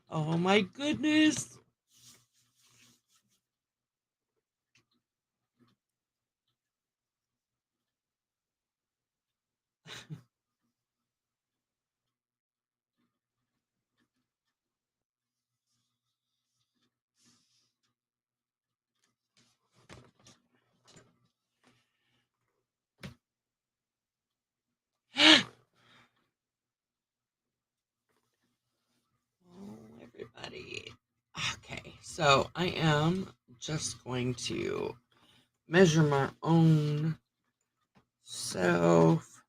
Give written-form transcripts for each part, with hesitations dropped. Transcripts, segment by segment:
Oh my goodness. Oh, everybody. Okay, so I am just going to measure my own self.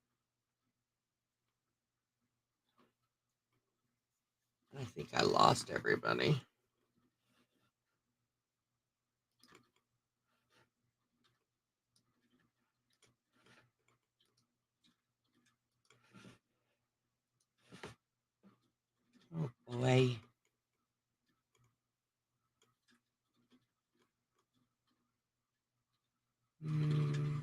I think I lost everybody. Oh boy. Hmm.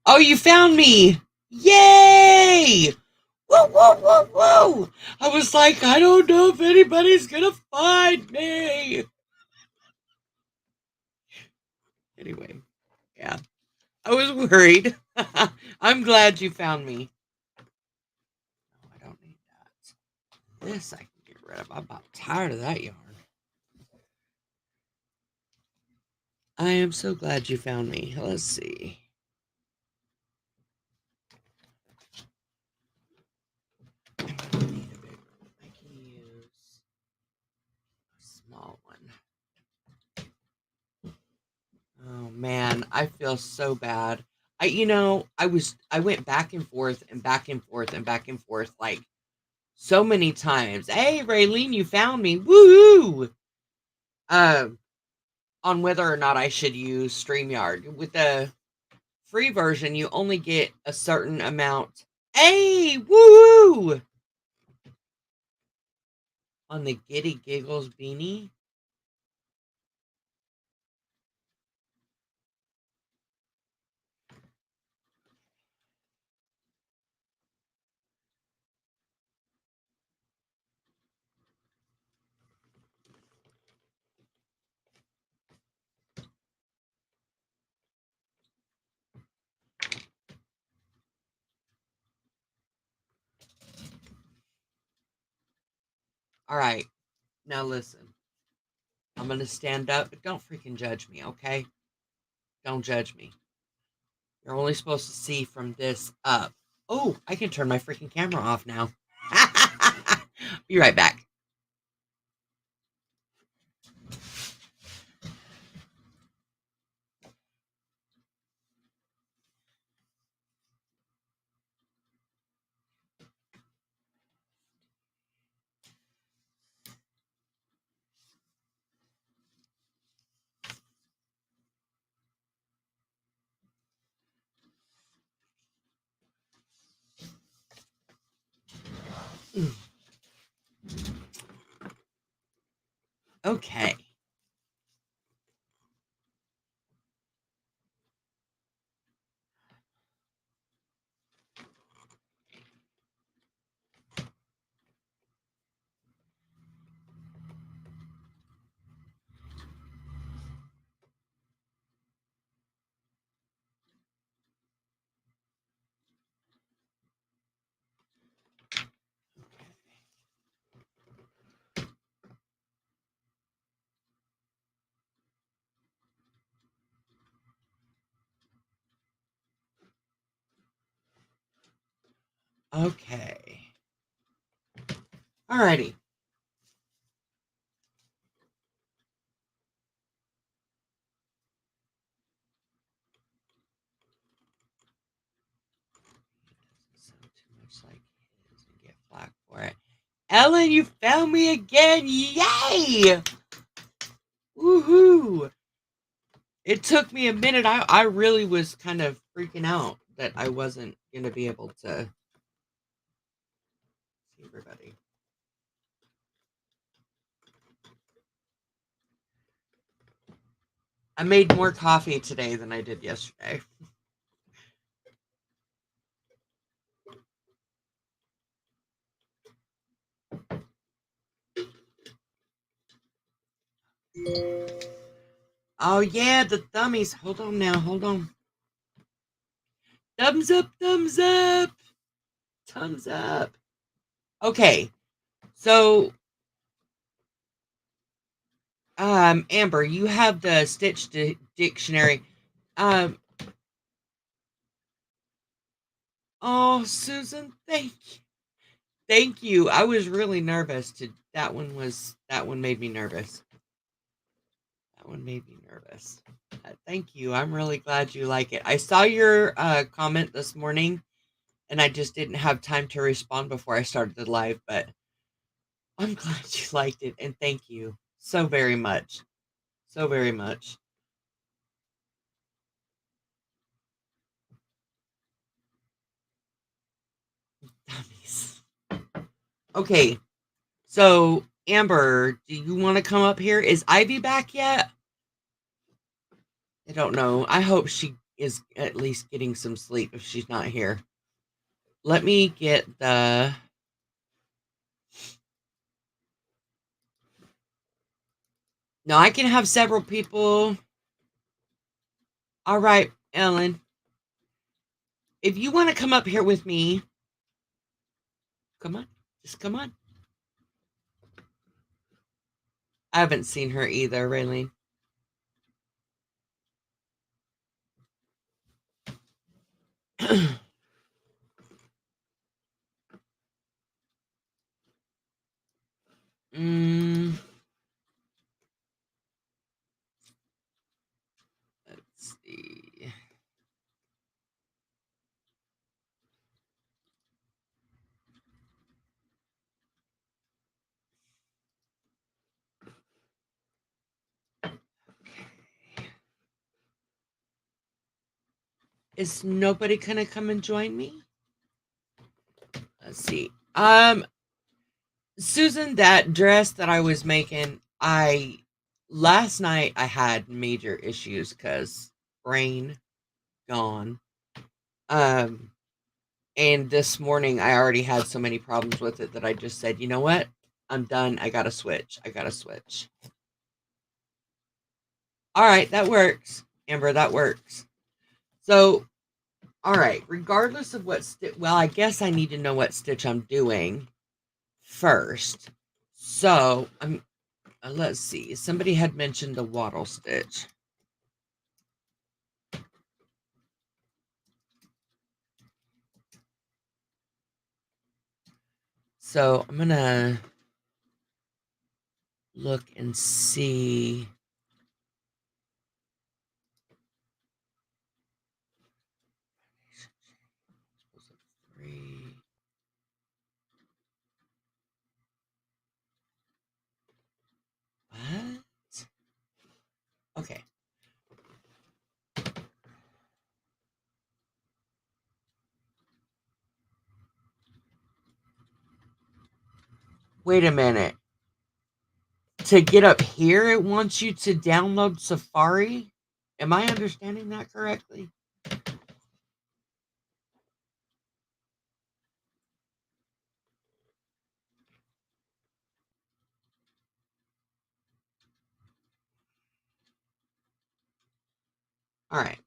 Oh, you found me! Yay! Whoa, whoa, whoa, whoa! I was like, I don't know if anybody's gonna find me. Anyway, yeah. I was worried. I'm glad you found me. No, I don't need that. This I can get rid of. I'm about tired of that yarn. I am so glad you found me. Let's see. I need a big one. I can use a small one. Oh man, I feel so bad. I went back and forth and back and forth and back and forth like so many times. Hey, Raylene, you found me. Woohoo! On whether or not I should use StreamYard. With the free version, you only get a certain amount. Hey, woohoo! On the Giddy Giggles beanie. All right, now listen. I'm gonna stand up, but don't freaking judge me, okay? Don't judge me. You're only supposed to see from this up. Oh, I can turn my freaking camera off now. Be right back. Okay. Okay. Alrighty. Sound too much like his and get flack for it. Ellen, you found me again! Yay! Woohoo! It took me a minute. I really was kind of freaking out that I wasn't gonna be able to see everybody. I made more coffee today than I did yesterday. Oh yeah, the thummies. Hold on now, hold on. Thumbs up, thumbs up, thumbs up. Okay, so Amber, you have the Stitch dictionary. Um, oh, Susan, thank you. I was really nervous. That one made me nervous. That one made me nervous. Thank you. I'm really glad you like it. I saw your comment this morning, and I just didn't have time to respond before I started the live, but I'm glad you liked it, and thank you so very much. So very much. Dummies. Okay, so Amber, do you want to come up here? Is Ivy back yet? I don't know. I hope she is at least getting some sleep if she's not here. Let me get the... No, I can have several people. All right, Ellen. If you want to come up here with me, come on. Just come on. I haven't seen her either, Raylene. Let's see. Is nobody gonna come and join me? Let's see. Susan, that dress that I was making, last night I had major issues because brain gone. And this morning I already had so many problems with it that I just said, you know what? I'm done. I gotta switch. All right, that works. Amber, that works. So, all right, regardless of what stitch, well, I guess I need to know what stitch I'm doing first. So, let's see. Somebody had mentioned the wattle stitch. So, I'm going to look and see. What? Okay. Wait a minute. To get up here, it wants you to download Safari? Am I understanding that correctly? All right.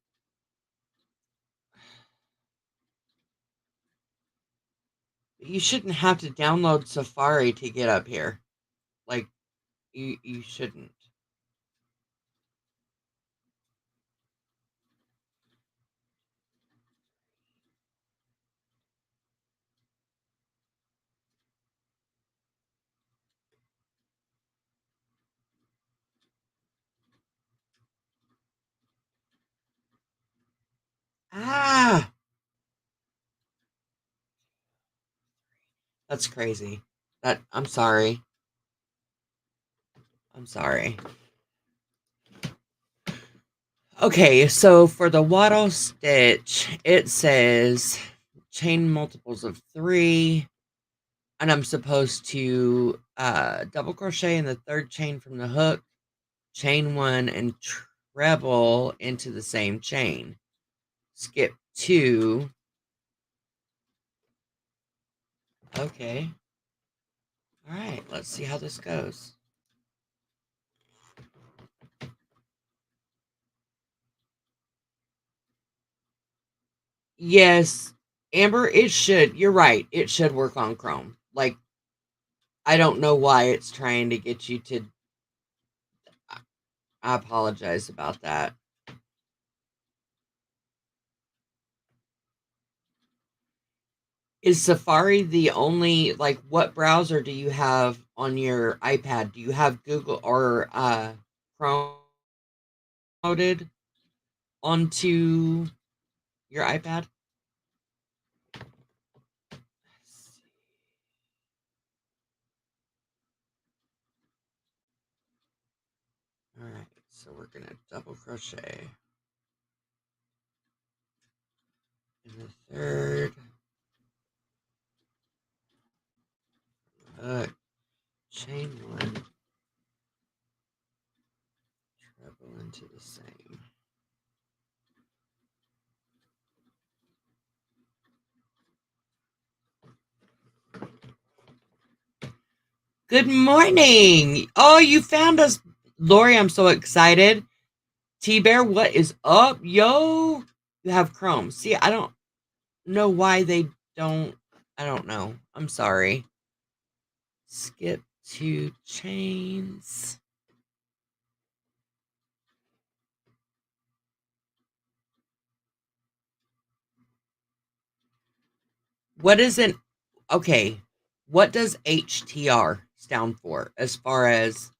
You shouldn't have to download Safari to get up here. Like, you shouldn't. Ah! That's crazy. I'm sorry. I'm sorry. Okay, so for the wattle stitch, it says chain multiples of 3, and I'm supposed to double crochet in the third chain from the hook, chain 1, and treble into the same chain. Skip 2. Okay. All right, let's see how this goes. Yes, Amber, it should. You're right. It should work on Chrome. Like, I don't know why it's trying to get you to. I apologize about that. Is Safari the only, like, what browser do you have on your iPad? Do you have Google or Chrome loaded onto your iPad? All right, so we're gonna double crochet in the third hook, chain 1, treble into the same. Good morning. Oh, you found us, Lori. I'm so excited. T-Bear, what is up, yo? You have Chrome. See, I don't know why they don't. I don't know. I'm sorry. Skip 2 chains. What is an okay? What does HTR stand for as far as?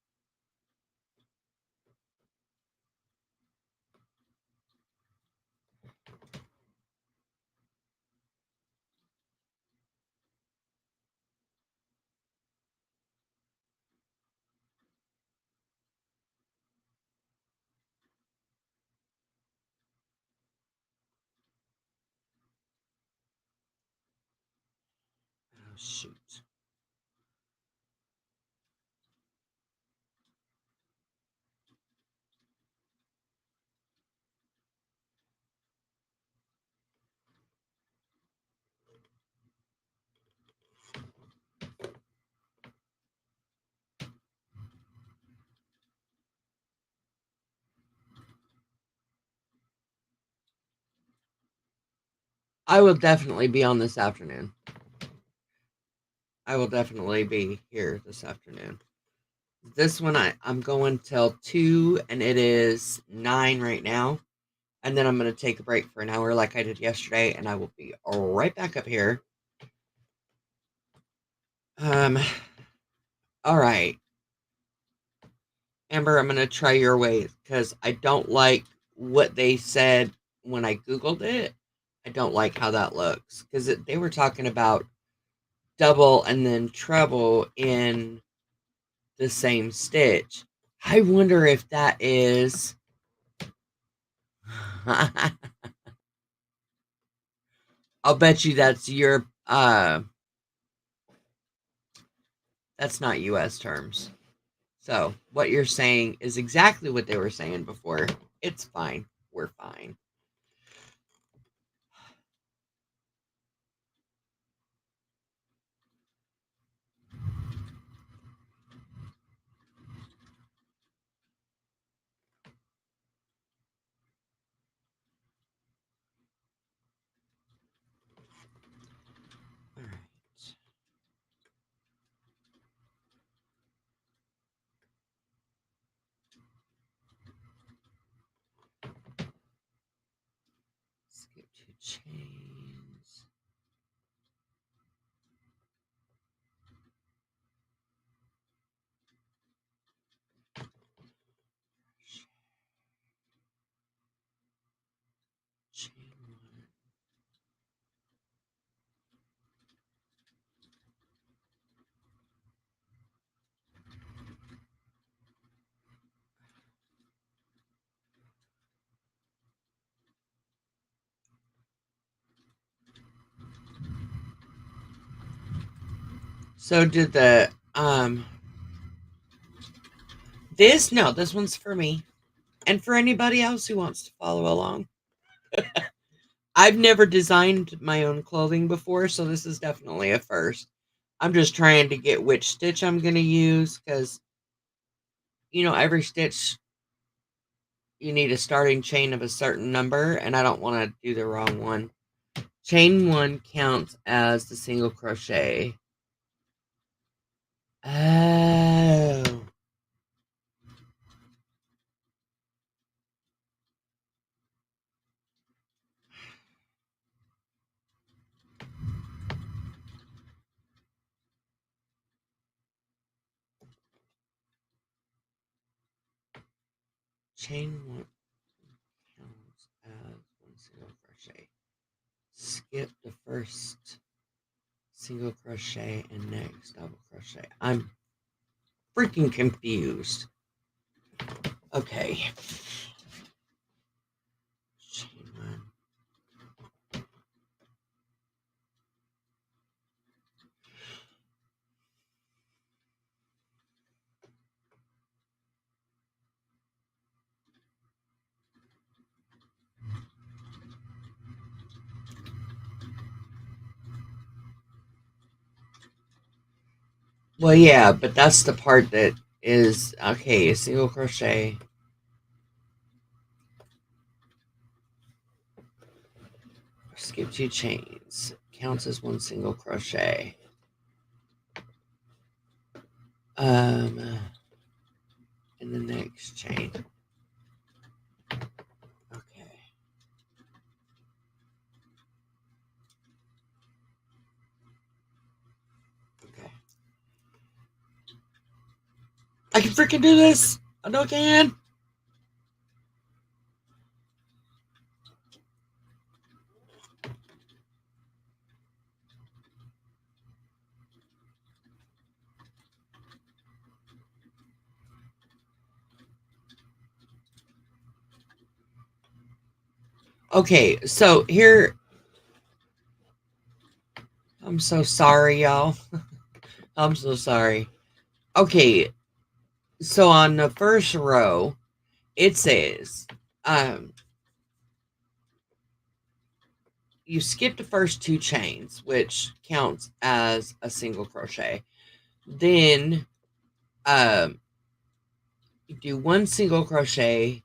Oh, shoot. I will definitely be on this afternoon. I will definitely be here this afternoon. This one I'm going till 2 and it is 9 right now. And then I'm going to take a break for an hour like I did yesterday and I will be right back up here. All right. Amber, I'm going to try your way because I don't like what they said when I Googled it. I don't like how that looks because they were talking about double and then treble in the same stitch. I wonder if that is. I'll bet you that's your that's not US terms. So what you're saying is exactly what they were saying before. It's fine. We're fine. All right. Skip 2 chains. Chain 1. So did this one's for me. And for anybody else who wants to follow along, I've never designed my own clothing before, so this is definitely a first. I'm just trying to get which stitch I'm going to use because, you know, every stitch you need a starting chain of a certain number, and I don't want to do the wrong one. Chain 1 counts as the single crochet. Oh. Chain 1 counts as one single crochet. Skip the first single crochet and next double crochet. I'm freaking confused. Okay. Chain 1. Well, yeah, but that's the part that is okay. A single crochet. Skip 2 chains. Counts as one single crochet. In the next chain. Okay. Okay. I can freaking do this. I know I can. Okay, so here, I'm so sorry, y'all. I'm so sorry. Okay, so on the first row, it says, you skip the first 2 chains, which counts as a single crochet. Then, you do 1 single crochet,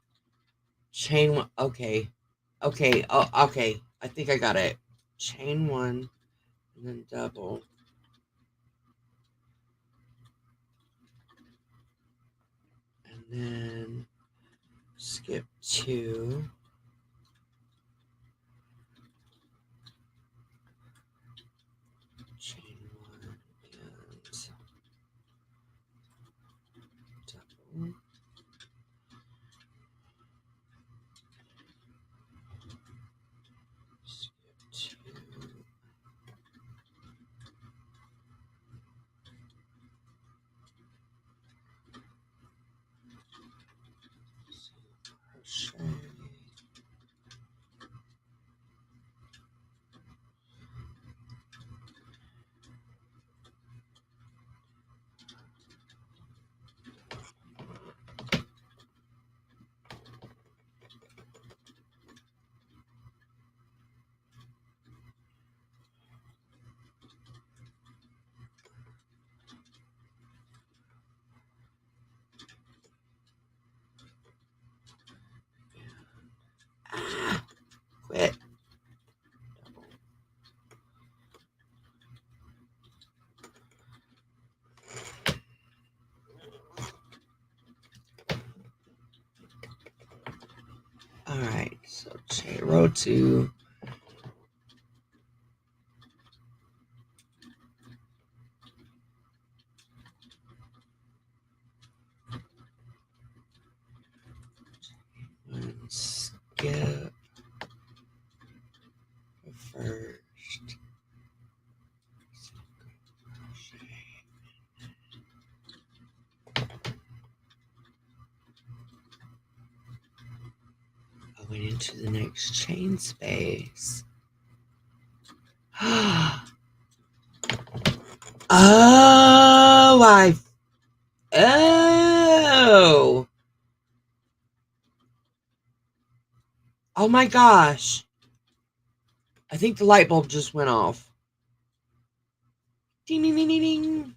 chain 1. Okay, okay, oh, okay. I think I got it. Chain 1, and then double. And then skip 2. Chain 1 and double. Skip 2. Crochet. Ah, quit. Alright, so chain row 2. And skip the first crochet. I went into the next chain space. Oh, oh. Oh my gosh. I think the light bulb just went off. Ding, ding, ding, ding, ding.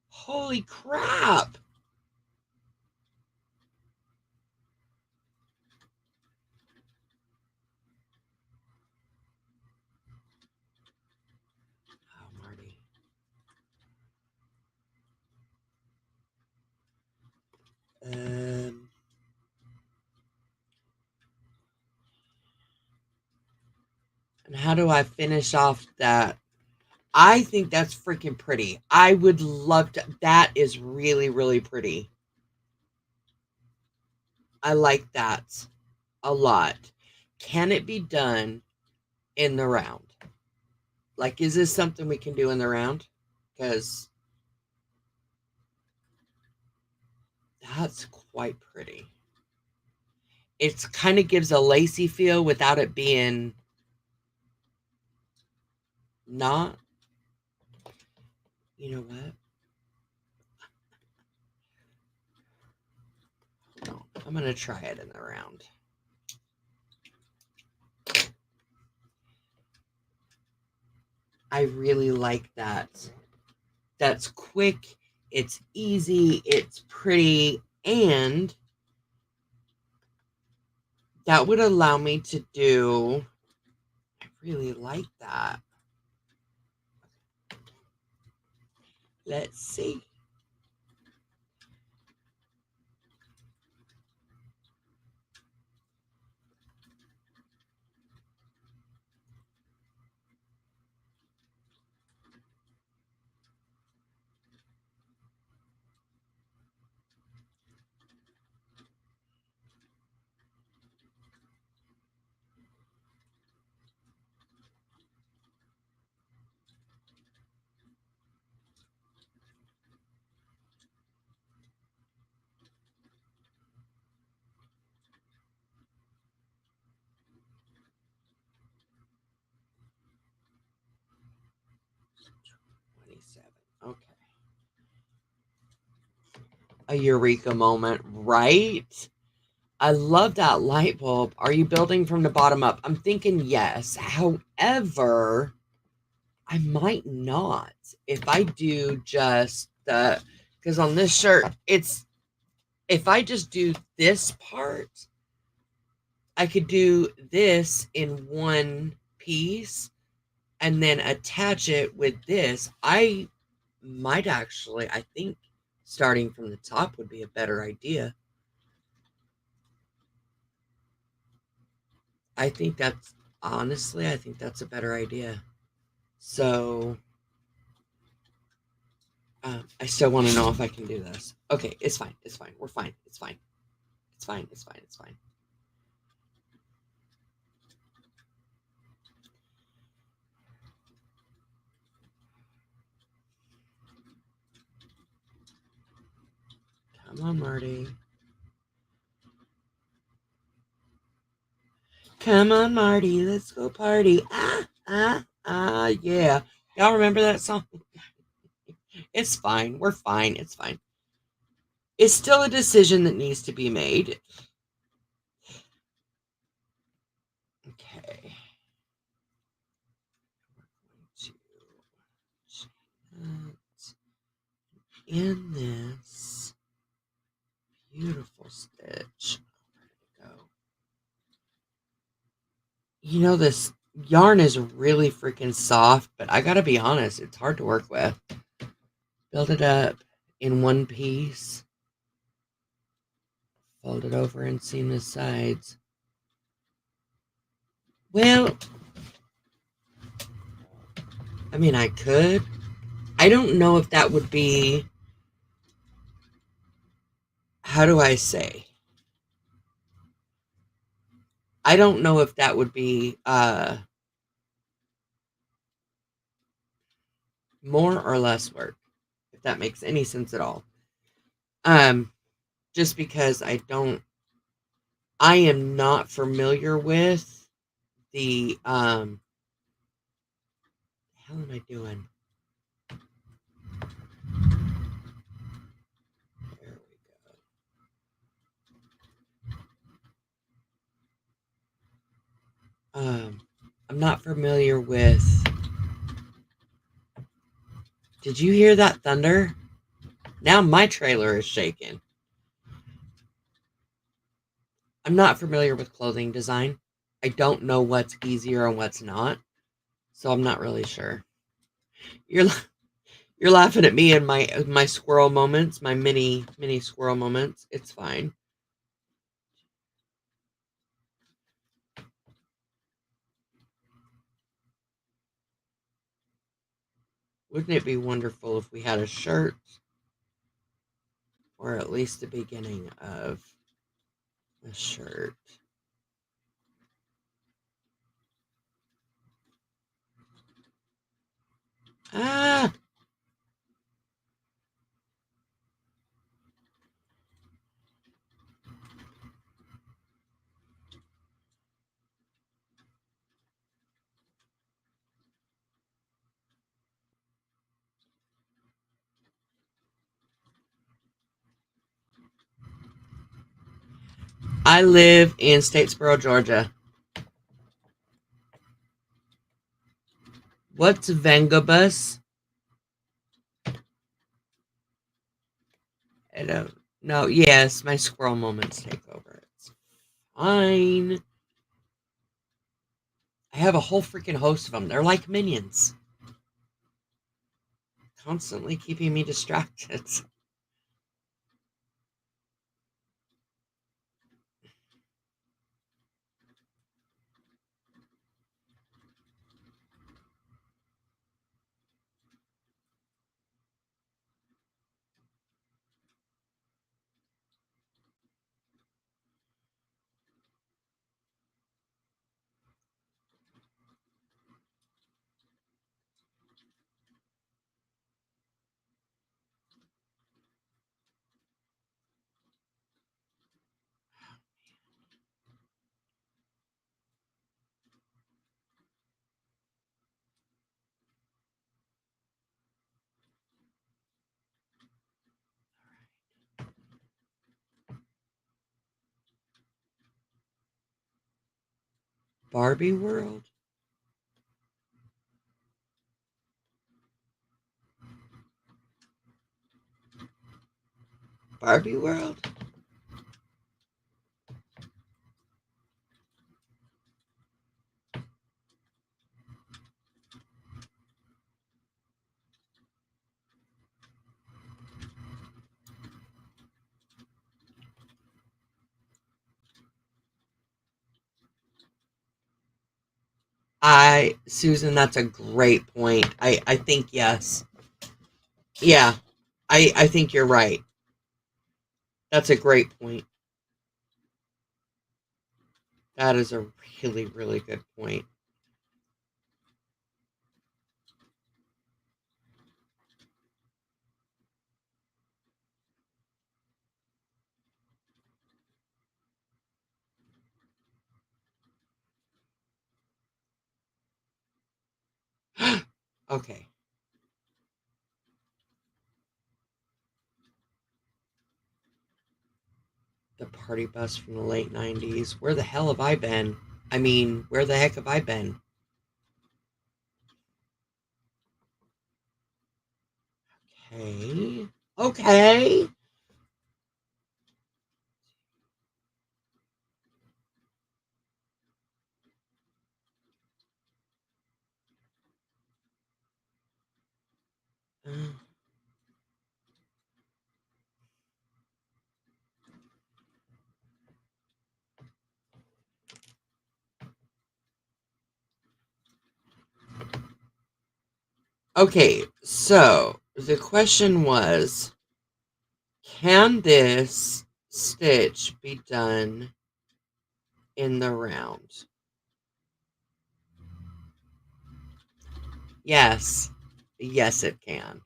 Holy crap. Oh, Marty. And how do I finish off that? I think that's freaking pretty. I would love to. That is really, really pretty. I like that a lot. Can it be done in the round? Like, is this something we can do in the round? Because that's quite pretty. It kind of gives a lacy feel without it being not. You know what? Hold on. I'm going to try it in the round. I really like that. That's quick. It's easy. It's pretty. And that would allow me to do. I really like that. Let's see. Okay. A eureka moment, right? I love that light bulb. Are you building from the bottom up? I'm thinking yes. However, I might not. If I do just the, because on this shirt, it's, if I just do this part, I could do this in one piece and then attach it with this. I might actually, I think starting from the top would be a better idea. I think that's, honestly, I think that's a better idea. So, I still want to know if I can do this. Okay, it's fine. It's fine. We're fine. It's fine. It's fine. It's fine. It's fine. Come on, Marty. Come on, Marty. Let's go party. Yeah. Y'all remember that song? It's fine. We're fine. It's fine. It's still a decision that needs to be made. Okay. In this beautiful stitch. Where did it go? You know, this yarn is really freaking soft, but I gotta be honest, it's hard to work with. Build it up in one piece. Fold it over and seam the sides. Well, I mean, I could. I don't know if that would be, how do I say? I don't know if that would be more or less work, if that makes any sense at all. Just because I am not familiar with the hell am I doing? There we go. I'm not familiar with. Did you hear that thunder? Now my trailer is shaking. I'm not familiar with clothing design. I don't know what's easier and what's not, so I'm not really sure. You're you're laughing at me and my squirrel moments, my mini squirrel moments. It's fine. Wouldn't it be wonderful if we had a shirt, or at least the beginning of a shirt? Ah, I live in Statesboro, Georgia. What's Vengabus? I don't know. Yes, my squirrel moments take over. It's fine. I have a whole freaking host of them. They're like minions, constantly keeping me distracted. Barbie World? Barbie World? Susan, that's a great point. I think yes. Yeah, I think you're right. That's a great point. That is a really, really good point. Okay. The party bus from the late 90s. Where the hell have I been? I mean, where the heck have I been? Okay. Okay. Uh, okay, so the question was, can this stitch be done in the round? Yes. Yes, it can.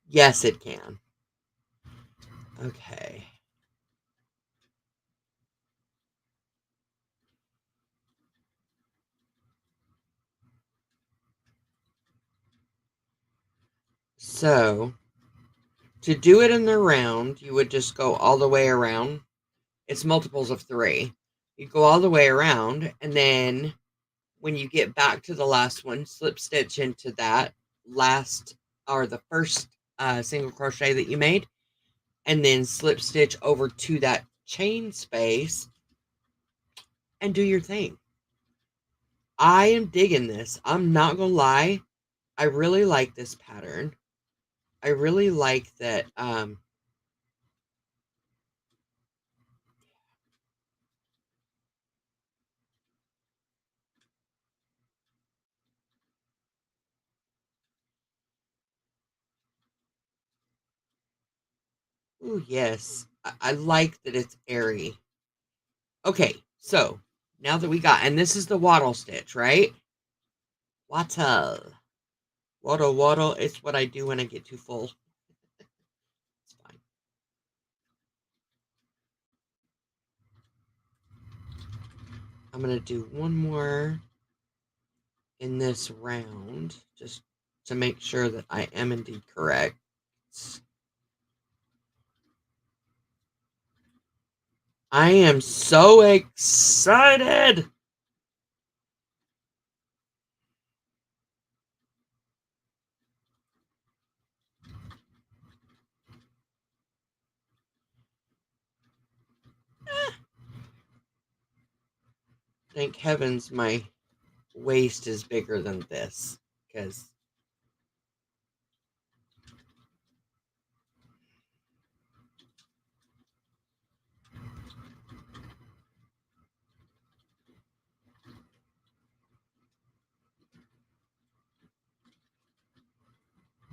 Yes, it can. Okay. So to do it in the round, you would just go all the way around. It's multiples of 3. You go all the way around, and then when you get back to the last one, slip stitch into that last or the first single crochet that you made, and then slip stitch over to that chain space and do your thing. I am digging this. I'm not gonna lie. I really like this pattern. I really like that. Oh yes, I like that it's airy. Okay, so now that we got, and this is the waddle stitch, right? Waddle, waddle, waddle. It's what I do when I get too full. It's fine. I'm gonna do one more in this round, just to make sure that I am indeed correct. I am so excited. Thank heavens my waist is bigger than this, because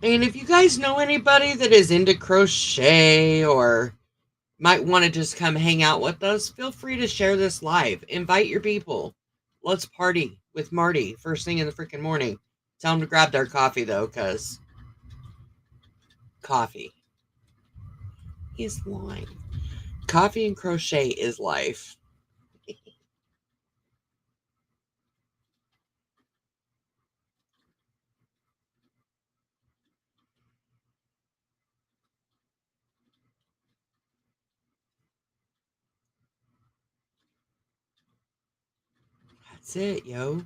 and if you guys know anybody that is into crochet or might want to just come hang out with us, feel free to share this live. Invite your people. Let's party with Marty first thing in the freaking morning. Tell him to grab their coffee though, because coffee is life. Coffee and crochet is life. That's it, yo.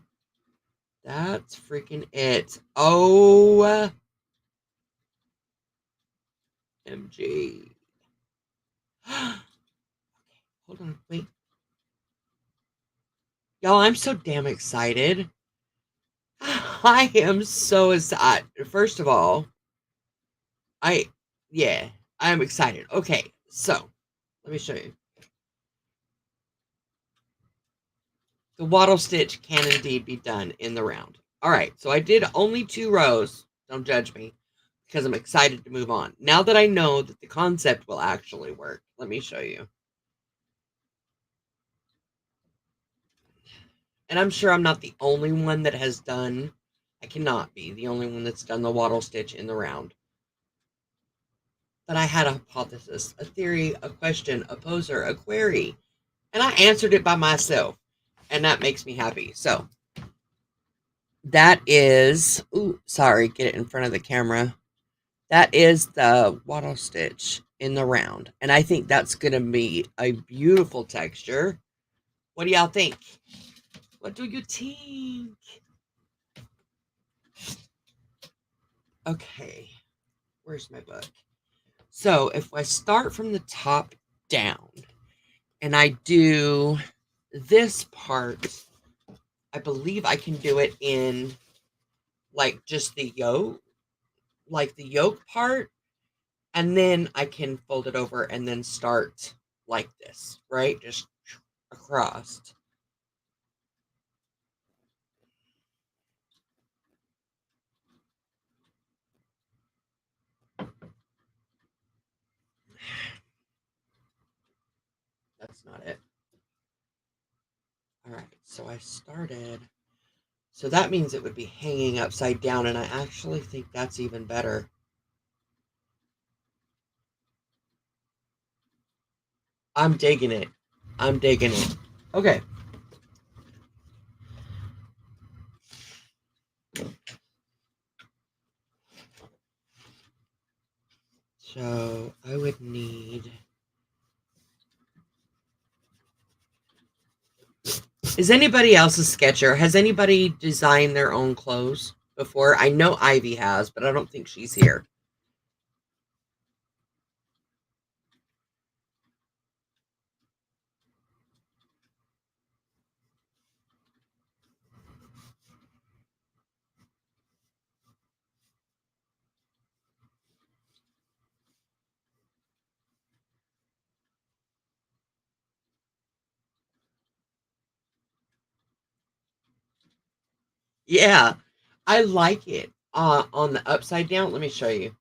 That's freaking it. Oh, MG. Hold on, wait. Y'all, I'm so damn excited. I am so excited. First of all, yeah, I'm excited. Okay, so let me show you. The waddle stitch can indeed be done in the round. All right, so I did only 2 rows. Don't judge me, because I'm excited to move on. Now that I know that the concept will actually work, let me show you. And I'm sure I'm not the only one that has done, I cannot be the only one that's done the waddle stitch in the round. But I had a hypothesis, a theory, a question, a poser, a query, and I answered it by myself. And that makes me happy. So that is, ooh, sorry, get it in front of the camera. That is the waddle stitch in the round. And I think that's going to be a beautiful texture. What do y'all think? What do you think? Okay, where's my book? So if I start from the top down and I do this part, I believe I can do it in like just the yoke, like the yoke part, and then I can fold it over and then start like this, right? Just across. That's not it. All right, so I started. So that means it would be hanging upside down, and I actually think that's even better. I'm digging it. I'm digging it. Okay. So I would need... Is anybody else a sketcher? Has anybody designed their own clothes before? I know Ivy has, but I don't think she's here. Yeah, I like it. On the upside down, let me show you.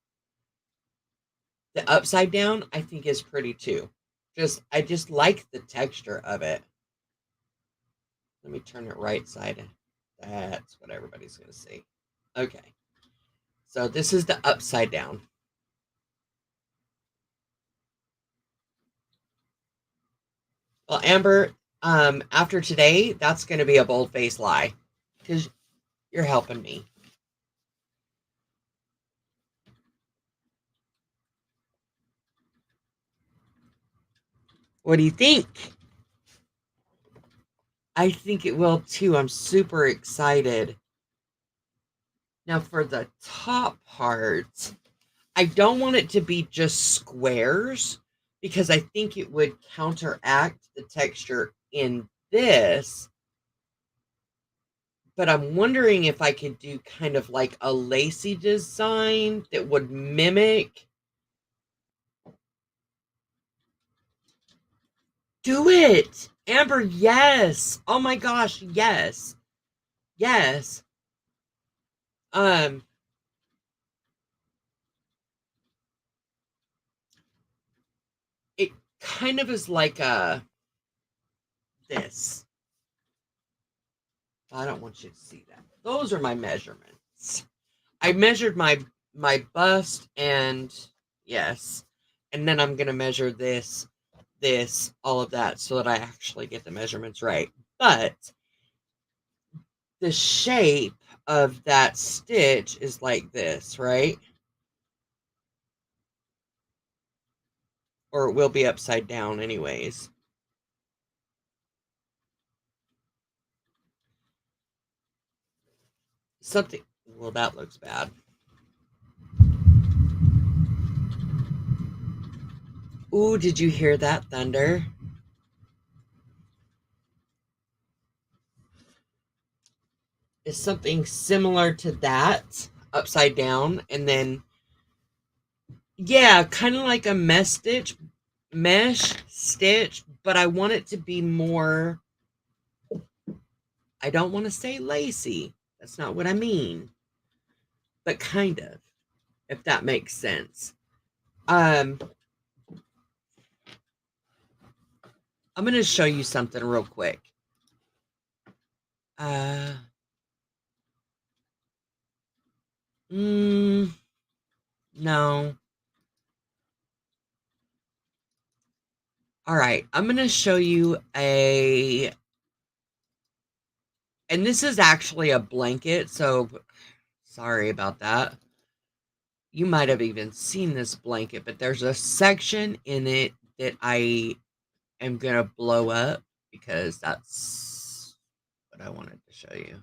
The upside down, I think, is pretty too. I just like the texture of it. Let me turn it right side. That's what everybody's going to see. Okay. So this is the upside down. Well, Amber, after today, that's going to be a bold-faced lie because you're helping me. What do you think? I think it will too. I'm super excited. Now for the top part, I don't want it to be just squares because I think it would counteract the texture in this. But I'm wondering if I could do kind of like a lacy design that would mimic. Do it! Amber, yes! Oh my gosh, yes. Yes. Um, it kind of is like this. I don't want you to see that. Those are my measurements. I measured my bust and yes. And then I'm going to measure this, all of that so that I actually get the measurements right. But the shape of that stitch is like this, right? Or it will be upside down anyways. Something, well, that looks bad. Ooh, did you hear that thunder? Is something similar to that upside down, and then yeah, kind of like a mesh stitch, but I want it to be more, I don't want to say lacy, that's not what I mean, but kind of, if that makes sense. I'm going to show you something real quick. uh no, all right, I'm going to show you and this is actually a blanket, so sorry about that. You might have even seen this blanket, but there's a section in it that I am going to blow up because that's what I wanted to show you.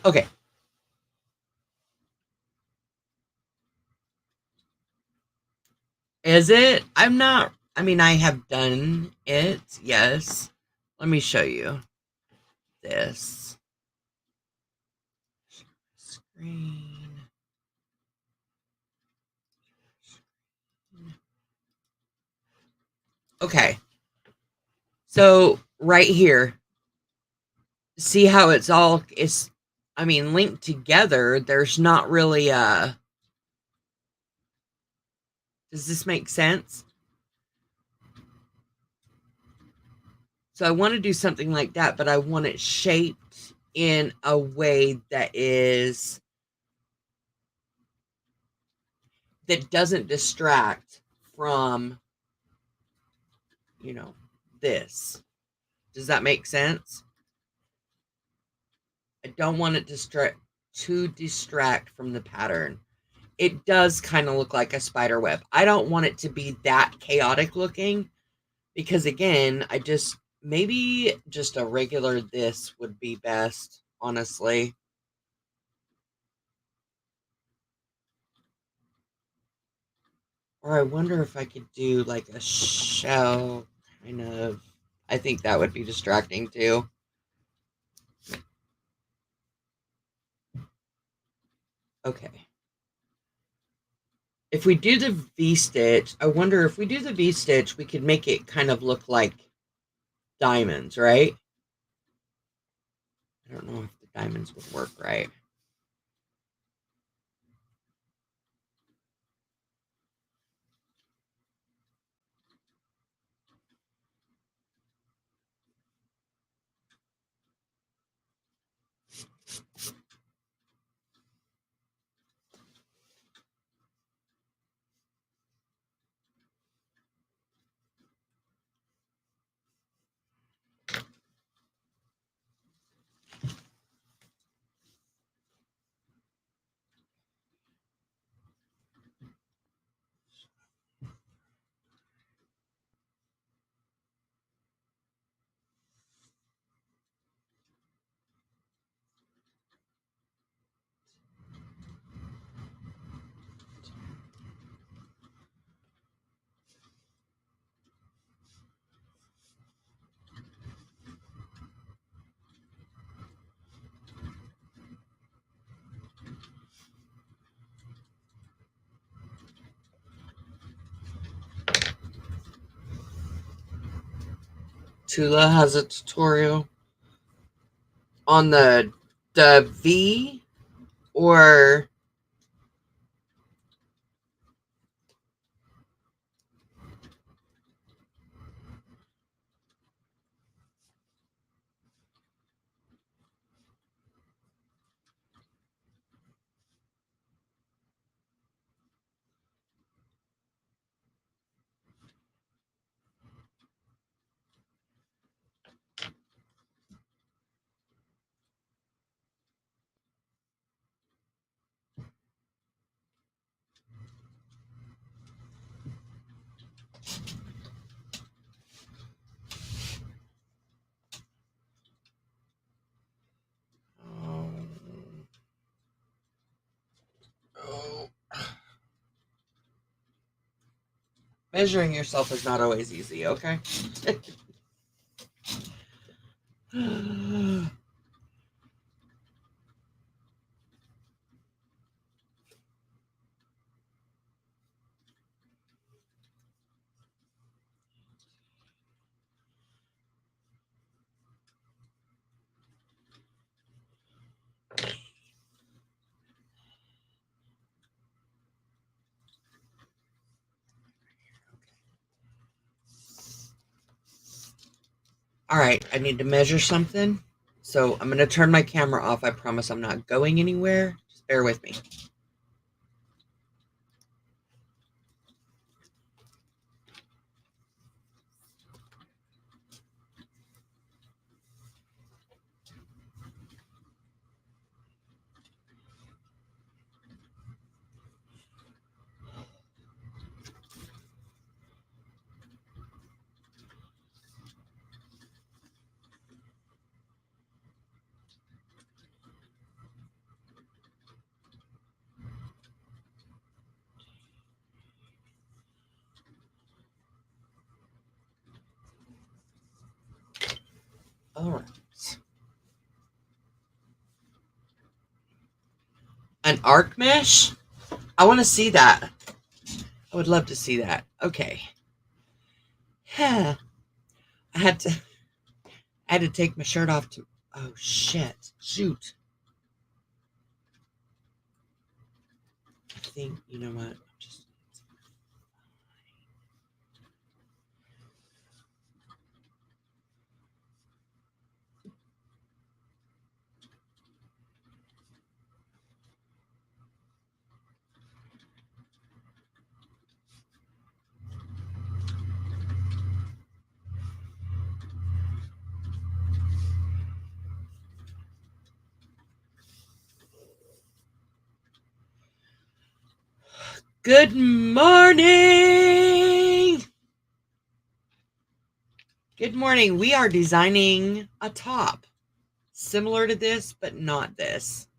Okay. Is it? I'm not, I mean, I have done it, yes. Let me show you this. Screen. Okay. So right here, see how it's I mean, linked together. There's not really a, does this make sense? So I want to do something like that, but I want it shaped in a way that doesn't distract from, you know, this. Does that make sense? I don't want it to distract from the pattern. It does kind of look like a spider web. I don't want it to be that chaotic looking because again, maybe just a regular this would be best, honestly. Or I wonder if I could do like a shell kind of. I think that would be distracting too. Okay. If we do the V-stitch, I wonder if we do the V-stitch, we could make it kind of look like diamonds, right? I don't know if the diamonds would work right. Tula has a tutorial on the V or oh, oh. Measuring yourself is not always easy, okay? All right, I need to measure something. So I'm going to turn my camera off. I promise I'm not going anywhere. Just bear with me. All right. An arc mesh? I want to see that. I would love to see that. Okay. Yeah. I had to take my shirt off to. Oh shit! Shoot. I think you know what. Just. Good morning. Good morning. We are designing a top similar to this, but not this.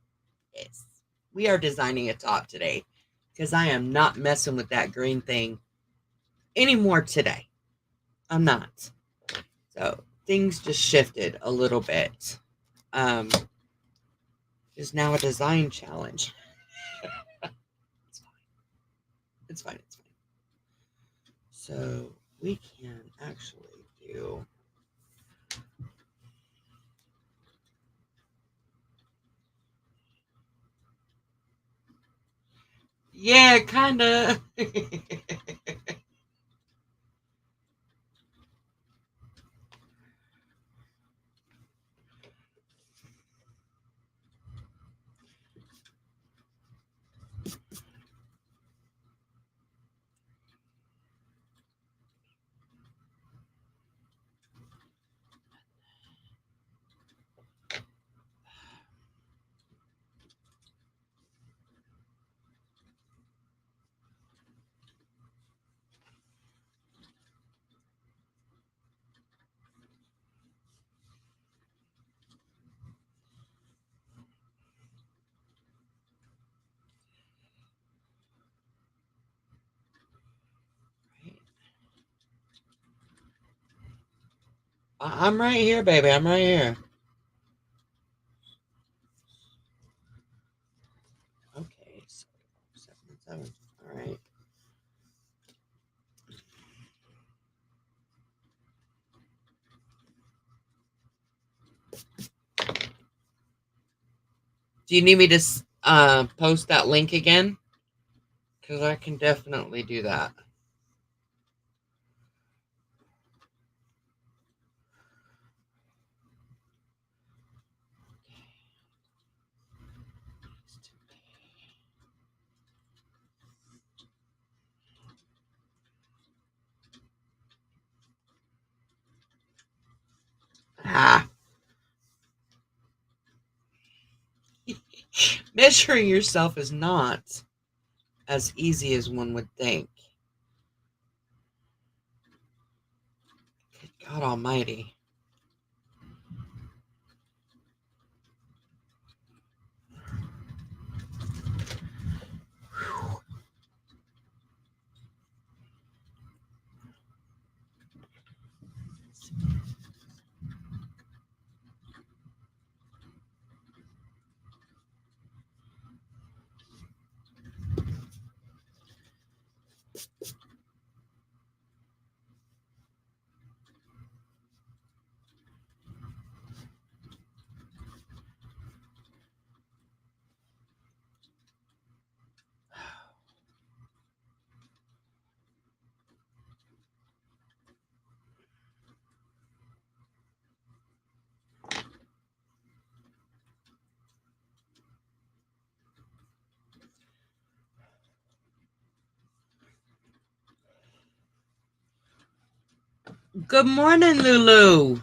Yes. We are designing a top today because I am not messing with that green thing anymore today. I'm not. So things just shifted a little bit. Is now a design challenge. It's fine. It's fine. It's fine. So we can actually do. Yeah, kind of. I'm right here, baby. I'm right here. Okay, so 7 and 7. All right. Do you need me to post that link again? Because I can definitely do that. Ah. Measuring yourself is not as easy as one would think. Good God Almighty. Good morning, Lulu.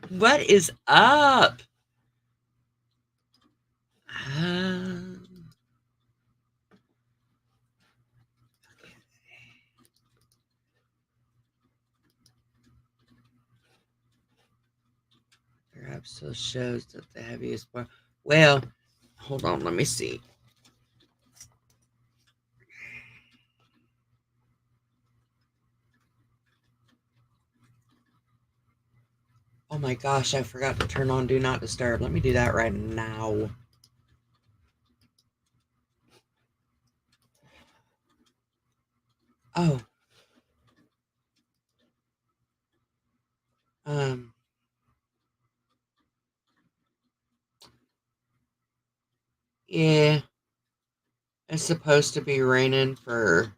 What is up? Perhaps so shows that the heaviest part. Well, hold on. Let me see. Oh my gosh, I forgot to turn on Do Not Disturb. Let me do that right now. Oh. Yeah. It's supposed to be raining for...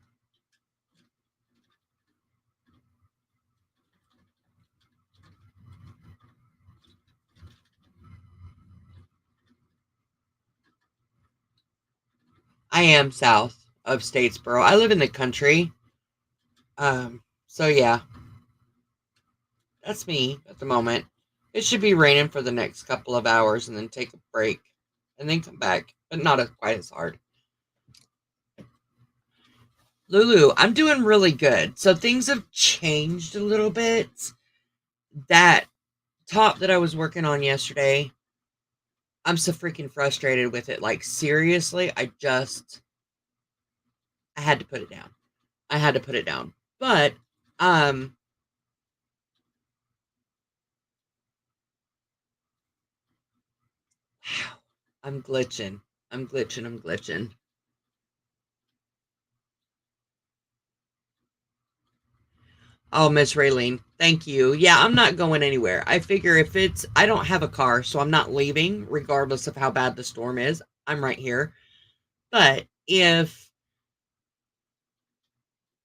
I am south of Statesboro. I live in the country. So yeah. That's me at the moment. It should be raining for the next couple of hours and then take a break and then come back, but not quite as hard. Lulu, I'm doing really good. So things have changed a little bit. That top that I was working on yesterday, I'm so freaking frustrated with it. Like, seriously, I had to put it down. I had to put it down. But, um, wow, I'm glitching. I'm glitching. I'm glitching. Oh, Miss Raylene, thank you. Yeah, I'm not going anywhere. I figure I don't have a car, so I'm not leaving, regardless of how bad the storm is. I'm right here. But if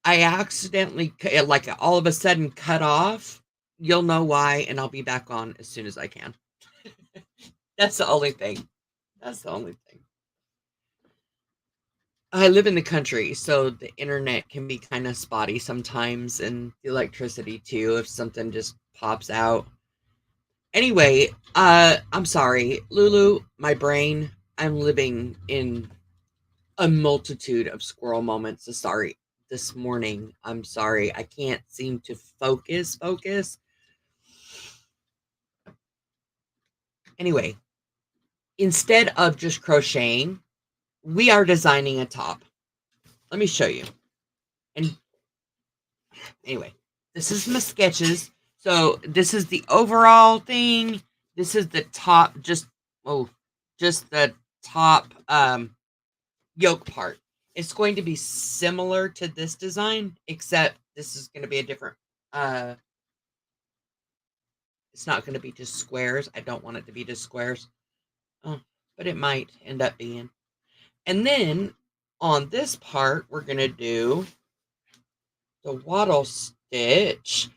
I accidentally, like, all of a sudden cut off, you'll know why, and I'll be back on as soon as I can. That's the only thing. That's the only thing. I live in the country, so the internet can be kind of spotty sometimes, and the electricity too, if something just pops out. Anyway, I'm sorry, Lulu, my brain, I'm living in a multitude of squirrel moments. So sorry, this morning, I'm sorry, I can't seem to focus. Anyway, instead of just crocheting, we are designing a top. Let me show you. And anyway, this is my sketches. So this is the overall thing. This is the top, just the top yoke part. It's going to be similar to this design, except this is going to be a different it's not going to be just squares. I don't want it to be just squares. Oh, but it might end up being. And then on this part, we're going to do the wattle stitch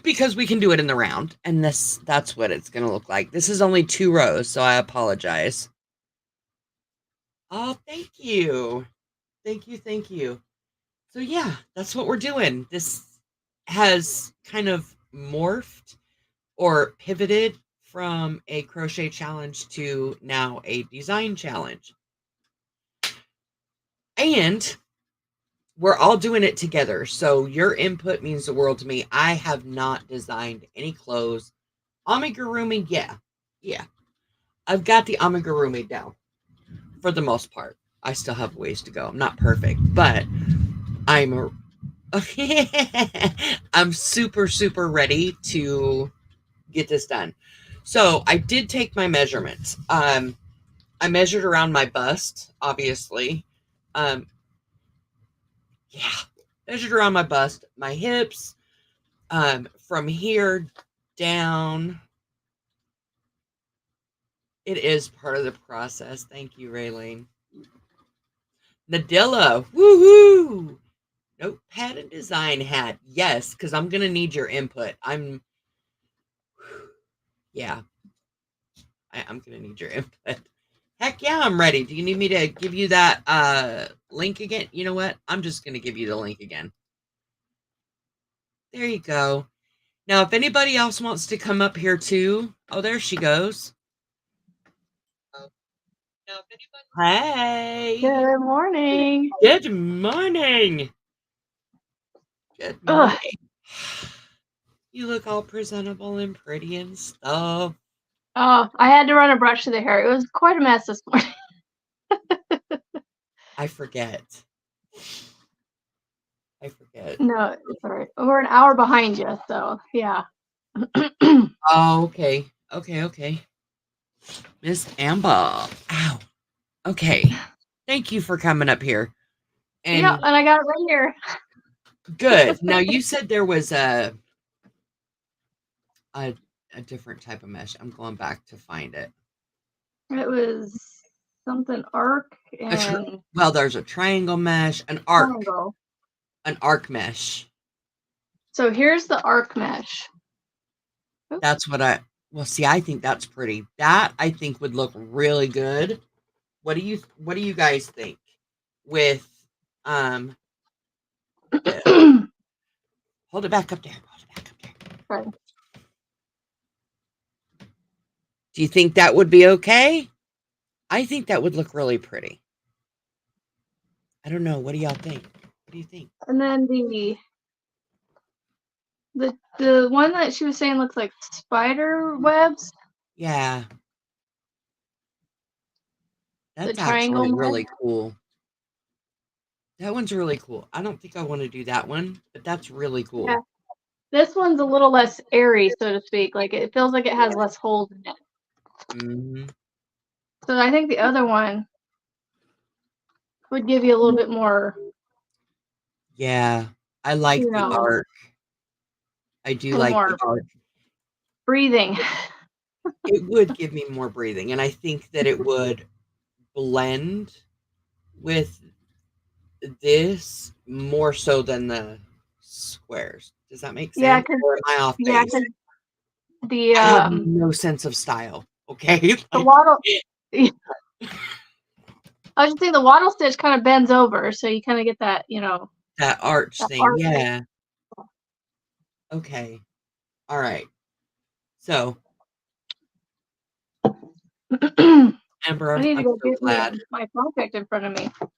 because we can do it in the round. And that's what it's going to look like. This is only 2 rows, so I apologize. Oh, thank you. Thank you. So yeah, that's what we're doing. This has kind of morphed or pivoted from a crochet challenge to now a design challenge. And we're all doing it together. So your input means the world to me. I have not designed any clothes. Amigurumi, yeah. I've got the amigurumi down for the most part. I still have ways to go. I'm not perfect, but I'm I'm super ready to get this done. So I did take my measurements. I measured around my bust, obviously. Um, yeah, measured around my bust, my hips, from here down. It is part of the process. Thank you, Raylene. Nadilla, woohoo! Notepad and design hat. Yes, because I'm going to need your input. Yeah, I'm going to need your input. Heck yeah, I'm ready. Do you need me to give you that link again? You know what? I'm just going to give you the link again. There you go. Now, if anybody else wants to come up here too. Oh, there she goes. Hey. Good morning. Good morning. Good morning. Ugh. You look all presentable and pretty and stuff. Oh, I had to run a brush to the hair. It was quite a mess this morning. I forget. No, it's all right. We're an hour behind you, so yeah. Oh, okay. Okay. Miss Amber. Ow. Okay. Thank you for coming up here. Yeah, And and I got it right here. good. Now you said there was a different type of mesh. I'm going back to find it. It was something arc and well, there's a triangle mesh, an arc, triangle. an arc mesh. So here's the arc mesh. Oops. That's what well, see, I think that's pretty. That I think would look really good. What do you guys think with this? Hold it back up there. Right. Do you think that would be okay? I think that would look really pretty. I don't know. What do y'all think? What do you think? And then the one that she was saying looks like spider webs. Yeah. The That's triangle actually mesh. really cool. That one's really cool. I don't think I want to do that one, but that's really cool. Yeah. This one's a little less airy, so to speak. Like it feels like it has less holes in it. Mm-hmm. So I think the other one would give you a little bit more. Yeah, I like You the know, art. I do a little like the more art. breathing. It would give me more breathing, and I think that it would blend with this more so than the squares. Does that make Yeah, sense? because Or am I off yeah, base? because the I have no sense of style. Okay, the like waddle. I was just saying the waddle stitch kind of bends over, so you kind of get that, that arch that thing. arc. Yeah. Okay. All right. So, Amber, I need to I'm go so get me glad. my project in front of me. It's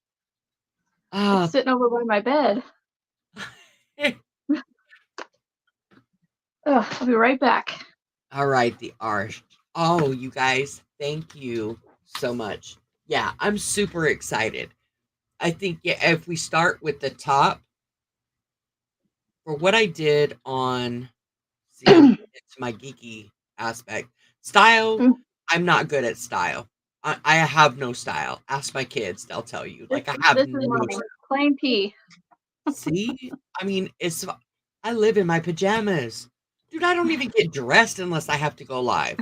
Ah, sitting over by my bed. Ugh, I'll be right back. all right, the arch. Oh, you guys, thank you so much. Yeah, I'm super excited. I think if we start with the top, for what I did on, see, I'm getting into my geeky aspect. Style, I'm not good at style. I have no style. Ask my kids, they'll tell you. This Like, I have this is no mine. style. Plain P. See? I mean, I live in my pajamas. Dude, I don't even get dressed unless I have to go live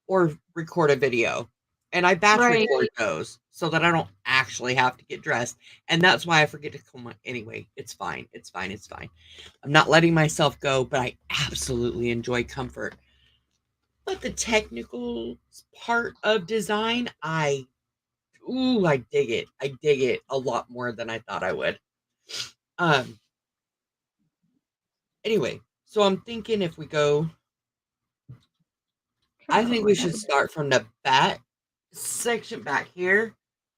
or record a video. And I batch Right. record those so that I don't actually have to get dressed. And that's why I forget to come on. Anyway, it's fine. It's fine. It's fine. I'm not letting myself go, but I absolutely enjoy comfort. But the technical part of design, I dig it. I dig it a lot more than I thought I would. Um anyway, so I'm thinking if we go, I think we should start from the back section back here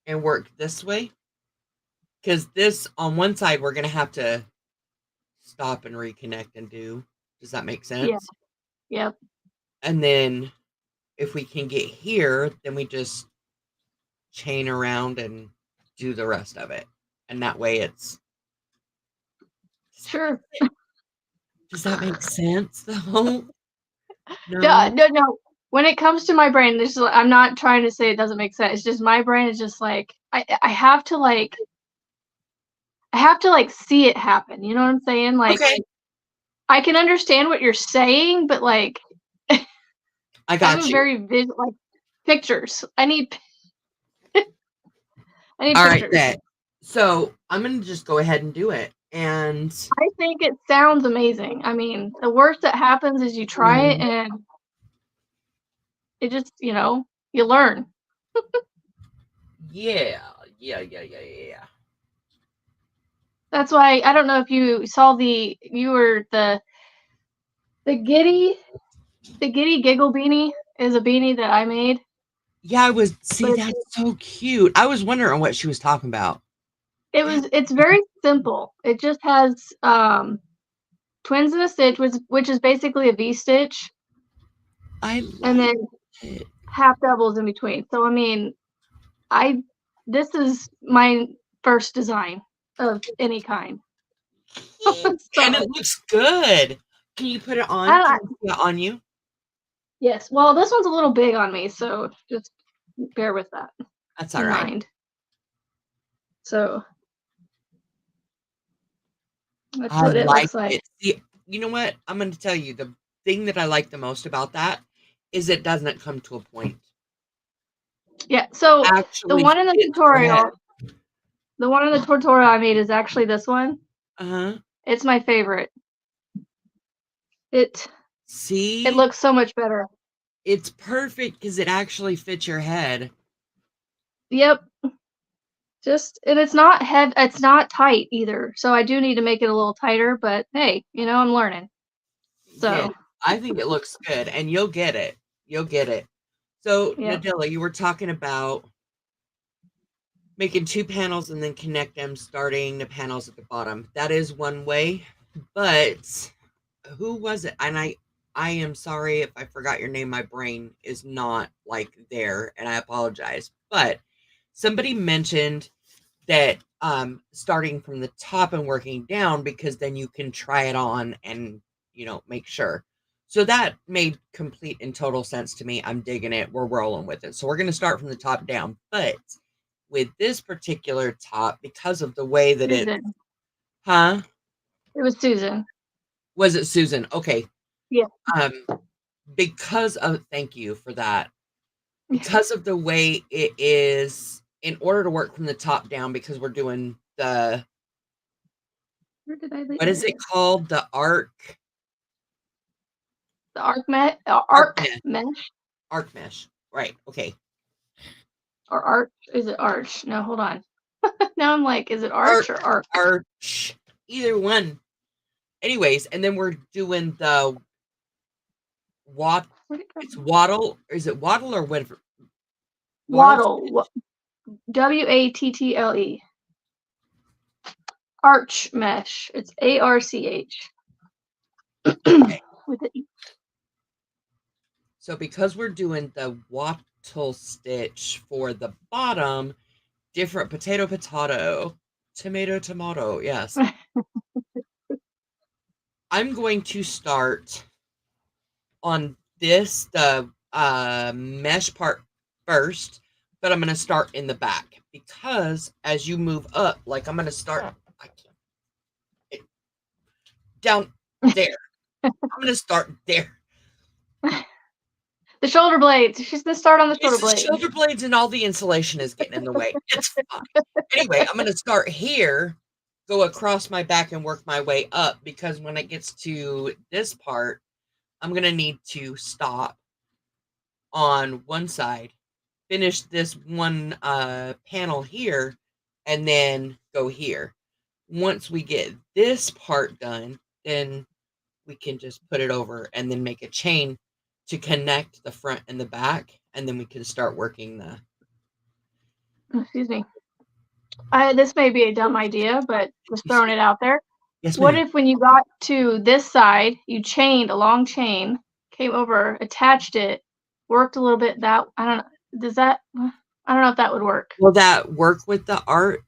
and work this way. Because this, on one side, we're going to have to stop and reconnect and do. Does that make Yeah. sense? Yep. And then if we can get here, then we just chain around and do the rest of it. And that way it's. Sure. Does that make sense, though? No, No? no, no. When it comes to my brain, I'm not trying to say it doesn't make sense. It's just my brain is just like I have to see it happen. You know what I'm saying? Like Okay. I can understand what you're saying, but like I I'm got a you. very like pictures. I need All right, pictures. then. So I'm going to just go ahead and do it. And. I think it sounds amazing. I mean, the worst that happens is you try it and it just, you learn. Yeah. Yeah. That's why I don't know if you saw the giddy giggle beanie is a beanie that I made. Yeah, I was see, But that's so cute. I was wondering what she was talking about. it's very simple. It just has twins in a stitch, which is basically a V stitch, I and like then it. half doubles in between. So I mean, I this is my first design of any kind. And So it looks good. Can you put it on? Can I I see it on you? yes. Well, this one's a little big on me, so just bear with that That's all in right. mind. So that's I what it like looks like. it. See, you know what? I'm going to tell you the thing that I like the most about that is it doesn't come to a point. Yeah. So the Actually one in the fits your head. tutorial, I made is actually this one. Uh-huh. It's my favorite. It See? looks so much better. It's perfect because it actually fits your head. Yep. And it's not tight either. So I do need to make it a little tighter, but hey, I'm learning. Yeah, So I think it looks good, and you'll get it. You'll get it. So, yep. Nadilla, you were talking about making 2 panels and then connect them, starting the panels at the bottom. That is one way, but who was it? And I am sorry if I forgot your name. My brain is not like there, and I apologize. But somebody mentioned that starting from the top and working down, because then you can try it on and make sure. So that made complete and total sense to me. I'm digging it. We're rolling with it. So we're going to start from the top down. But with this particular top, because of the way that it, Susan. huh? It was Susan. Was it Susan? Okay. Yeah. Um, because of, thank you for that. Because of the way it is, in order to work from the top down, because we're doing the, Where did I leave what is it called? The arc? The arc Mesh. mesh Arc mesh. Right. Okay. or arch? Is it arch? No, hold on. Now I'm like, is it Arc. arch or arc? Arch. Either one. Anyways, and then we're doing the it's wattle. Is it wattle or whatever? Wattle. Wattle. Arch mesh. It's ARCH. Okay. With it. So because we're doing the wattle stitch for the bottom, different potato, tomato, tomato. Yes. I'm going to start on this, the mesh part first, but I'm going to start in the back, because as you move up, like I'm going to start down there. I'm going to start there. The shoulder blades. She's gonna start on the shoulder It's the blades. shoulder blades and all the insulation is getting in the way. It's fine. Anyway, I'm going to start here, go across my back and work my way up, because when it gets to this part, I'm going to need to stop on one side, finish this one panel here, and then go here. Once we get this part done, then we can just put it over and then make a chain to connect the front and the back, and then we can start working the. Excuse me. This may be a dumb idea, but just throwing it out there. Yes, What ma'am. if when you got to this side, you chained a long chain, came over, attached it, worked a little bit that I don't know. Does that I don't know if that would work. Will that work with the art?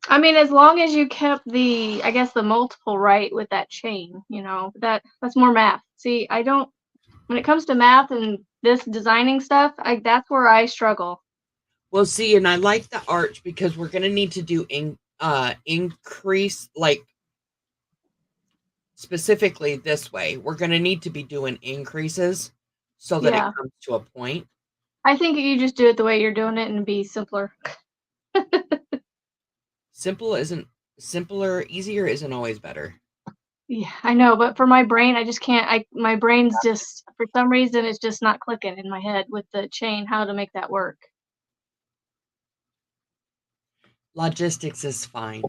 I mean, as long as you kept I guess the multiple right with that chain, that's more math. See, I don't when it comes to math and this designing stuff, that's where I struggle. Well, see, and I like the arch, because we're going to need to do increase, like specifically this way. We're going to need to be doing increases so that it Yeah. comes to a point. I think you just do it the way you're doing it and be simpler. Simpler, easier isn't always better. Yeah, I know, but for my brain, I just can't. My brain's just for some reason it's just not clicking in my head with the chain how to make that work. Logistics is fine.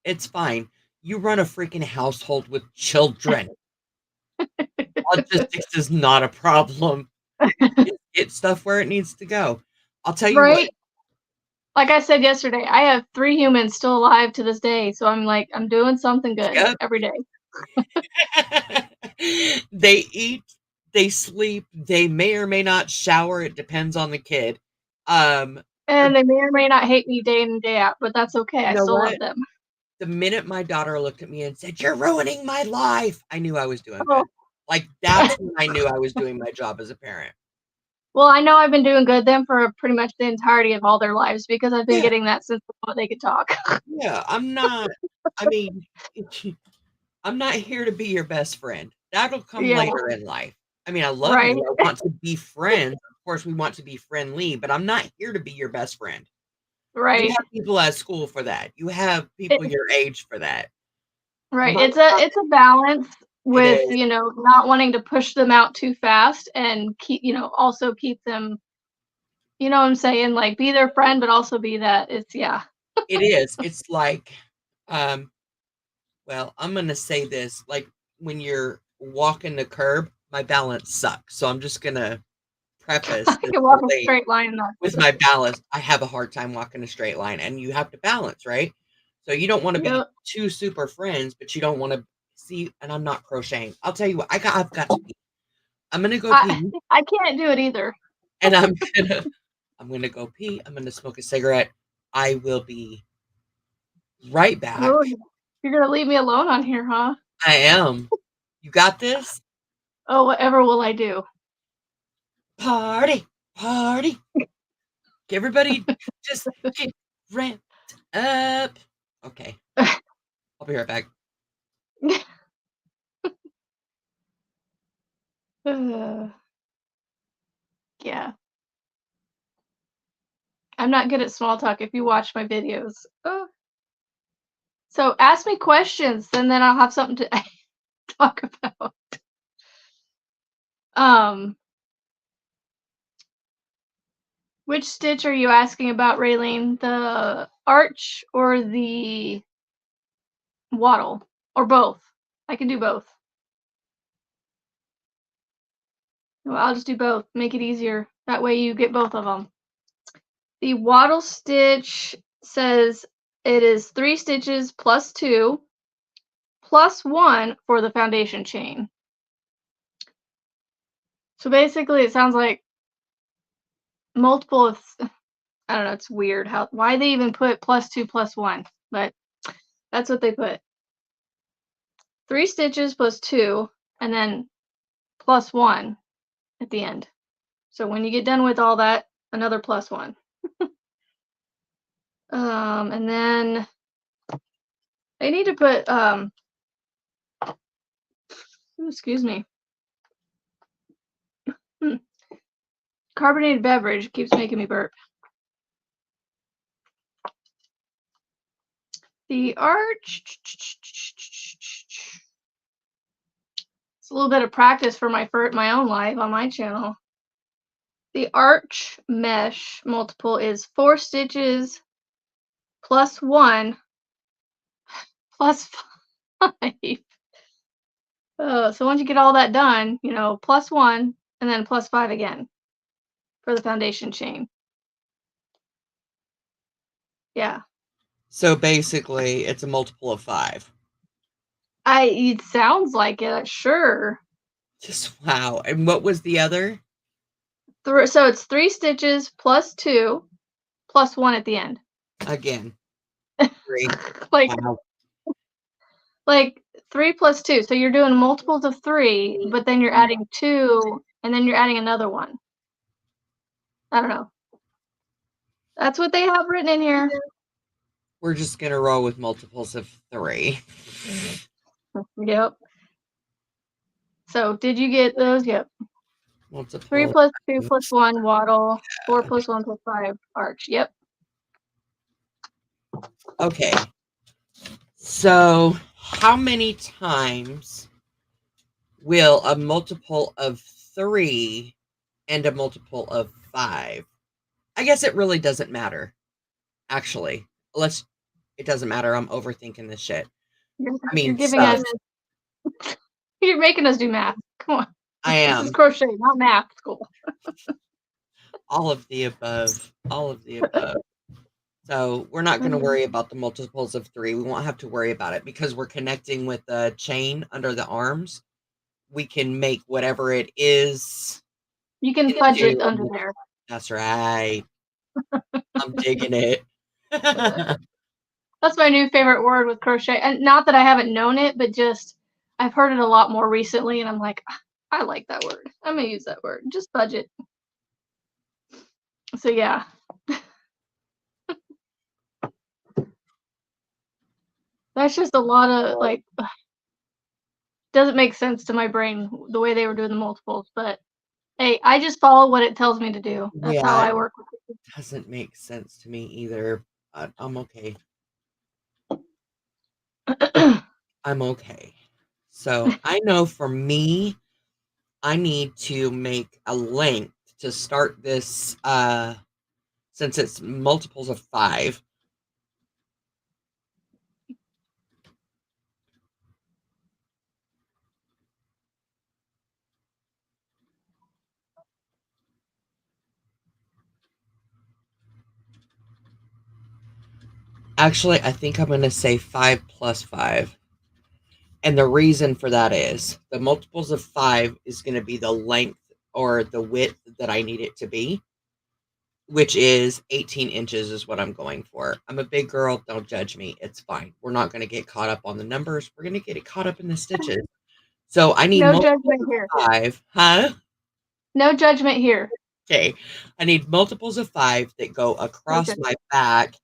It's fine. You run a freaking household with children. Logistics is not a problem. It's stuff where it needs to go. I'll tell you what. Right? Like I said yesterday, I have 3 humans still alive to this day, so I'm like, I'm doing something good Yep. every day. They eat, they sleep, they may or may not shower. It depends on the kid. And they may or may not hate me day in and day out, but that's okay. You I know still what? love them. The minute my daughter looked at me and said, "You're ruining my life," I knew I was doing Oh. good. Like, that's when I knew I was doing my job as a parent. Well, I know I've been doing good then for pretty much the entirety of all their lives because I've been Yeah, getting that since before they could talk. yeah. I mean, I'm not here to be your best friend. That'll come Yeah, later in life. I mean, I love right, you. I want to be friends. Of course, we want to be friendly, but I'm not here to be your best friend. You right. have people at school for that. You have people It your age for that. Right, My job, it's a balance it with, is. not wanting to push them out too fast and also keep them you know what I'm saying? Like, be their friend, but also be that it's yeah. It is. It's like, um, well, I'm gonna say this, like when you're walking the curb, my balance sucks. So I'm just gonna preface I this can walk whole a thing straight line, not with my ballast. I have a hard time walking a straight line, and you have to balance, right? So you don't want to be Yep. two super friends, but you don't want to see. And I'm not crocheting. I'll tell you what. I've got to pee. I'm gonna go I pee, I can't do it either. and I'm gonna go pee. I'm gonna smoke a cigarette. I will be right back. Oh, you're gonna leave me alone on here, huh? I am. You got this? Oh, whatever will I do? Party, party. Everybody just get ramped up. Okay. I'll be right back. Yeah. I'm not good at small talk if you watch my videos. Oh. So ask me questions, and then I'll have something to talk about. Um, which stitch are you asking about, Raylene? The arch or the wattle? Or both? I can do both. Well, I'll just do both. Make it easier. That way you get both of them. The wattle stitch says it is 3 stitches plus 2 plus 1 for the foundation chain. So basically it sounds like multiple of, I don't know, it's weird why they even put plus 2 plus 1, but that's what they put. 3 stitches plus 2 and then plus 1 at the end. So when you get done with all that, another plus 1. And then they need to put excuse me. Carbonated beverage keeps making me burp. The arch. It's a little bit of practice for my own life on my channel. The arch mesh multiple is 4 stitches plus 1 plus 5. So once you get all that done, plus 1 and then plus 5 again for the foundation chain. Yeah. So basically, it's a multiple of 5. It sounds like it, sure. Just wow. And what was the other? So it's 3 stitches plus 2 plus 1 at the end. Again. 3. like Wow. like 3 plus 2. So you're doing multiples of 3, but then you're adding 2 and then you're adding another one. I don't know. That's what they have written in here. We're just going to roll with multiples of 3. Yep. So did you get those? Yep. Multiple. 3 plus 2 plus 1 wattle. 4 plus 1 plus 5 arch. Yep. Okay. So how many times will a multiple of 3 and a multiple of 5? I guess it really doesn't matter. Actually, it doesn't matter. I'm overthinking this shit. I mean, You're giving stuff. us. You're making us do math. Come on. I This is am. crochet, not math school. All of the above. All of the above. So we're not going to worry about the multiples of 3. We won't have to worry about it because we're connecting with the chain under the arms. We can make whatever it is. You can fudge it under there. That's right. I'm digging it. That's my new favorite word with crochet. And not that I haven't known it, but just I've heard it a lot more recently, and I'm like, I like that word. I'm gonna use that word. Just fudge it. So yeah. That's just a lot of doesn't make sense to my brain the way they were doing the multiples, but hey, I just follow what it tells me to do. That's how Yeah, I work with it doesn't make sense to me either. I'm okay. it. I'm okay. So I know for me, I need to make a link to start this since it's multiples of 5. Actually, I think I'm going to say 5 plus 5. And the reason for that is the multiples of 5 is going to be the length or the width that I need it to be, which is 18 inches is what I'm going for. I'm a big girl. Don't judge me. It's fine. We're not going to get caught up on the numbers. We're going to get it caught up in the stitches. So I need No multiples judgment here. of 5. Huh? No judgment here. Okay. I need multiples of 5 that go across my back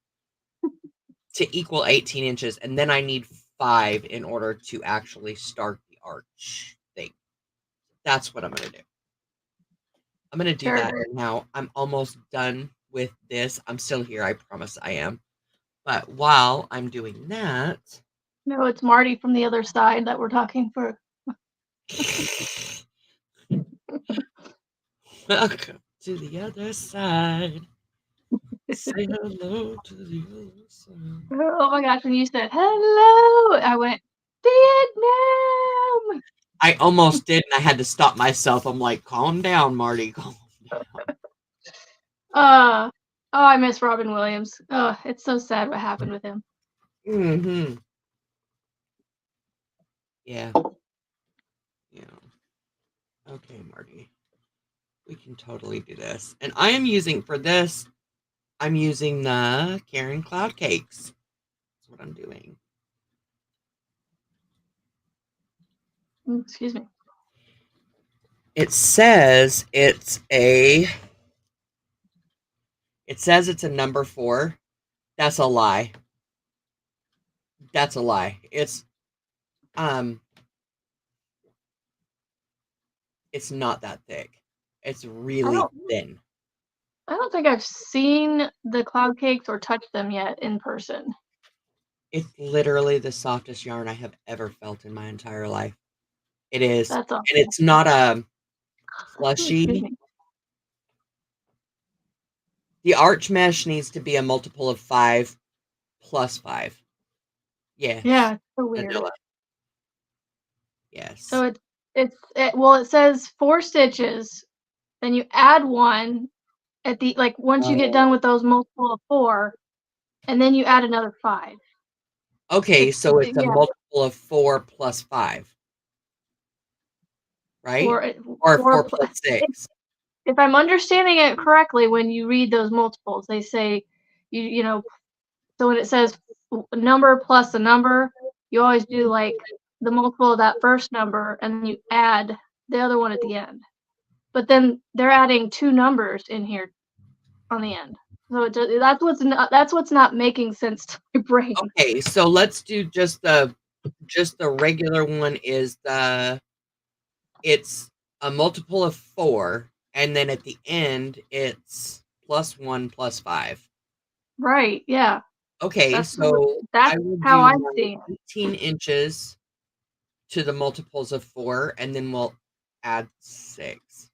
to equal 18 inches. And then I need 5 in order to actually start the arch thing. That's what I'm going to do. I'm going to do that now. I'm almost done with this. I'm still here. I promise I am. But while I'm doing that. No, it's Marty from the other side that we're talking for. Welcome to the other side. Say hello to the other side. Oh my gosh, when you said hello, I went, Vietnam! I almost did, and I had to stop myself. I'm like, calm down, Marty. Calm down. Oh, I miss Robin Williams. Oh, it's so sad what happened with him. Mm-hmm. Yeah. Yeah. Okay, Marty. We can totally do this. And I am using, for this, I'm using the Karen Cloud Cakes. That's what I'm doing. Excuse me. It says it's a number 4. That's a lie. That's a lie. It's not that thick. It's really thin. I don't think I've seen the cloud cakes or touched them yet in person. It's literally the softest yarn I have ever felt in my entire life. It is. That's awesome. And it's not a slushy. The arch mesh needs to be a multiple of 5 plus 5. Yes. Yeah, it's so weird. Vanilla. Yes. So it says 4 stitches, then you add 1 at the, like, once you get done with those multiple of 4, and then you add another 5. Okay, so it's a multiple of 4 plus 5. Right? Or 4 plus 6. If I'm understanding it correctly, when you read those multiples, they say, you know, so when it says number plus a number, you always do like the multiple of that first number, and then you add the other one at the end. But then they're adding 2 numbers in here on the end. So that's what's not making sense to my brain. Okay, so let's do just the regular one is it's a multiple of 4, and then at the end it's plus 1 plus 5. Right, yeah. Okay, so I will do 18 inches to the multiples of 4, and then we'll add 6.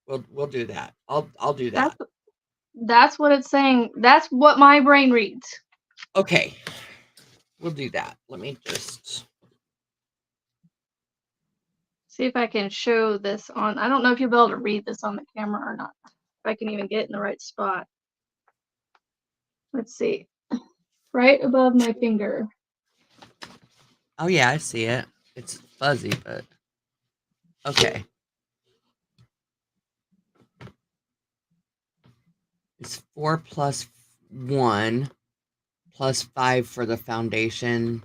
We'll do that. I'll do that. That's what it's saying. That's what my brain reads. Okay. We'll do that. Let me just see if I can show this on. I don't know if you'll be able to read this on the camera or not. If I can even get in the right spot. Let's see. Right above my finger. Oh yeah, I see it. It's fuzzy, but okay. It's 4 plus 1 plus 5 for the foundation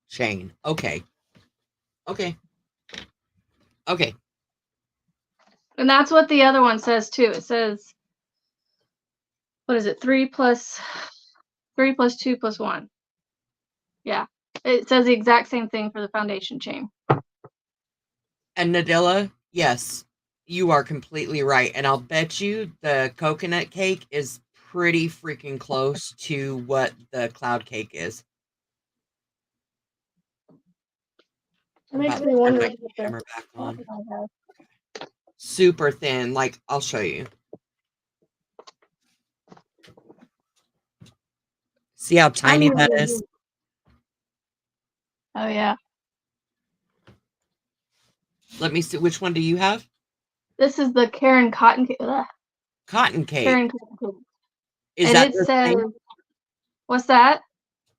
chain. Okay. Okay. Okay. And that's what the other one says too. It says, what is it? 3 plus 2 plus 1. Yeah. It says the exact same thing for the foundation chain. And Nadilla, yes, you are completely right. And I'll bet you the coconut cake is pretty freaking close to what the cloud cake is. It makes me wonder if camera back on. Super thin. Like, I'll show you. See how tiny that is? Oh, yeah. Let me see. Which one do you have? This is the Karen Cotton Cake. Cotton Cake. Karen Cotton Cake. Is that the same? What's that?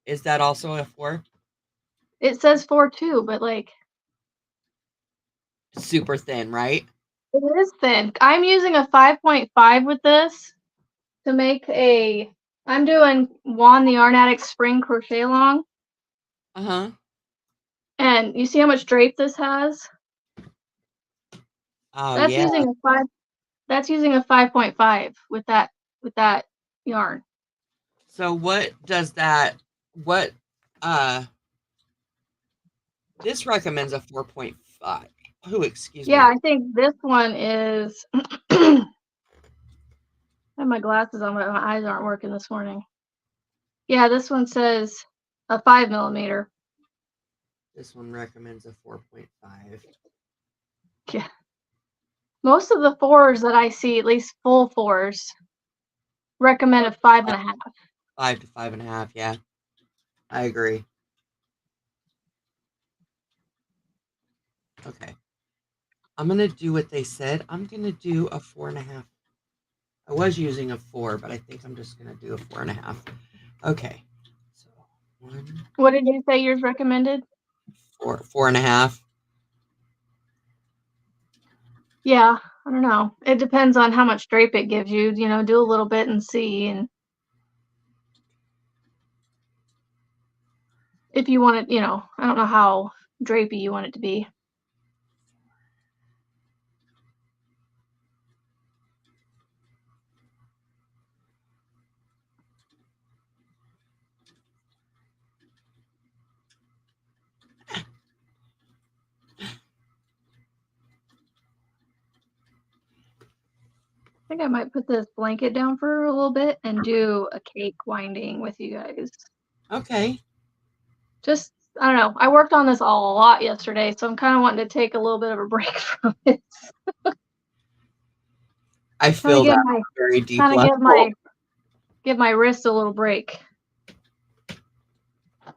Is that also a 4? It says 4 too, but like Super thin, right? it is thin. I'm using a 5.5 with this to make a. I'm doing Juan the Yarn Addict Spring Crochet Along, Uh-huh. and you see how much drape this has? Oh, That's yeah. using a 5. That's using a 5.5 with that yarn. So what does that, what, uh, this recommends a 4.5. Oh, excuse Yeah, me. I think this one is. I have my glasses on, but my eyes aren't working this morning. Yeah, this one says a 5 millimeter. This one recommends a 4.5. Yeah. Most of the 4s that I see, at least full 4s, recommend a 5.5. 5 to 5.5, yeah. I agree. Okay. I'm gonna do what they said. I'm gonna do a 4.5. I was using a 4, but I think I'm just gonna do a 4.5. Okay. So 1, What did you say yours recommended? 4, 4.5. Yeah, I don't know. It depends on how much drape it gives you. You know, do a little bit and see, and if you want it, I don't know how drapey you want it to be. I think I might put this blanket down for a little bit and do a cake winding with you guys. Okay. Just, I don't know. I worked on this a lot yesterday, so I'm kind of wanting to take a little bit of a break from it. I Kind of feel give that my on a very deep kind of level. give my wrist a little break. I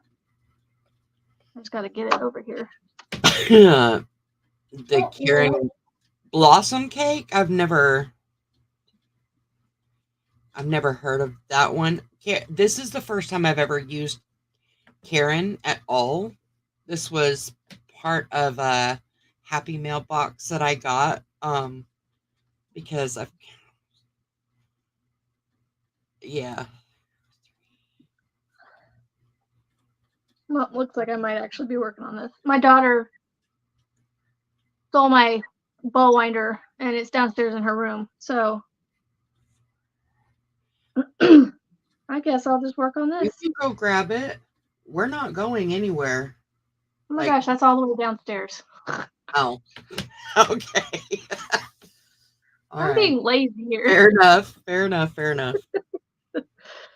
just got to get it over here. The Karen Blossom cake, I've never heard of that one. This is the first time I've ever used Karen at all. This was part of a Happy Mail box that I got because I've yeah. Well, it looks like I might actually be working on this. My daughter stole my bow winder, and it's downstairs in her room. So I guess I'll just work on You this. can go grab it. We're not going anywhere. Oh my Like, gosh, that's all the way downstairs. oh, okay. All I'm right. being lazy here. Fair enough. Fair enough. Fair enough.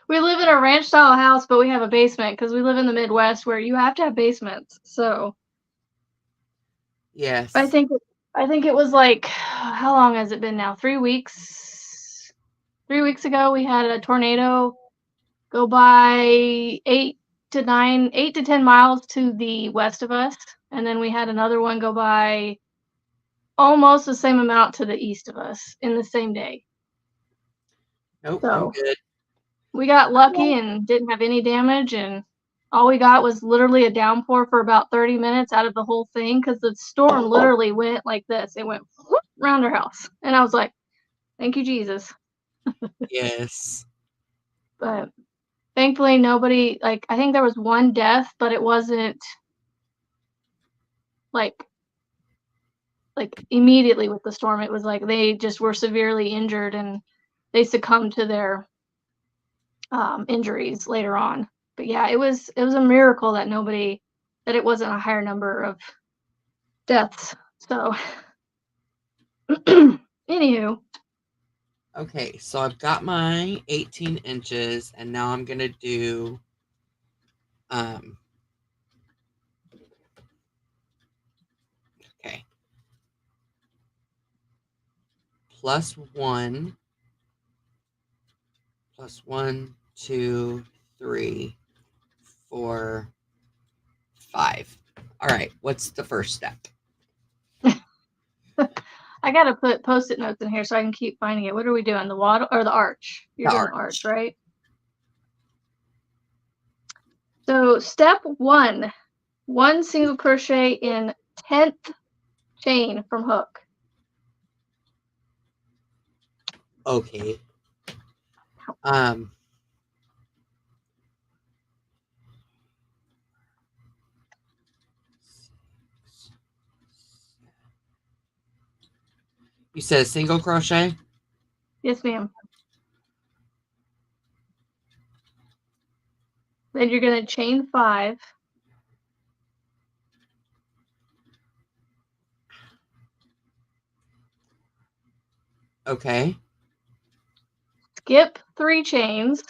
We live in a ranch style house, but we have a basement because we live in the Midwest where you have to have basements. So I Yes. think I think it was like, how long has it been now? 3 weeks. 3 weeks ago, we had a tornado go by 8 to 10 miles to the west of us, and then we had another one go by almost the same amount to the east of us in the same day. Nope. I'm So good. we got lucky and didn't have any damage, and all we got was literally a downpour for about 30 minutes out of the whole thing because the storm literally went like this. It went whoop around our house, and I was like, "Thank you, Jesus." Yes. But thankfully, nobody, like, I think there was one death, but it wasn't like immediately with the storm. It was like they just were severely injured and they succumbed to their injuries later on. But yeah, it was a miracle that it wasn't a higher number of deaths. So anywho, Okay. So I've got my 18 inches, and now I'm gonna do um. Okay. +1, +1, 2, 3, 4, 5. All right. What's the first step? I gotta put post-it notes in here so I can keep finding it. What are we doing? The waddle or the arch? You're The doing the arch, arch. right? So step 1, 1 single crochet in 10th chain from hook. Okay. You said single crochet? Yes, ma'am. Then you're going to chain 5. Okay. Skip 3 chains.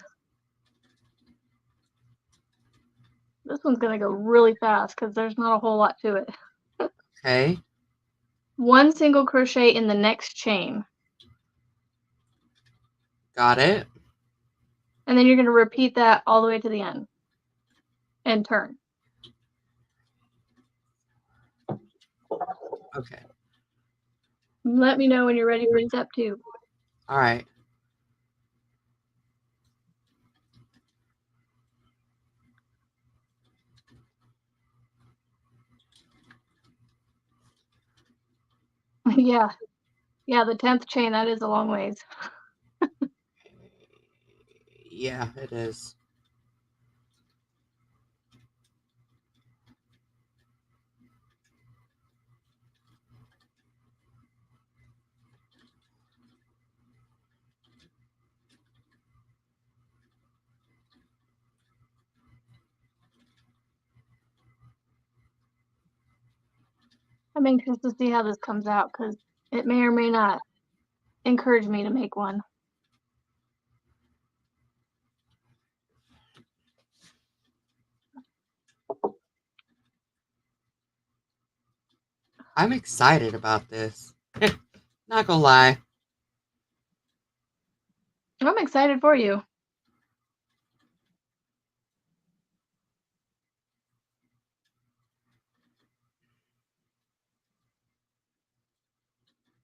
This one's going to go really fast because there's not a whole lot to it. Okay. 1 single crochet in the next chain. Got it. And then you're going to repeat that all the way to the end. And turn. Okay. Let me know when you're ready for step 2. All right. Yeah. Yeah, the 10th chain, that is a long ways. Yeah, it is. I'm anxious to see how this comes out because it may or may not encourage me to make one. I'm excited about this. Not gonna lie. I'm excited for you.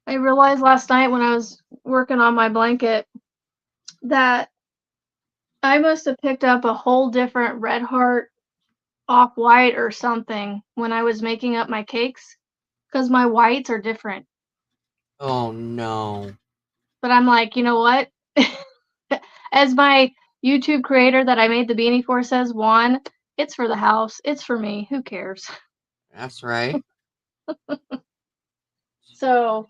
I realized last night when I was working on my blanket that I must have picked up a whole different red heart off-white or something when I was making up my cakes because my whites are different. Oh no. But I'm like, you know what? As my YouTube creator that I made the beanie for says, Juan, it's for the house. It's for me. Who cares? That's right. So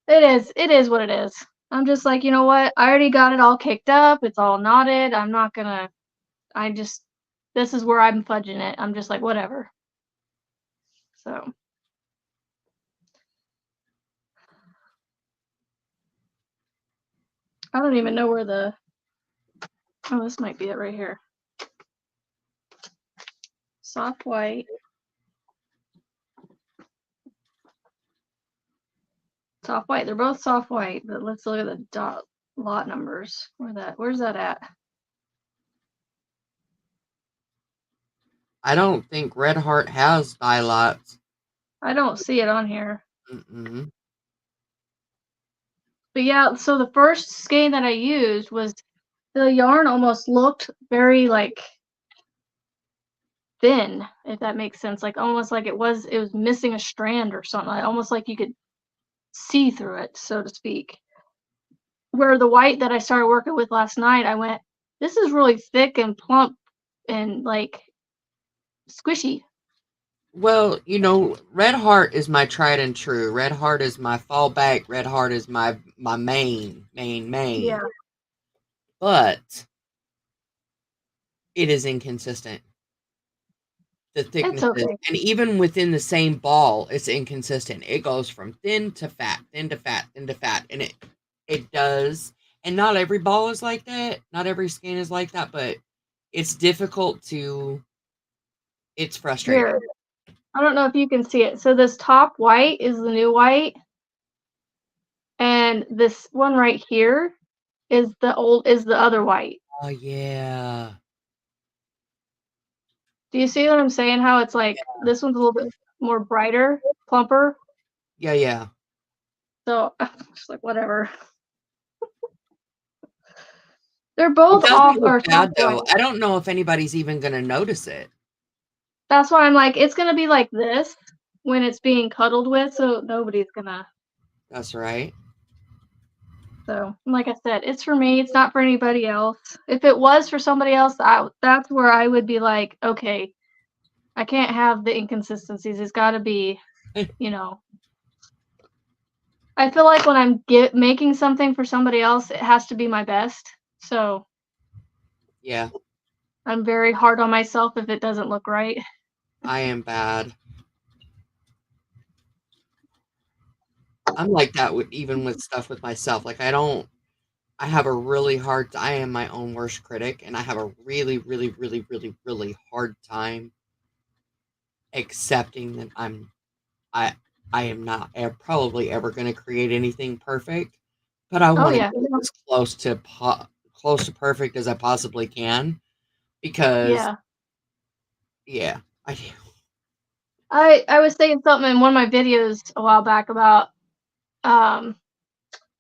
it is what it is. I'm just like, you know what? I already got it all caked up. It's all knotted. I'm not gonna, I just, this is where I'm fudging it. I'm just like, whatever. So I don't even know where oh, this might be it right here. Soft white. Soft white. They're both soft white, but let's look at the lot numbers. Where's that at? I don't think Red Heart has dye lots. I don't see it on here. Mm-mm. But yeah, so the first skein that I used was the yarn almost looked very like thin, if that makes sense. Like almost like it was missing a strand or something. Like, almost like you could see through it, so to speak. Where the white that I started working with last night, I went, this is really thick and plump and like squishy. Well, Red Heart is my tried and true. Red Heart is my fallback. Red Heart is my main. Yeah, But it is inconsistent. The it's thicknesses, okay. and even within the same ball, it's inconsistent. It goes from thin to fat, thin to fat, thin to fat, and it does. And not every ball is like that. Not every skein is like that, but it's difficult to. It's frustrating. Here, I don't know if you can see it. So this top white is the new white, and this one right here is the other white. Oh yeah, Do you see what I'm saying? How it's like this one's a little bit more brighter, plumper. yeah. So just like whatever. They're It both off doesn't look or bad, soft though. white. I don't know if anybody's even gonna notice it. That's why I'm like, it's gonna be like this when it's being cuddled with, so nobody's gonna. That's right. So, like I said, it's for me. It's not for anybody else. If it was for somebody else, that's where I would be like, okay, I can't have the inconsistencies. It's got to be, you know. I feel like when I'm making something for somebody else, it has to be my best. So Yeah, I'm very hard on myself if it doesn't look right. I am bad. I'm like that with even with stuff with myself. Like I have a really hard I am my own worst critic, and I have a really, really, really, really, really hard time accepting that I I am not probably ever going to create anything perfect, but I Oh want to yeah, get as close to perfect as I possibly can because yeah. yeah, I do. I was saying something in one of my videos a while back about um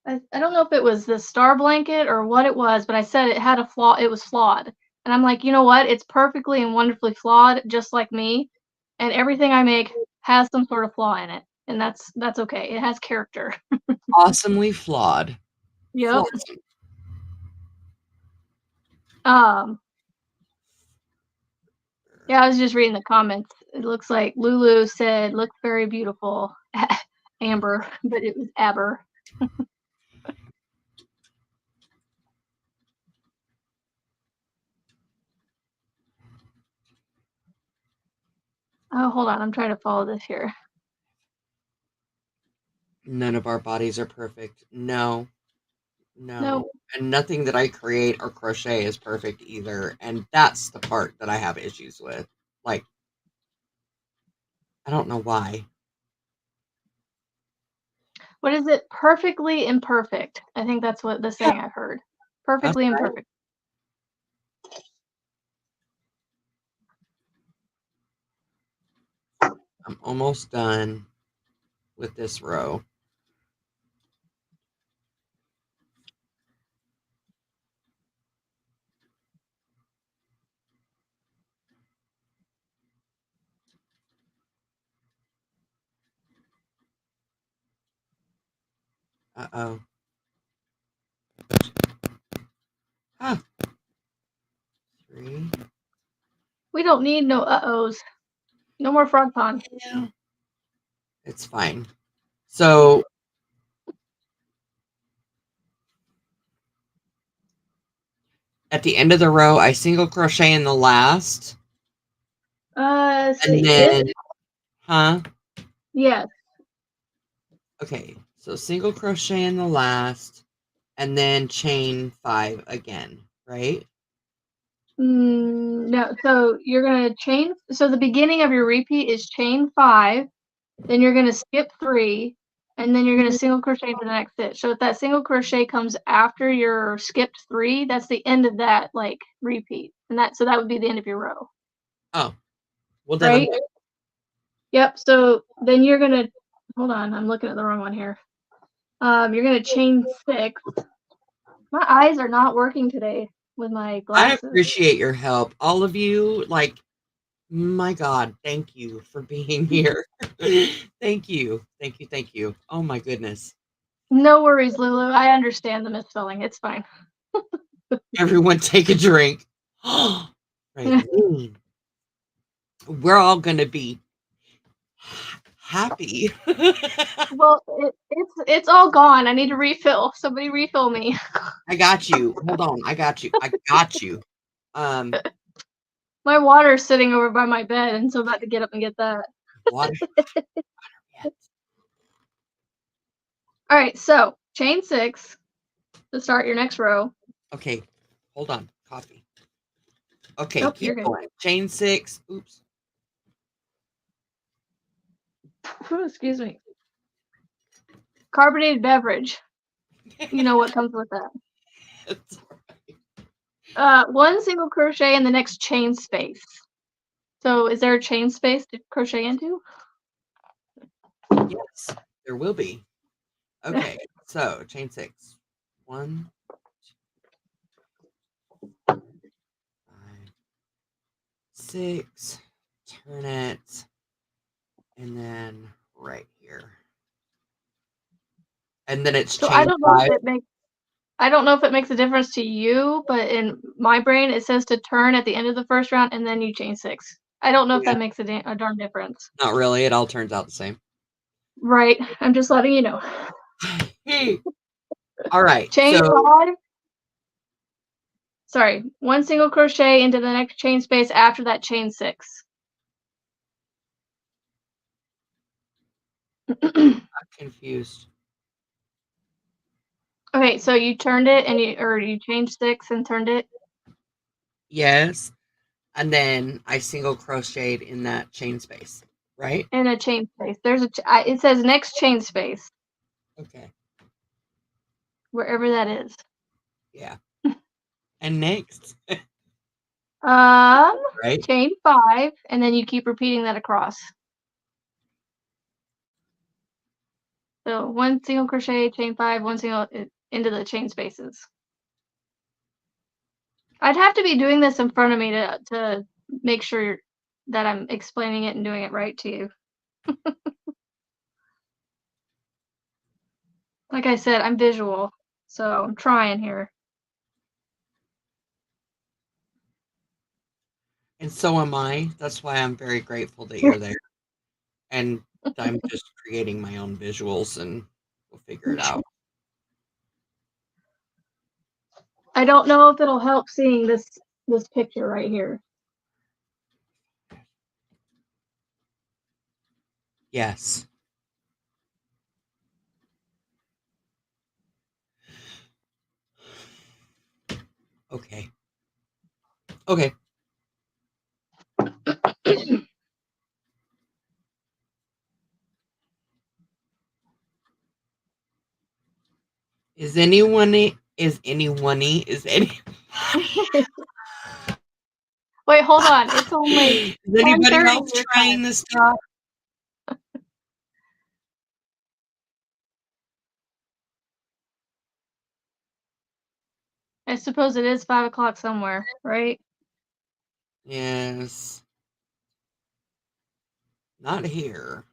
I don't know if it was the star blanket or what it was, but I said it had a flaw. It was flawed, and I'm like, you know what? It's perfectly and wonderfully flawed, just like me, and everything I make has some sort of flaw in it, and that's okay. It has character. Awesomely flawed. Yep. Flawsome. Um, yeah, I was just reading the comments. It looks like Lulu said, "Looks very beautiful." Amber, but it was Aber. Oh, hold on. I'm trying to follow this here. None of our bodies are perfect. No. No, No. And nothing that I create or crochet is perfect either. And that's the part that I have issues with. Like, I don't know why. what is it? Perfectly imperfect. I think that's what the Yeah, saying I've heard. that's Perfectly right. imperfect. I'm almost done with this row. Uh-oh. Ah, 3. We don't need no uh-ohs. No more frog pond. Yeah. It's fine. So at the end of the row, I single crochet in the last, Let's and see. This, then, huh? yes. Okay, so single crochet in the last, and then chain 5 again, right? No, so you're gonna chain, so the beginning of your repeat is chain 5, then you're gonna skip 3, and then you're gonna single crochet into the next stitch. So if that single crochet comes after your skipped 3, that's the end of that, like, repeat, and that would be the end of your row, Oh, well then I'm right? good. Yep, so then you're gonna, hold on, I'm looking at the wrong one here. You're gonna chain 6. My eyes are not working today with my I glasses. appreciate your help. All of you, like, my God, thank you for being here. Thank you. Thank you. Thank you. Oh my goodness. No worries, Lulu. I understand the misspelling. It's fine. Everyone take a drink. Raylene, we're all gonna be happy. Well, it's all gone. I need to refill. Somebody refill me. I got you. Hold on. I got you. I got you. Um, My water's sitting over by my bed, and so I'm about to get up and get that. water. Yet. All right, so chain 6 to start your next row. Okay. Hold on. Coffee. Okay. Nope, you're Keep good. going. Chain 6. Oops. Excuse me. Carbonated beverage. You know what comes with that. It's- One single crochet in the next chain space. So is there a chain space to crochet into? yes, there will be. Okay. So chain 6. 1, 6, turn it, and then right here. And then it's So chain 5. I don't know if it makes a difference to you, but in my brain it says to turn at the end of the first round and then you chain 6. I don't know if Yeah, that makes a darn difference. not really. It all turns out the same. Right. I'm just letting you know. All right. Chain So 5. Sorry, 1 single crochet into the next chain space after that chain 6. I'm confused. Okay, so you turned it and you changed 6 and turned it Yes. And then I single crocheted in that chain space, right? in a chain space. It says next chain space, Okay. wherever that is. Yeah. And next, Um, right? chain 5, and then you keep repeating that across. So 1 single crochet, chain 5, 1 single into the chain spaces. I'd have to be doing this in front of me to make sure that I'm explaining it and doing it right to you. Like I said, I'm visual, so I'm trying here. And so am I. That's why I'm very grateful that you're there. And I'm just creating my own visuals and we'll figure it out. I don't know if it'll help seeing this picture right here. Yes. Okay. Okay. Is anyone is anyone is any Wait, hold on. It's only is anybody 10:30 else your trying time. this stuff? I suppose it is 5 o'clock somewhere, right? Yes. Not here.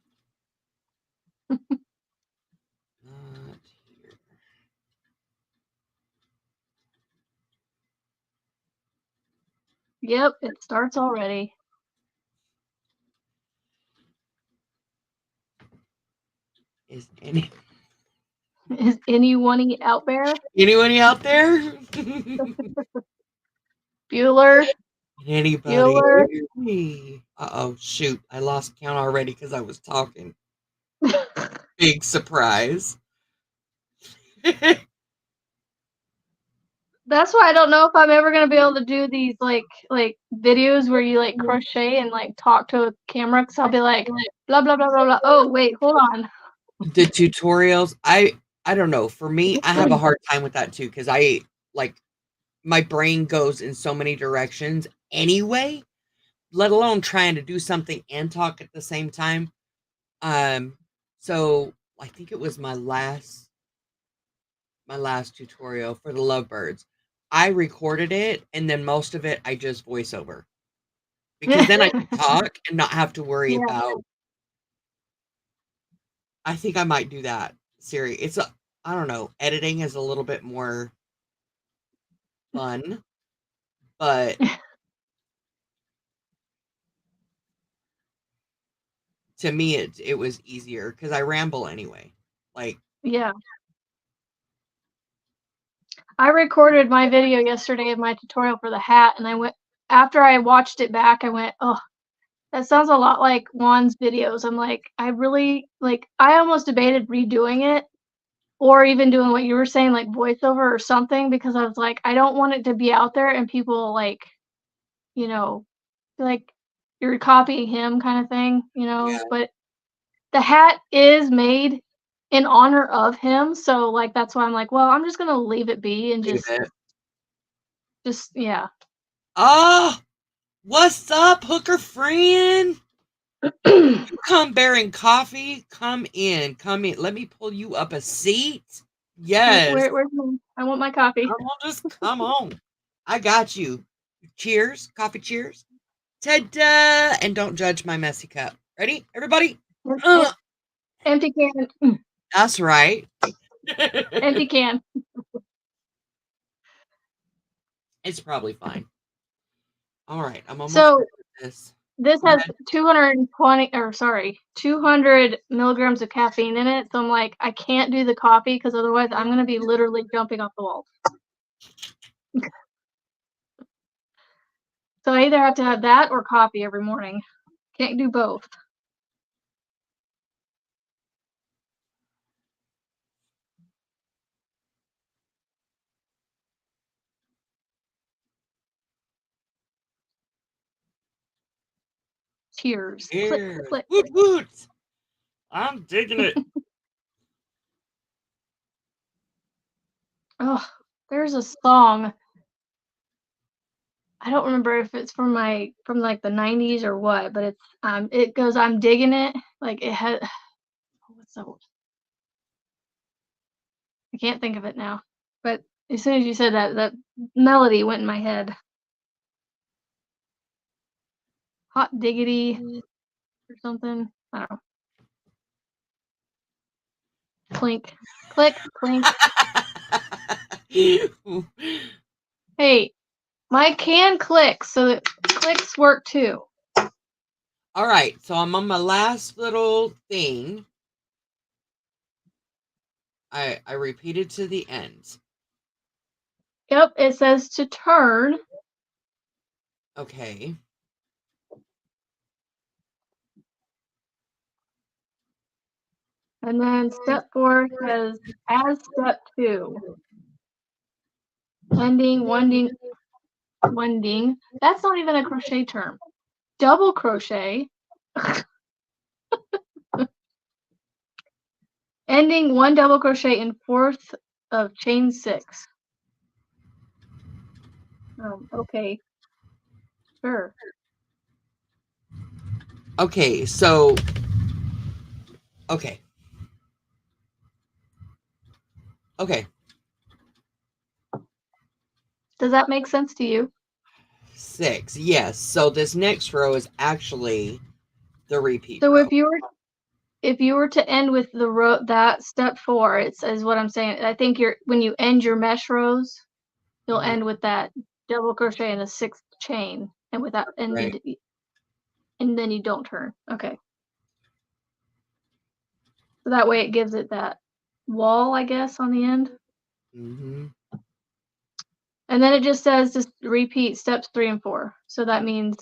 Not here. Yep, it starts already. Is Is anyone out there? anyone out there? Bueller? Anybody? Bueller? Me. Uh-oh, shoot. I lost count already because I was talking. Big surprise. That's why I don't know if I'm ever gonna be able to do these like videos where you like crochet and like talk to a camera because I'll be like blah blah blah blah blah. Oh wait, hold on. The tutorials, I don't know. For me, I have a hard time with that too because I like my brain goes in so many directions anyway, let alone trying to do something and talk at the same time. So I think it was my last tutorial for the lovebirds. I recorded it and then most of it I just voice over because then I can talk and not have to worry Yeah, about. I think I might do that. Siri, I don't know. Editing is a little bit more fun, but to me it was easier because I ramble anyway. Like, yeah. I recorded my video yesterday of my tutorial for the hat, and I went after I watched it back. I went, oh, that sounds a lot like Juan's videos. I'm like, I really like. I almost debated redoing it or even doing what you were saying, like voiceover or something, because I was like, I don't want it to be out there and people like, you know, like you're copying him kind of thing, yeah, But the hat is made in honor of him, so like that's why I'm like, well, I'm just gonna leave it be and leave it. just yeah. Oh, what's up, hooker friend? You come bearing coffee? Come in, come in. Let me pull you up a seat. Yes. Where's my I want my coffee. Come on, just come on. I got you. Cheers. Coffee cheers. Ta-da! And don't judge my messy cup. Ready, everybody? Empty can. That's right. Empty can. It's probably fine. All right, I'm almost So done with this. this Go has ahead. 200 milligrams of caffeine in it. So I'm like, I can't do the coffee because otherwise I'm gonna be literally jumping off the walls. So I either have to have that or coffee every morning. Can't do both. Cheers. Click, Cheers. click. Woot woot. I'm digging it. Oh, there's a song. I don't remember if it's from like the 90s or what, but it goes, I'm digging it. Like it had what's that? I can't think of it now. But as soon as you said that, that melody went in my head. Hot diggity or something. I don't know. Clink. Click, clink. Hey, my can clicks, so that clicks work too. All right, so I'm on my last little thing. I repeated to the end. Yep, it says to turn. Okay. And then step 4 says as step 2. Ending, wending. That's not even a crochet term. Double crochet. Ending 1 double crochet in 4th of chain 6. Okay. Sure. Okay, so okay. Okay. Does that make sense to you? 6. Yes. So this next row is actually the repeat So row. if you were to end with the row that step 4, it says what I'm saying. I think when you end your mesh rows, you'll Mhm. end with that double crochet in the 6th chain, and with that, Right. and then you don't turn. Okay. So that way it gives it that wall, I guess, on the end. Mm-hmm. And then it just says to repeat steps 3 and 4. So that means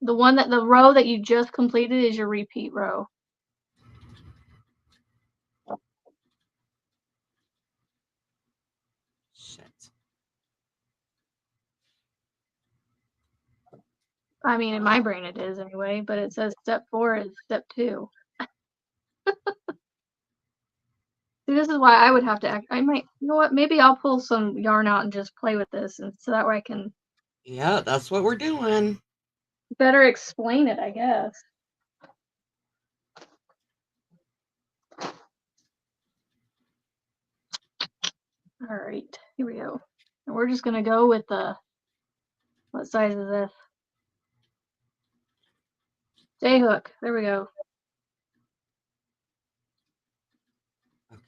the row that you just completed is your repeat row. Shit. I mean, in my brain it is anyway, but it says step 4 is step 2. See, this is why I would have to I might, you know what, maybe I'll pull some yarn out and just play with this, and so that way I can Yeah, that's what we're doing. better explain it, I guess. All right, here we go. And we're just gonna go with what size is this? J hook. There we go. Okay.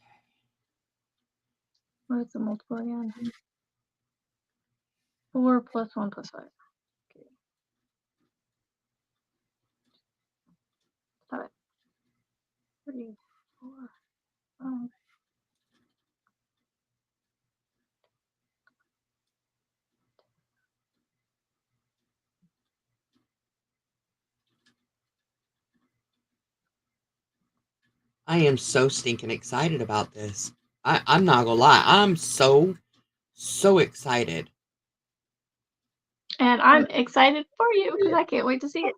What's the multiple again? 4 plus 1 plus 5. Okay. Stop it. 3, 4, 5. I am so stinking excited about this. I'm not gonna lie. I'm so excited. And I'm excited for you because I can't wait to see it.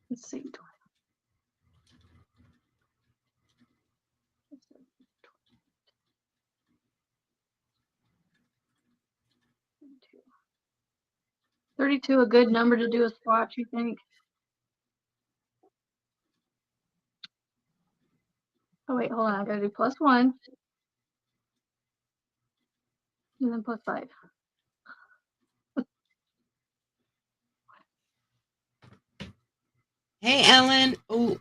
Let's see. 32, a good number to do a swatch, you think? Oh wait, hold on. I gotta do plus 1. And then plus 5. Hey, Ellen. Oh,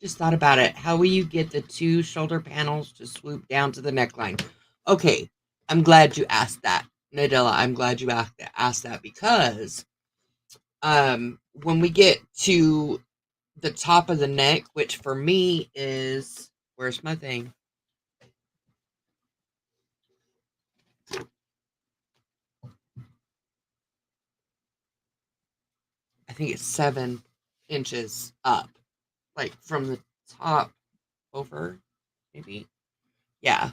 just thought about it. How will you get the 2 shoulder panels to swoop down to the neckline? Okay, I'm glad you asked that, Nadella. I'm glad you asked that because when we get to the top of the neck, which for me is, where's my thing? I think it's 7 inches up, like from the top over, maybe. Yeah.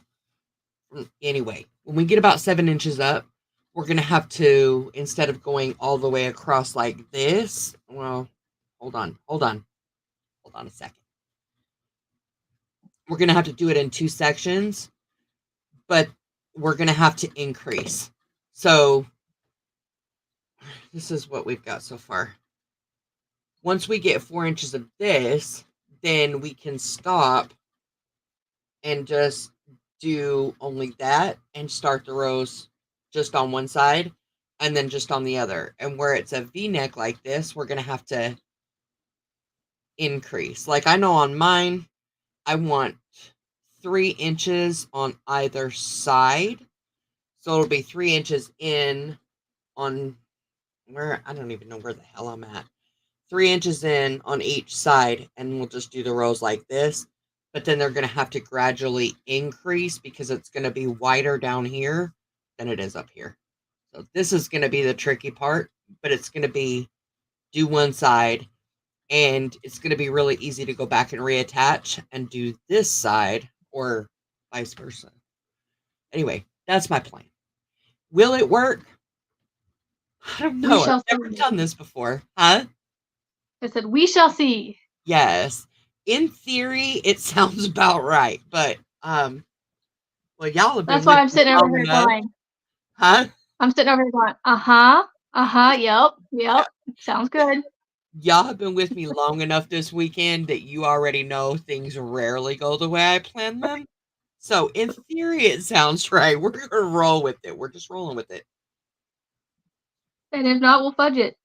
Anyway, when we get about 7 inches up, we're going to have to, instead of going all the way across like this, well, hold on a second. We're going to have to do it in 2 sections, but we're going to have to increase. So this is what we've got so far. Once we get 4 inches of this, then we can stop and just do only that and start the rows just on one side and then just on the other. And where it's a V-neck like this, we're going to have to increase. Like I know on mine, I want 3 inches on either side. So it'll be 3 inches in on where, I don't even know where the hell I'm at. 3 inches in on each side, and we'll just do the rows like this. But then they're going to have to gradually increase because it's going to be wider down here than it is up here. So this is going to be the tricky part, but it's going to be do one side, and it's going to be really easy to go back and reattach and do this side or vice versa. Anyway, that's my plan. Will it work? I don't know. I've never done this before. Huh? I said, we shall see. Yes. In theory, it sounds about right, but well, y'all have been That's why with I'm me sitting over long here enough. going. Huh? I'm sitting over here going, yep, Yeah. sounds good. Y'all have been with me long enough this weekend that you already know things rarely go the way I plan them. So in theory, it sounds right. We're gonna roll with it. We're just rolling with it. And if not, we'll fudge it.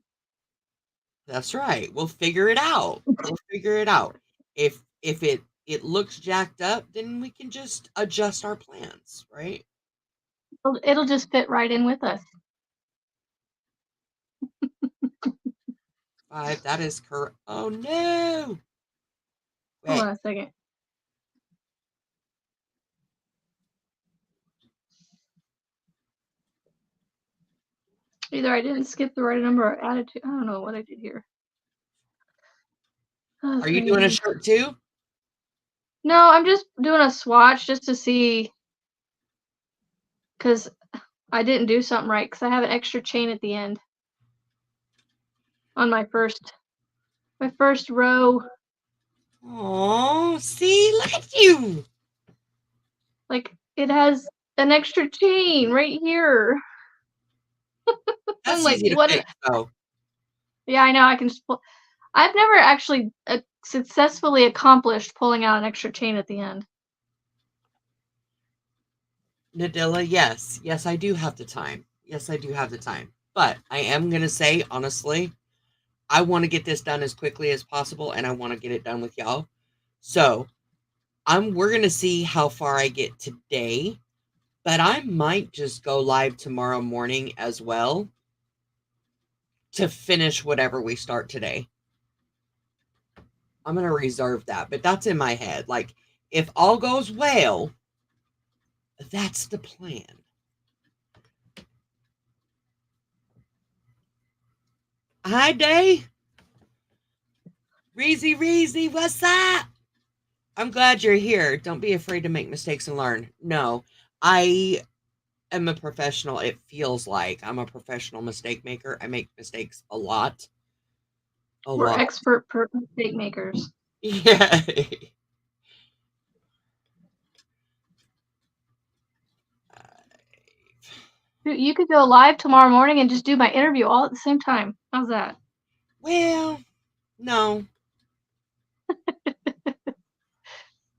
That's right. We'll figure it out. We'll figure it out. If it looks jacked up, then we can just adjust our plans, right? It'll just fit right in with us. 5. That is correct. Oh no! Hold Wait. on a second. Either I didn't skip the right number or added to. I don't know what I did here. Oh, Are you doing a shirt too? No, I'm just doing a swatch just to see, because I didn't do something right, because I have an extra chain at the end on my first row. Oh, see, look at you. Like, it has an extra chain right here. That's I'm like, easy to what? fix, though. Yeah, I know. I can just pull. I've never actually successfully accomplished pulling out an extra chain at the end. Nadilla, yes. Yes, I do have the time. Yes, I do have the time. But I am going to say, honestly, I want to get this done as quickly as possible, and I want to get it done with y'all. So, we're going to see how far I get today, but I might just go live tomorrow morning as well to finish whatever we start today. I'm going to reserve that, but that's in my head. Like, if all goes well, that's the plan. Hi, Day. Reezy, what's up? I'm glad you're here. Don't be afraid to make mistakes and learn. No, I am a professional. It feels like I'm a professional mistake maker. I make mistakes a lot. We're expert mistake makers. Yeah. You could go live tomorrow morning and just do my interview all at the same time. How's that? Well, no.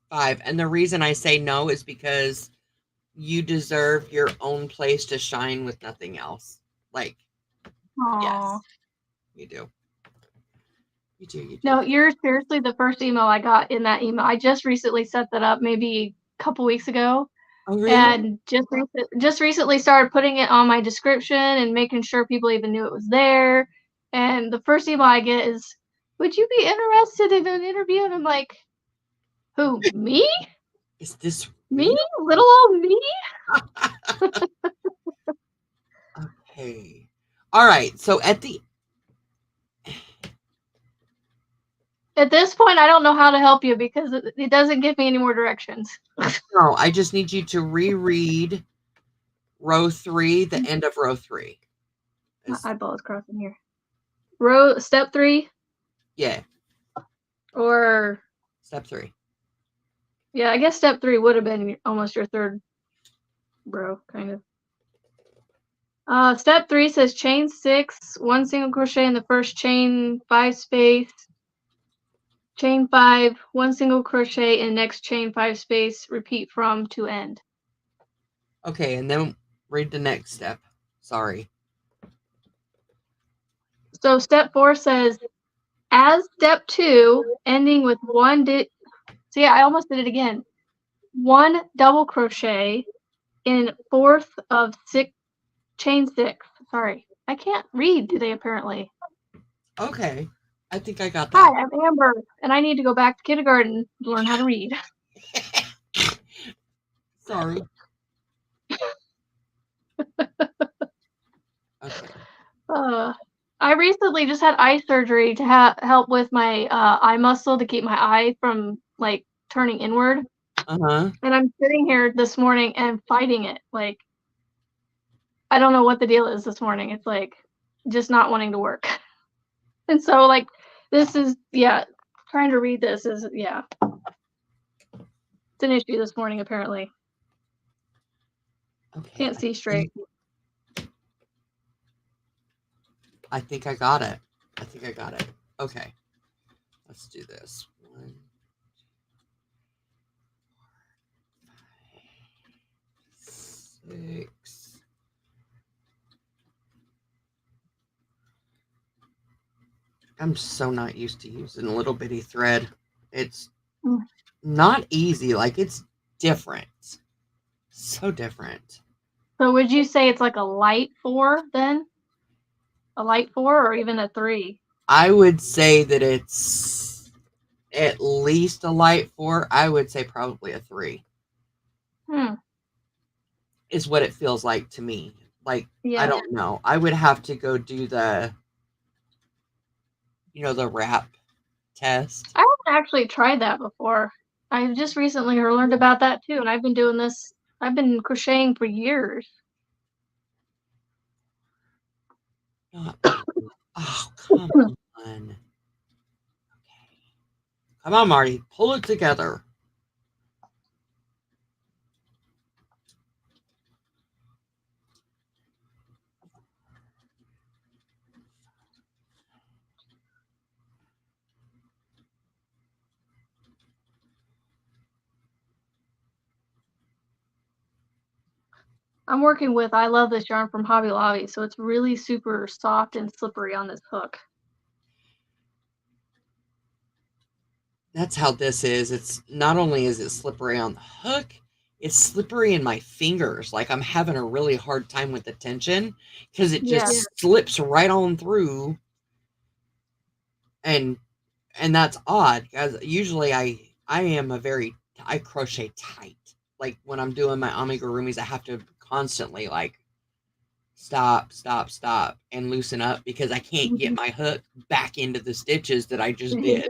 5. And the reason I say no is because you deserve your own place to shine with nothing else. Like, Aw. yes, you do. You do, you do, No, you do. you're seriously the first email I got in that email. I just recently set that up maybe a couple weeks ago, Oh, really? and just recently started putting it on my description and making sure people even knew it was there. And the first email I get is, "Would you be interested in an interview?" And I'm like, "Who, me? Is this Me? real? Little old me?" Okay. All right. So At this point, I don't know how to help you because it doesn't give me any more directions. no, I just need you to reread row 3, the end of row 3. My Is eyeball is crossing here. Step 3 yeah, or step 3. yeah, I guess step 3 would have been almost your third row, kind of. Step 3 says chain 6, 1 single crochet in the first chain, 5 space, chain 5, 1 single crochet in next chain 5 space, repeat from to end. Okay, and then read the next step. Sorry. So step 4 says, as step 2, ending with see, I almost did it again. 1 double crochet in fourth of chain 6. Sorry, I can't read today apparently. Okay. I think I got Hi, that. I'm Amber, and I need to go back to kindergarten to learn how to read. Sorry. Okay. I recently just had eye surgery to help with my eye muscle to keep my eye from like turning inward. Uh-huh. And I'm sitting here this morning and fighting it. Like, I don't know what the deal is this morning. It's like just not wanting to work. And so, like, this is, yeah, trying to read this is, yeah, it's an issue this morning, apparently. Okay. Can't see straight. I think I got it. I think I got it. Okay. Let's do this. 1, 6. I'm so not used to using a little bitty thread. It's Mm. not easy. Like, it's different. So different. So, would you say it's like a light 4 then? A light 4 or even a 3? I would say that it's at least a light 4. I would say probably a 3 Hmm. is what it feels like to me. Like, I Yeah. don't know. I would have to go do the wrap test. I haven't actually tried that before. I've just recently learned about that too, and I've been doing this. I've been crocheting for years. Not oh, come on. Okay. Come on, Marty. Pull it together. I'm working with I love this yarn from Hobby Lobby, so it's really super soft and slippery on this hook. That's how this is. It's not only is it slippery on the hook, it's slippery in my fingers. Like, I'm having a really hard time with the tension because it Yeah. just slips right on through. And that's odd because usually I crochet tight. Like, when I'm doing my amigurumis, I have to constantly like stop, stop, stop, and loosen up because I can't get my hook back into the stitches that I just did.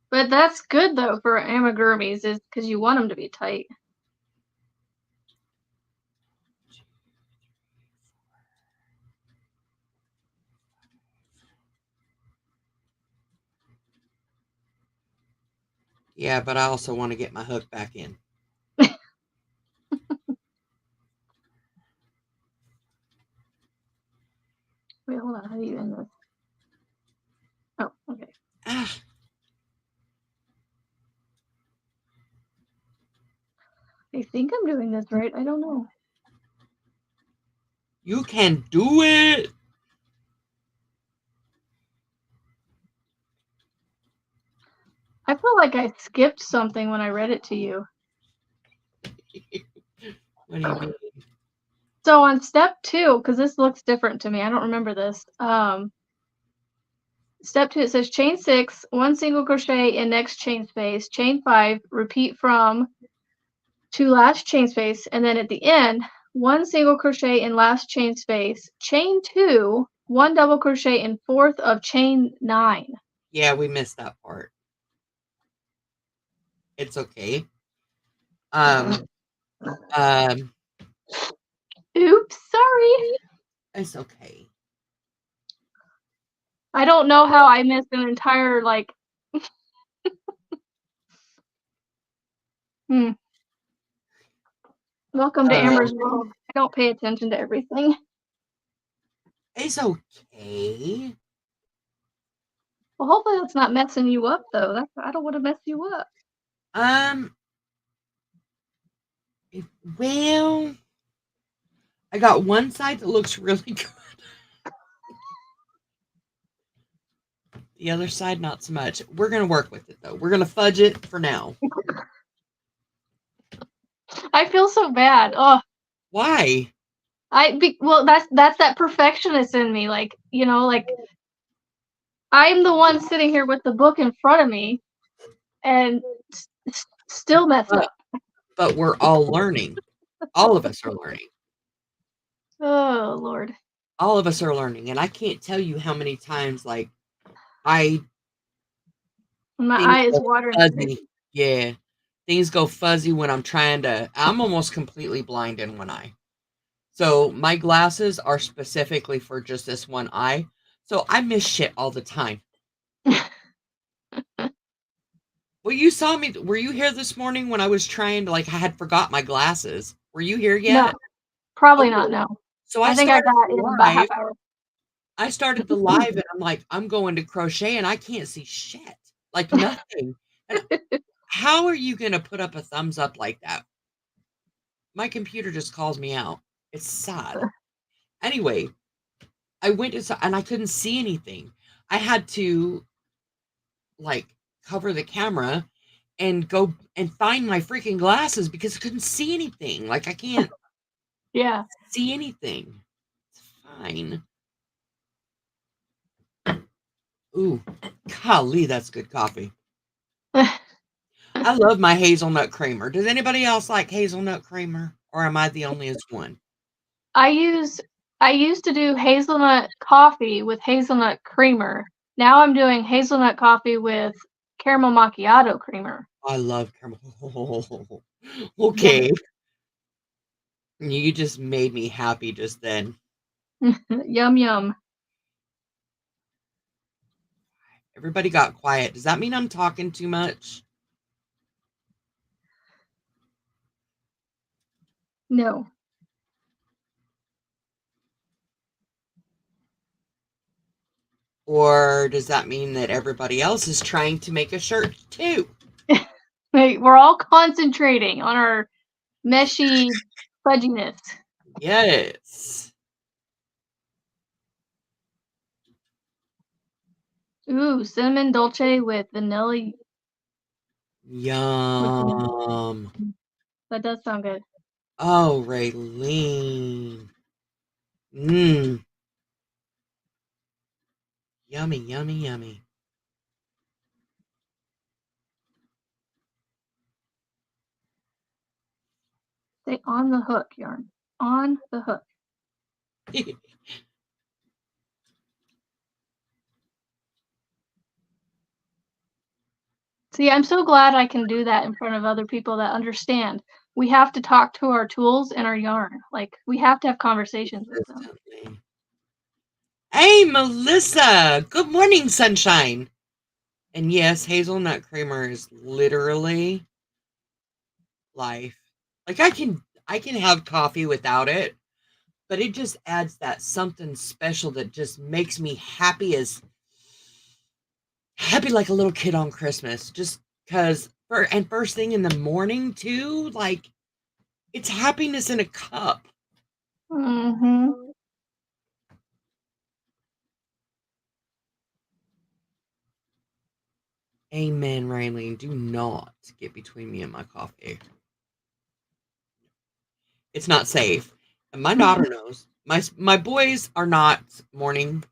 But that's good though for amigurumis, is because you want them to be tight. Yeah, but I also want to get my hook back in. Wait, hold on. How do you end this? Oh, okay. Ah, Okay, I think I'm doing this right. I don't know. You can do it. I feel like I skipped something when I read it to you. What do you mean? So on step 2, because this looks different to me, I don't remember this. Step 2, it says chain 6, 1 single crochet in next chain space, chain 5, repeat from to last chain space, and then at the end, 1 single crochet in last chain space, chain 2, 1 double crochet in fourth of chain 9. Yeah, we missed that part. It's okay. Um, Oops, sorry. it's okay. I don't know how I missed an entire, like hmm. Welcome to Amber's world. I don't pay attention to everything. It's okay. Well, hopefully that's not messing you up, though. I don't want to mess you up. Well, I got one side that looks really good. The other side, not so much. We're going to work with it, though. We're going to fudge it for now. I feel so bad. Oh, Why? well, that's that perfectionist in me. Like, like I'm the one sitting here with the book in front of me and still messed up. But we're all learning. All of us are learning. Oh, Lord. All of us are learning. And I can't tell you how many times, like, my eye is watering. Fuzzy. Yeah. Things go fuzzy when I'm almost completely blind in one eye. So my glasses are specifically for just this one eye. So I miss shit all the time. Well, you saw me. Were you here this morning when I was trying to, I had forgot my glasses? Were you here yet? No, probably not, no. So I think I got in about half hour. I started the live and I'm like, I'm going to crochet and I can't see shit. Like nothing. And how are you going to put up a thumbs up like that? My computer just calls me out. It's sad. Anyway, I went and I couldn't see anything. I had to cover the camera and go and find my freaking glasses because I couldn't see anything. Like I can't see anything. It's fine. Ooh, golly, that's good coffee. I love my hazelnut creamer. Does anybody else like hazelnut creamer, or am I the only one? I used to do hazelnut coffee with hazelnut creamer. Now I'm doing hazelnut coffee with caramel macchiato creamer. I love caramel. Okay. You just made me happy just then. Yum, yum. Everybody got quiet. Does that mean I'm talking too much? No. Or does that mean that everybody else is trying to make a shirt too? We're all concentrating on our meshy fudginess. Yes. Ooh, cinnamon dolce with vanilla. Yum. That does sound good. Oh, Raylene. Mmm. Yummy, yummy, yummy. Stay on the hook, yarn. On the hook. See, I'm so glad I can do that in front of other people that understand. We have to talk to our tools and our yarn. Like, we have to have conversations with them. Hey, Melissa. Good morning, sunshine. And yes, hazelnut creamer is literally life. Like I can have coffee without it, but it just adds that something special that just makes me happy like a little kid on Christmas. Just because and first thing in the morning too, like It's happiness in a cup. Mm-hmm. Amen, Raylene. Do not get between me and my coffee. It's not safe. And my daughter knows. My boys are not morning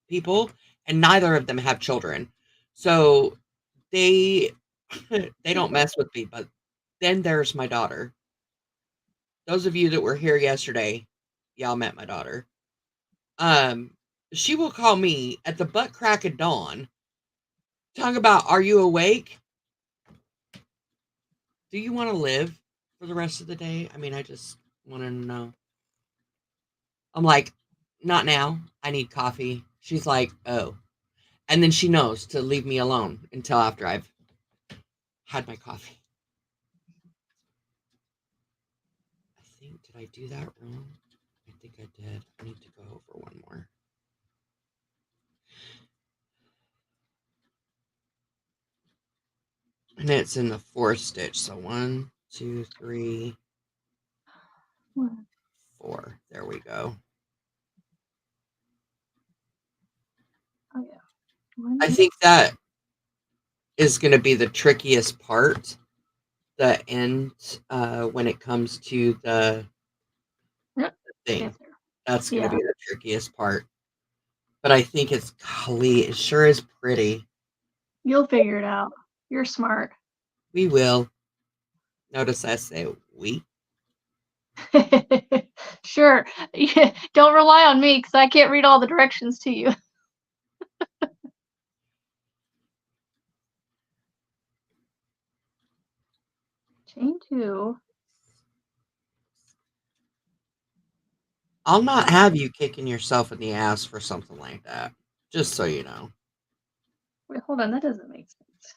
people, and neither of them have children. So they they don't mess with me, but then there's my daughter. Those of you that were here yesterday, y'all met my daughter. Um, she will call me at the butt crack of dawn, talk about, "Are you awake? Do you want to live for the rest of the day?" I mean, I just want to know. I'm like, "Not now. I need coffee." She's like, "Oh." And then she knows to leave me alone until after I've had my coffee. I think, did I do that wrong? I think I did. I need to go over one more. And it's in the fourth stitch. So 1, 2, 3, 4. There we go. Oh yeah. I think that is going to be the trickiest part. The end, when it comes to the Yep. thing. Yes, sir. That's going to Yeah. be the trickiest part. But I think it's, golly, it sure is pretty. You'll figure it out. You're smart. We will. Notice I say we. Sure. Yeah, don't rely on me because I can't read all the directions to you. Chain 2. I'll not have you kicking yourself in the ass for something like that. Just so you know. Wait, hold on. That doesn't make sense.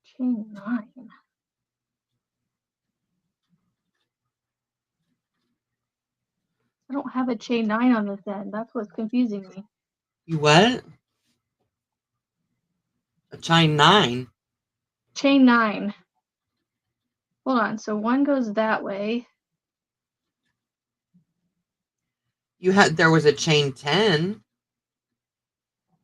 Chain 9. I don't have a chain 9 on this end. That's what's confusing me. You what? A chain 9? Chain 9. Hold on. So one goes that way. There was a chain 10.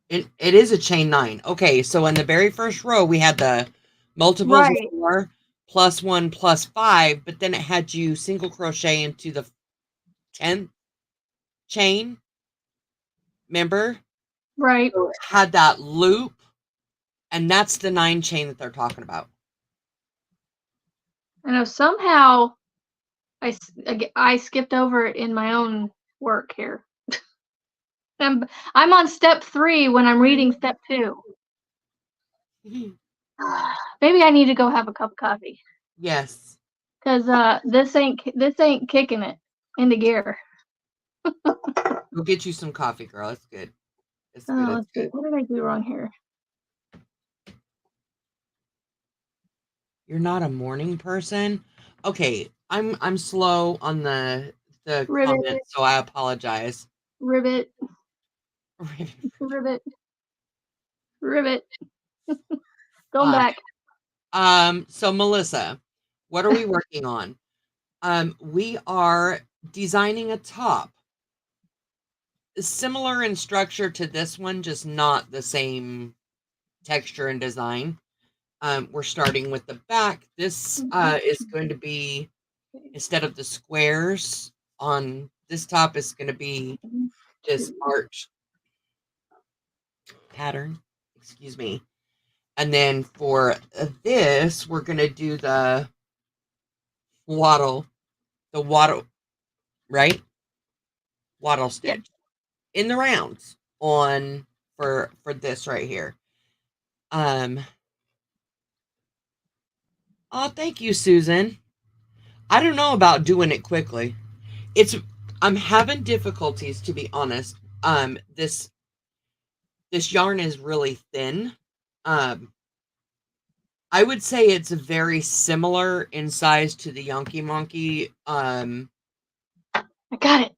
It is a chain 9. Okay, so in the very first row we had the multiples of Right. 4 plus 1 plus 5, but then it had you single crochet into the 10th chain. Remember? Right. So it had that loop, and that's the 9 chain that they're talking about. I know somehow I skipped over it in my own work here. I'm on step 3 when I'm reading step 2. Maybe I need to go have a cup of coffee Yes. because this ain't kicking it into gear. Go get you some coffee, girl. It's good. It's good. Let's It's see. good. What did I do wrong here? You're not a morning person? Okay, I'm slow on the Ribbit, comments, so I apologize. ribbit, ribbit, ribbit. Going Hi. back. So Melissa, what are we working on? We are designing a top. Similar in structure to this one, just not the same texture and design. We're starting with the back. This is going to be, instead of the squares on this top, is going to be this arch pattern. Excuse me. And then for this, we're going to do the waddle, right? Waddle Yep. stitch in the rounds on for this right here. Oh, thank you, Susan. I don't know about doing it quickly. I'm having difficulties, to be honest. This yarn is really thin. I would say it's very similar in size to the Yonky Monkey. I got it.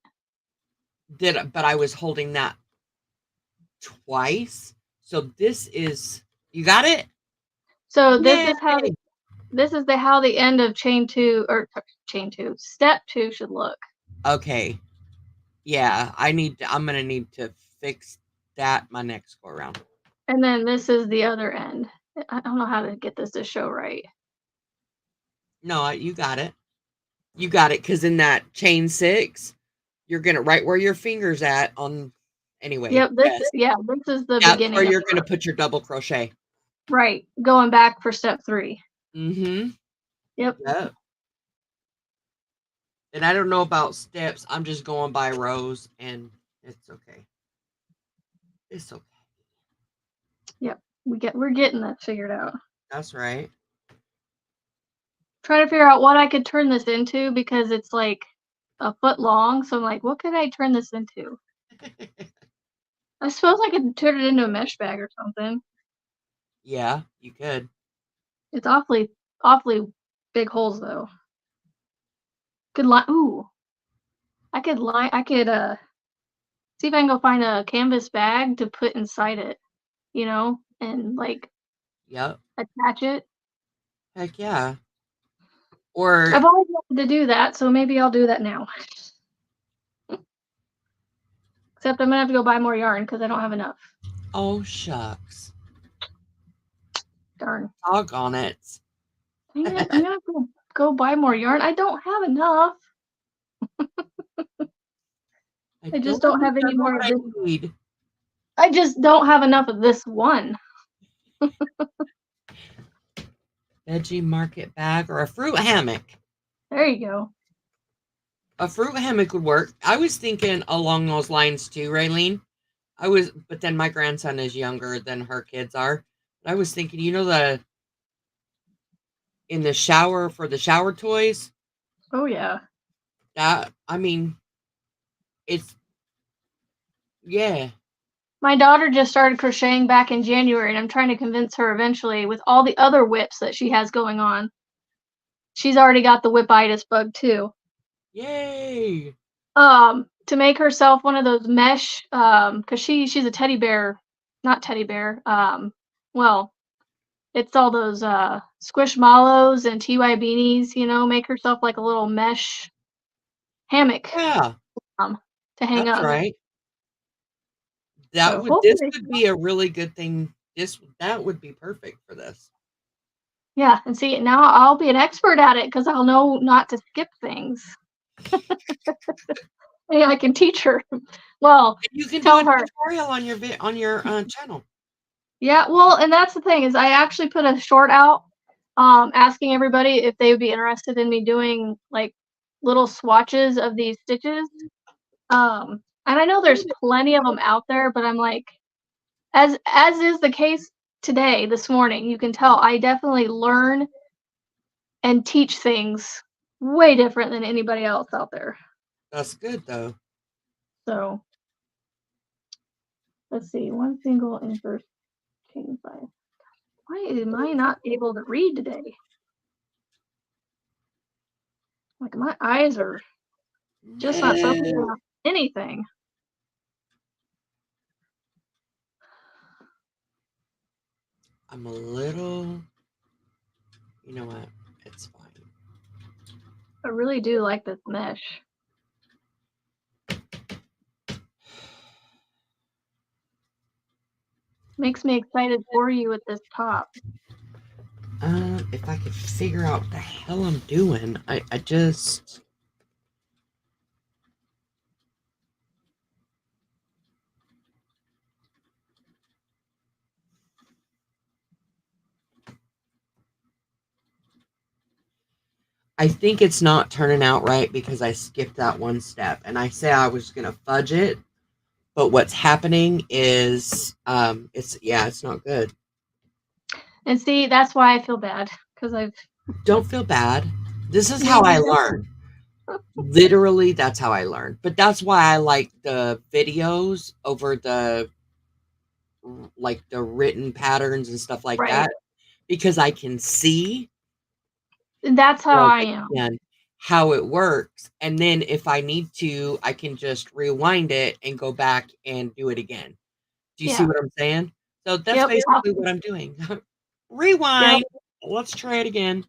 But I was holding that twice. So this is, you got it? So this Yay! is how how the end of chain 2 or chain 2, step 2 should look. Okay. Yeah, I'm gonna need to fix that my next go around. And then this is the other end. I don't know how to get this to show right. No, you got it. You got it, because in that chain 6, you're gonna right where your finger's at on anyway. Yep, Yes. this is the That's where beginning of you're the gonna row. put your double crochet. Right, going back for step 3. Mm-hmm. Yep. Yep. And I don't know about steps. I'm just going by rows, and it's okay. It's okay. Yep. We're getting that figured out. That's right. Trying to figure out what I could turn this into because it's like a foot long. So I'm like, what could I turn this into? I suppose I could turn it into a mesh bag or something. Yeah, you could. It's awfully big holes though. Could line. Ooh, I could see if I can go find a canvas bag to put inside it, and like Yep. attach it. Heck yeah. Or, I've always wanted to do that, so maybe I'll do that now. Except I'm gonna have to go buy more yarn because I don't have enough. oh shucks. Darn. Doggone it. Dang it, I'm gonna have to go buy more yarn. I don't have enough. I just don't don't have any remember more what of I this. need. I just don't have enough of this one. Veggie market bag or a fruit hammock. There you go. A fruit hammock would work. I was thinking along those lines too, Raylene. But then my grandson is younger than her kids are. I was thinking, in the shower for the shower toys, Oh yeah. I mean, it's, yeah. My daughter just started crocheting back in January, and I'm trying to convince her eventually with all the other whips that she has going on. She's already got the whipitis bug too. Yay. To make herself one of those mesh, because she's a teddy bear, not teddy bear. Well, it's all those squishmallows and TY beanies. Make herself like a little mesh hammock Yeah, um, to hang that's up. right. So This hopefully, would be a really good thing. That would be perfect for this. yeah. And see, now I'll be an expert at it because I'll know not to skip things. Yeah, I can teach her. Well, You can do tell a her. tutorial on your channel. Yeah, well, and that's the thing is I actually put a short out, asking everybody if they would be interested in me doing like little swatches of these stitches. And I know there's plenty of them out there, but I'm like, as is the case today, this morning, you can tell I definitely learn and teach things way different than anybody else out there. That's good though. So let's see, one single in first chain 5. Why am I not able to read today? Like my eyes are just not focusing No. on anything. I'm a little. You know what? It's fine. I really do like this mesh. Makes me excited for you with this top. If I could figure out what the hell I'm doing, I just. I think it's not turning out right because I skipped that one step, and I say I was gonna fudge it, but what's happening is, it's not good. And see, that's why I feel bad because I've Don't feel bad. This is how yeah, I learn. Literally, that's how I learn. But that's why I like the videos over the written patterns and stuff like right. that, because I can see, That's how or I I am. can, how it works, and then if I need to, I can just rewind it and go back and do it again. Do you see Yeah. what I'm saying? So that's Yep. basically what I'm doing. Yep. Rewind. Let's try it again.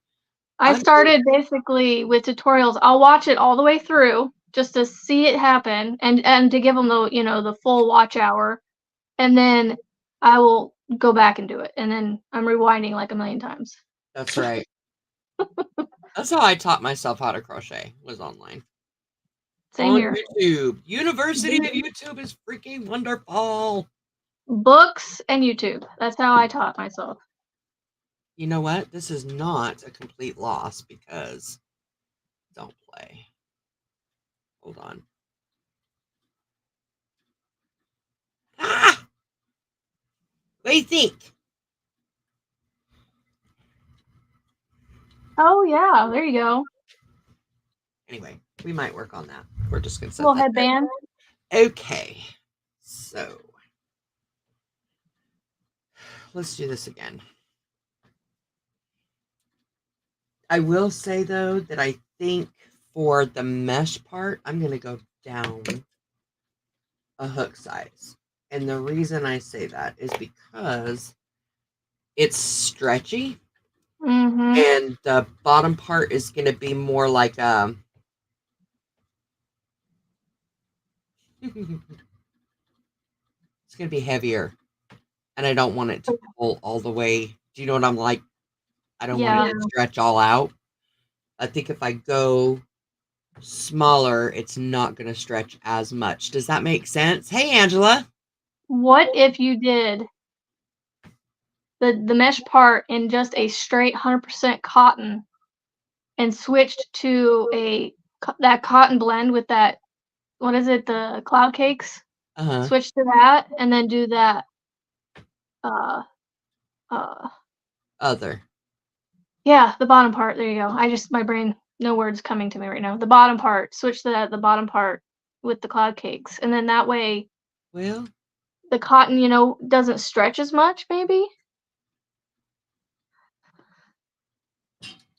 I I'm started basically with tutorials. I'll watch it all the way through just to see it happen and to give them the, the full watch hour, and then I will go back and do it, and then I'm rewinding like a million times. That's right. That's how I taught myself how to crochet, was online. Same On here. YouTube. University of YouTube is freaking wonderful. Books and YouTube. That's how I taught myself. You know what? This is not a complete loss because don't play. Hold on. Ah! What do you think? Oh yeah, there you go. Anyway, we might work on that. We're just gonna set Little that there. headband. Okay. So let's do this again. I will say though that I think for the mesh part, I'm gonna go down a hook size. And the reason I say that is because it's stretchy Mm-hmm. and the bottom part is going to be more like it's going to be heavier and I don't want it to pull all the way. Do you know what I'm like? I don't want it Yeah. to stretch all out. I think if I go smaller, it's not going to stretch as much. Does that make sense? Hey, Angela. What if you did the mesh part in just a straight 100% cotton and switched to that cotton blend with that, what is it, the cloud cakes? Uh-huh. Switch to that and then do that uh uh Other. yeah, the bottom part. There you go. My brain, no words coming to me right now. The bottom part. Switch to the bottom part with the cloud cakes. And then that way Well, the cotton, doesn't stretch as much maybe.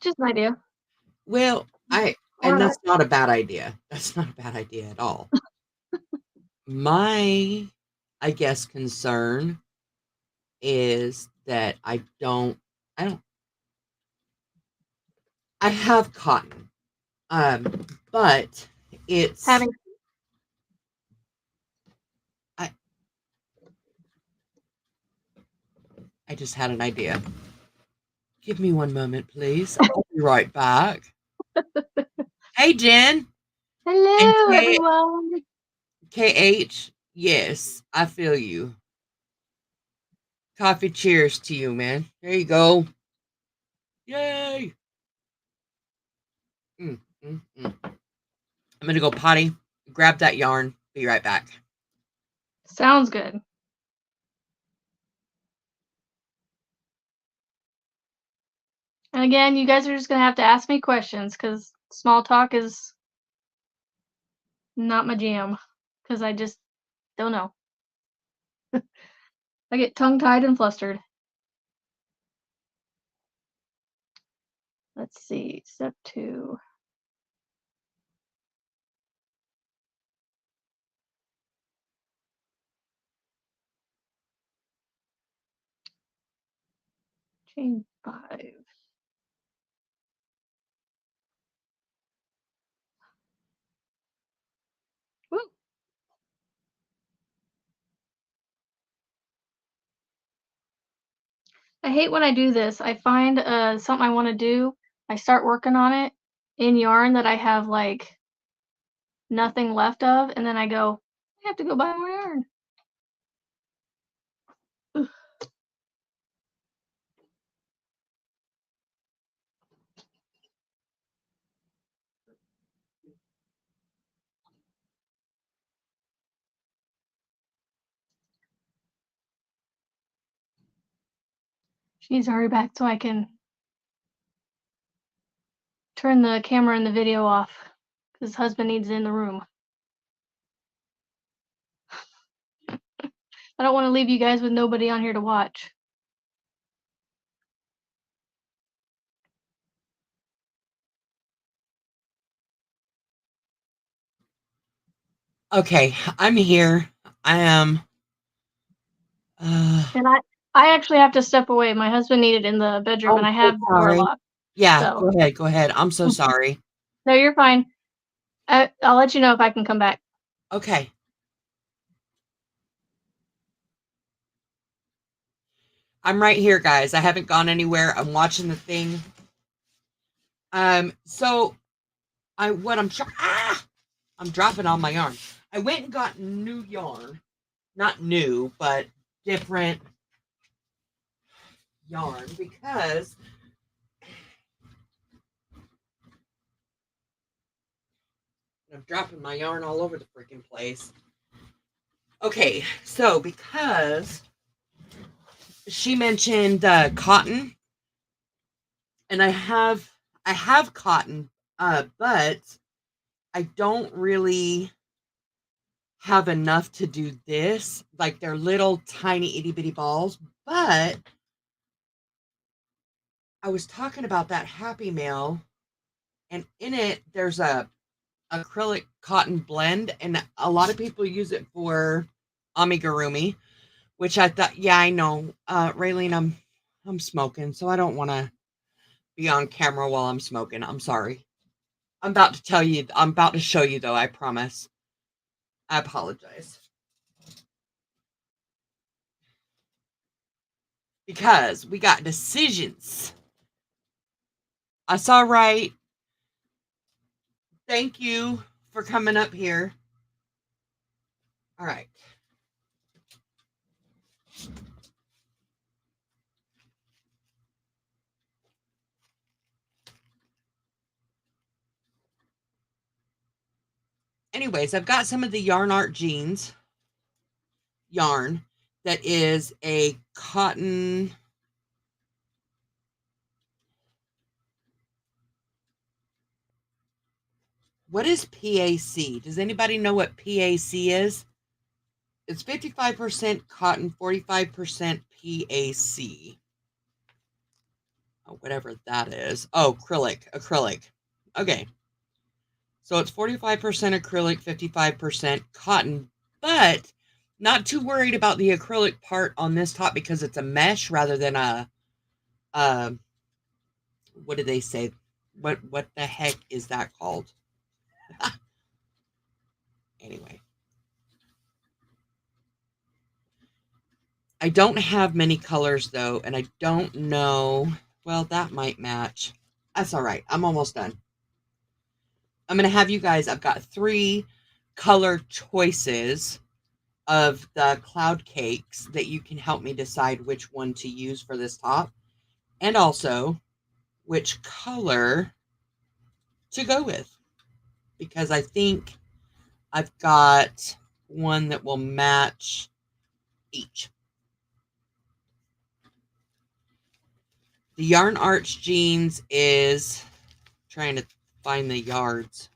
Just an idea. well, Or and not. that's not a bad idea. That's not a bad idea at all. My, I guess, concern is that I don't I have cotton. But it's Having I I just had an idea. Give me one moment, please. I'll be right back. Hey Jen and Hello everyone. KH. Yes, I feel you. Coffee cheers to you, man. There you go. Yay. Mm, mm, mm. I'm gonna go potty, grab that yarn, be right back. Sounds good. And again, you guys are just gonna have to ask me questions because small talk is not my jam. Because I just don't know. I get tongue-tied and flustered. Let's see, step 2. Chain 5. Woo! I hate when I do this. I find something I want to do, I start working on it in yarn that I have like nothing left of, and then I go, I have to go buy more yarn. Ugh. She needs to hurry back so I can turn the camera and the video off because husband needs it in the room. I don't want to leave you guys with nobody on here to watch. Okay, I'm here. I am And I actually have to step away. My husband needed in the bedroom, I'm and I so have the door sorry. locked. Yeah, So, go ahead, go ahead. I'm so sorry. no, you're fine. I'll let you know if I can come back. Okay. I'm right here, guys. I haven't gone anywhere. I'm watching the thing. So I'm dropping all my yarn. I went and got new yarn. Not new, but different yarn because I'm dropping my yarn all over the freaking place. Okay, so because she mentioned cotton, and I have cotton, but I don't really have enough to do this. Like they're little tiny itty bitty balls, but I was talking about that Happy Mail, and in it there's a acrylic cotton blend, and a lot of people use it for amigurumi, which I thought, yeah, I know, Raylene, I'm smoking, so I don't want to be on camera while I'm smoking. I'm sorry. I'm about to tell you. I'm about to show you, though. I promise. I apologize because we got decisions. I saw right. Thank you for coming up here. All right. Anyways, I've got some of the Yarn Art Jeans yarn that is a cotton. What is PAC? Does anybody know what PAC is? It's 55% cotton, 45% PAC. Oh, whatever that is. Oh, acrylic. Okay. So it's 45% acrylic, 55% cotton, but not too worried about the acrylic part on this top because it's a mesh rather than a what do they say? What the heck is that called? Anyway. I don't have many colors though, and I don't know. Well, that might match. That's all right. I'm almost done. I'm going to have you guys, I've got 3 color choices of the cloud cakes that you can help me decide which one to use for this top, and also which color to go with, because I think I've got one that will match each. The Yarn Arts jeans is trying to find the yards.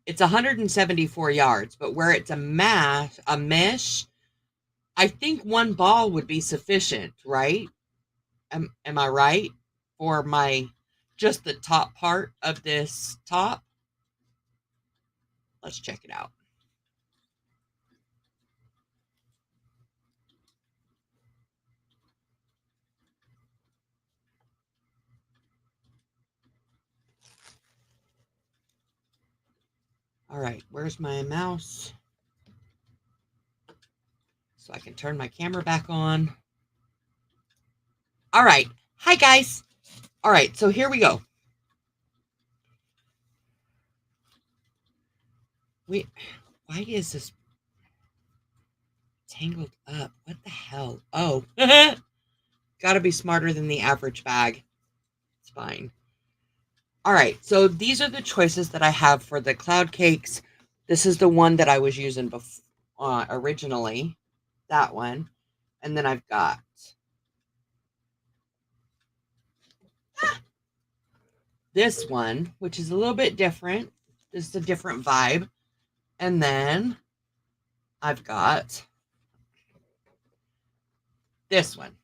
It's 174 yards, but where it's a mesh, I think one ball would be sufficient, right? Am I right? For my just the top part of this top. Let's check it out. All right, where's my mouse? So I can turn my camera back on. All right. Hi, guys. All right, so here we go. Wait, why is this tangled up? What the hell? Oh, gotta be smarter than the average bag. It's fine. All right, so these are the choices that I have for the cloud cakes. This is the one that I was using before, originally, that one. And then I've got this one, which is a little bit different. This is a different vibe. And then I've got this one.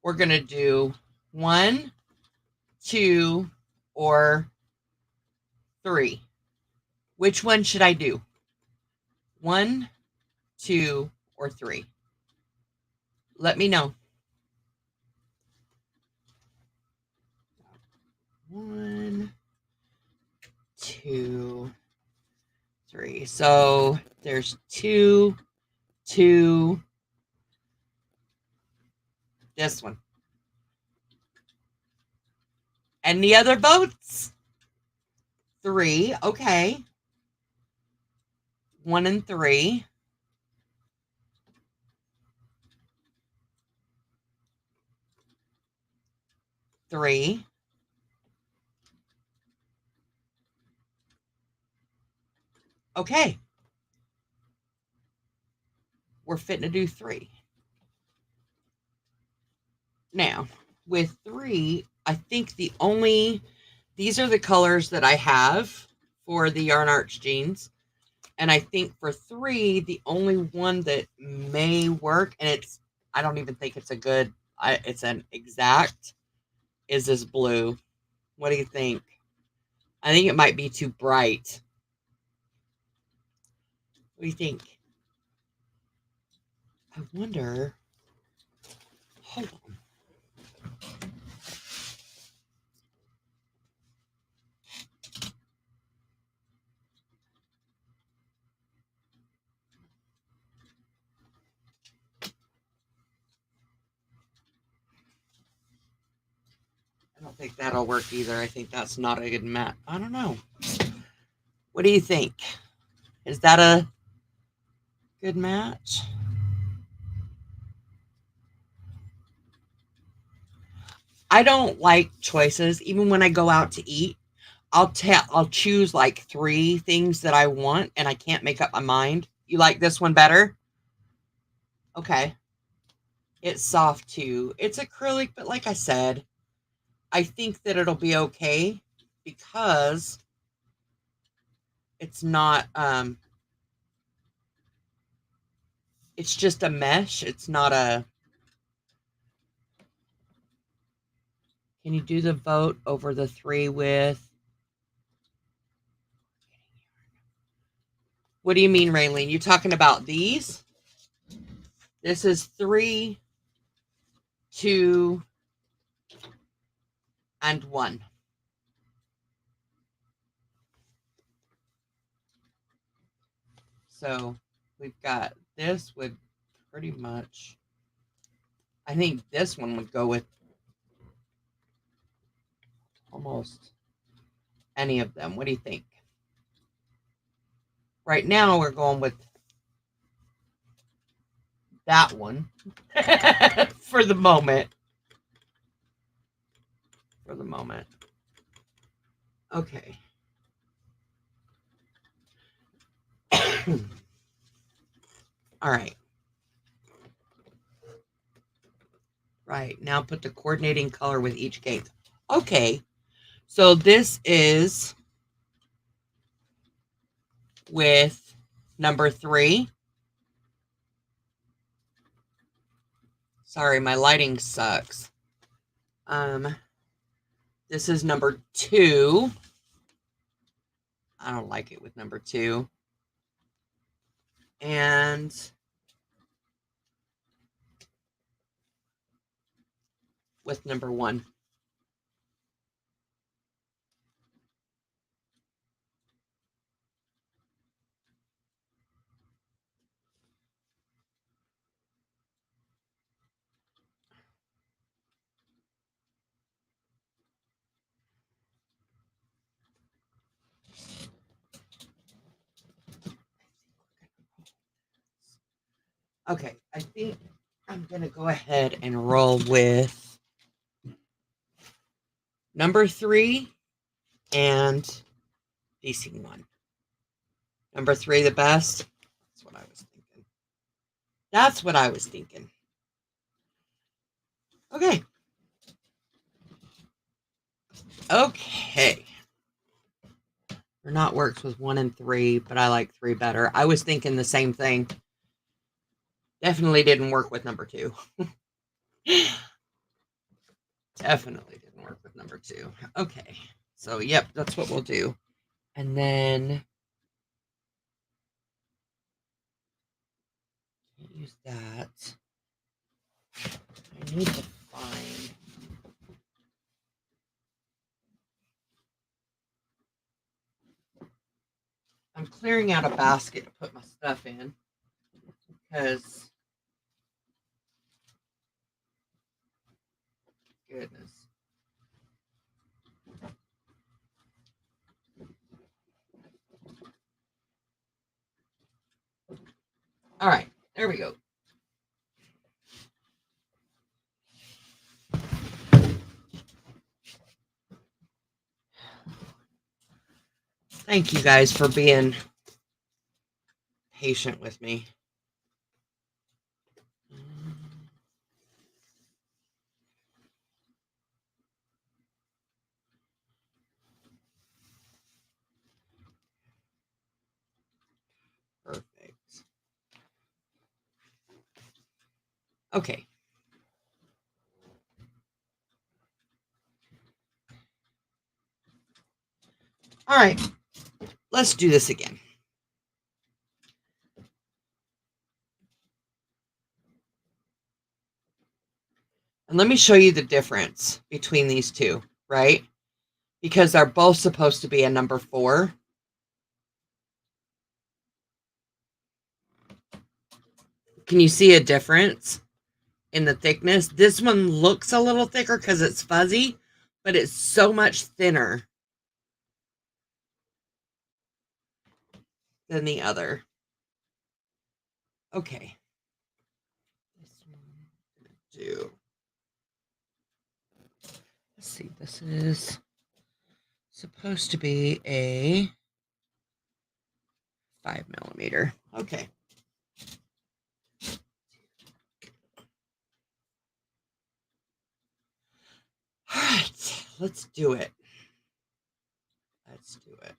We're going to do 1, 2, or 3. Which one should I do? 1, 2, or 3? Let me know. 1, 2, 3. So there's 2, 2, this one. Any other votes? 3. Okay. 1 and 3. 3. Okay. We're fitting to do 3. Now, with 3, I think these are the colors that I have for the Yarn Arts jeans. And I think for 3, the only one that may work, and I don't even think it's it's an exact, is this blue. What do you think? I think it might be too bright. What do you think? I wonder. Hold on. I don't think that'll work either. I think that's not a good match. I don't know. What do you think? Is that a good match? I don't like choices. Even when I go out to eat, I'll choose like 3 things that I want, and I can't make up my mind. You like this one better? Okay. It's soft too. It's acrylic, but like I said, I think that it'll be okay because it's not it's just a mesh. It's not a Can you do the vote over the 3 with? What do you mean, Raylene? You talking about these? This is 3, 2, and 1. So we've got this would pretty much, I think this one would go with almost any of them. What do you think? Right now we're going with that one for the moment. For the moment. Okay. All right. Right. Now put the coordinating color with each gate. Okay. So this is with number 3. Sorry, my lighting sucks. This is number 2. I don't like it with number 2. And with number 1. Okay, I think I'm going to go ahead and roll with number 3 and DC1. Number 3 the best? That's what I was thinking. That's what I was thinking. Okay. Okay. Or not works with 1 and 3, but I like 3 better. I was thinking the same thing. Definitely didn't work with number 2. Definitely didn't work with number 2. Okay. So, yep, that's what we'll do. And then can't use that. I need to find. I'm clearing out a basket to put my stuff in because, goodness. All right, there we go. Thank you guys for being patient with me. Perfect. Okay. All right. Let's do this again. And let me show you the difference between these two, right? Because they're both supposed to be a number 4. Can you see a difference in the thickness? This one looks a little thicker because it's fuzzy, but it's so much thinner than the other. Okay. This one I'm gonna do. Let's see, this is supposed to be a 5mm. Okay. All right, let's do it. Let's do it.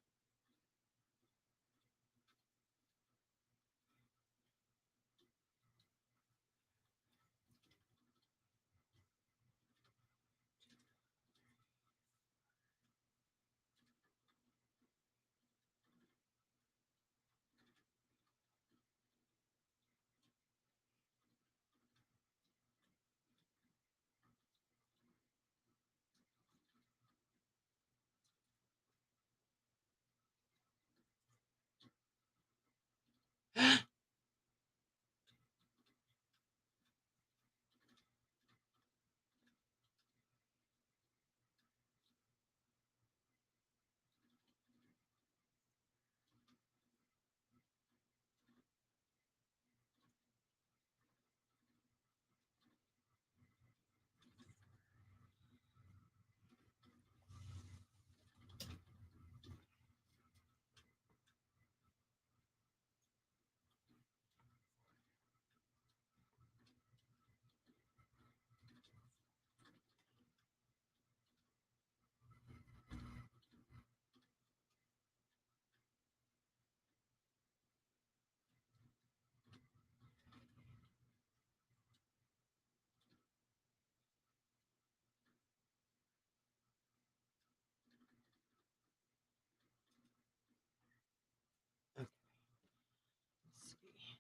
Okay. Let's see.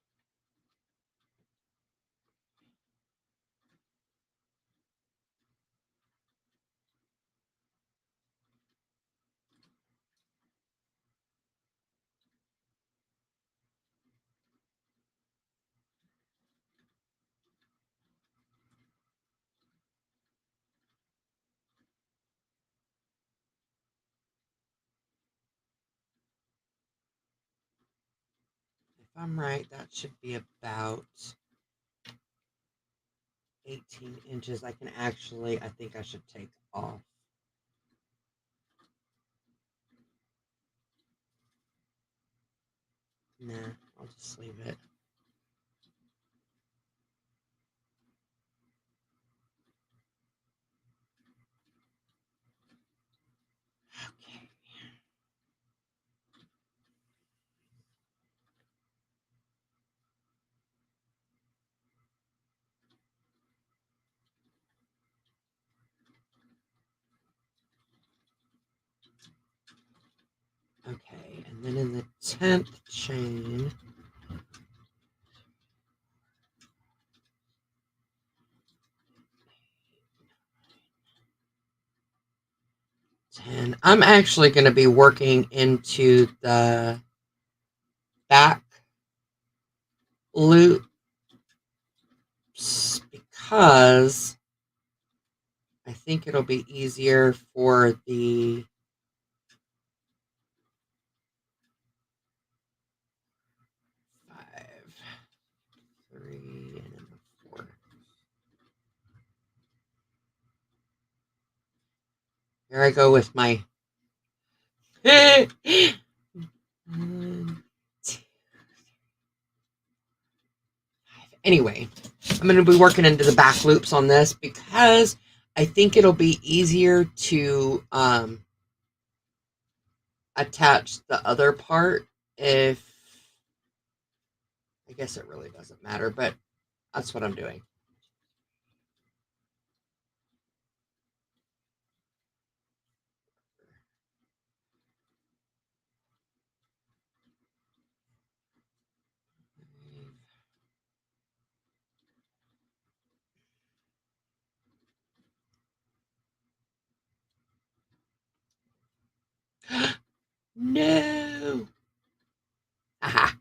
If I'm right, that should be about 18 inches. I can actually, I think I should take off. Nah, I'll just leave it. Okay. Okay, and then in the 10th chain, 10. I'm actually going to be working into the back loops because I think it'll be easier for the 5, 3, and then the 4. Here I go with my 1, 2. Anyway, I'm going to be working into the back loops on this because I think it'll be easier to attach the other part if, I guess it really doesn't matter, but that's what I'm doing. No. Aha.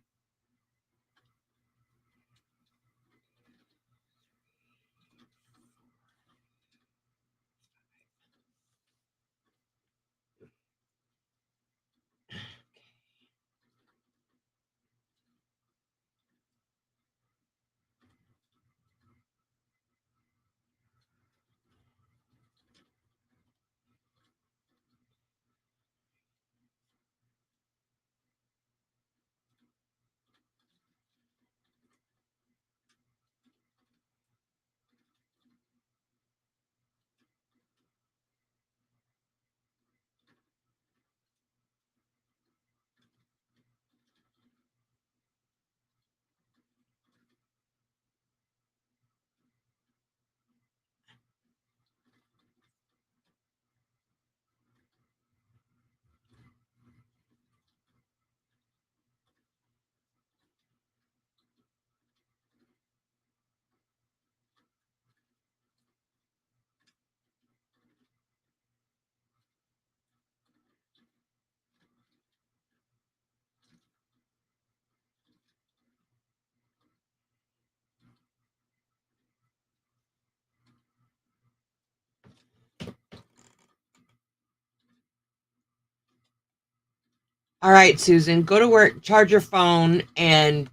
All right, Susan, go to work, charge your phone, and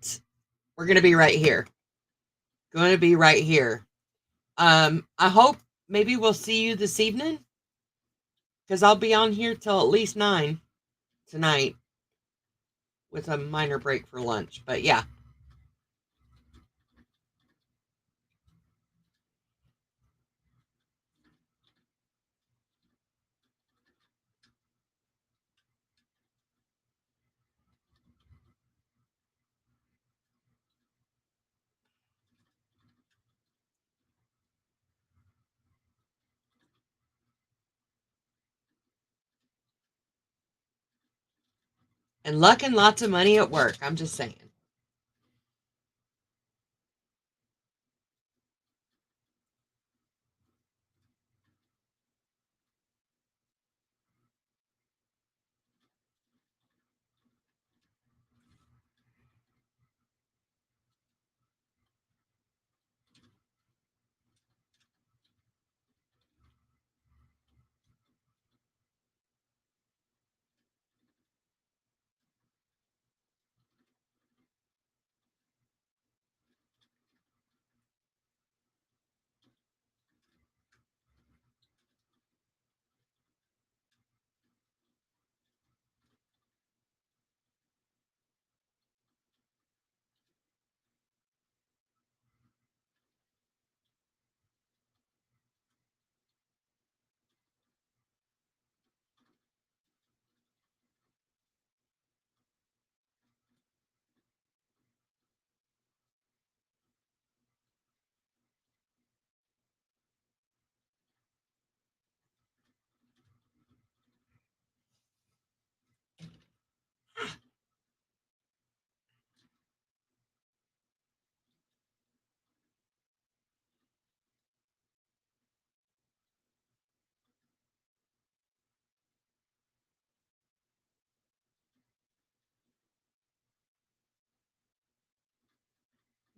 we're going to be right here. Going to be right here. I hope maybe we'll see you this evening because I'll be on here till at least 9 tonight with a minor break for lunch. But yeah. And luck and lots of money at work. I'm just saying.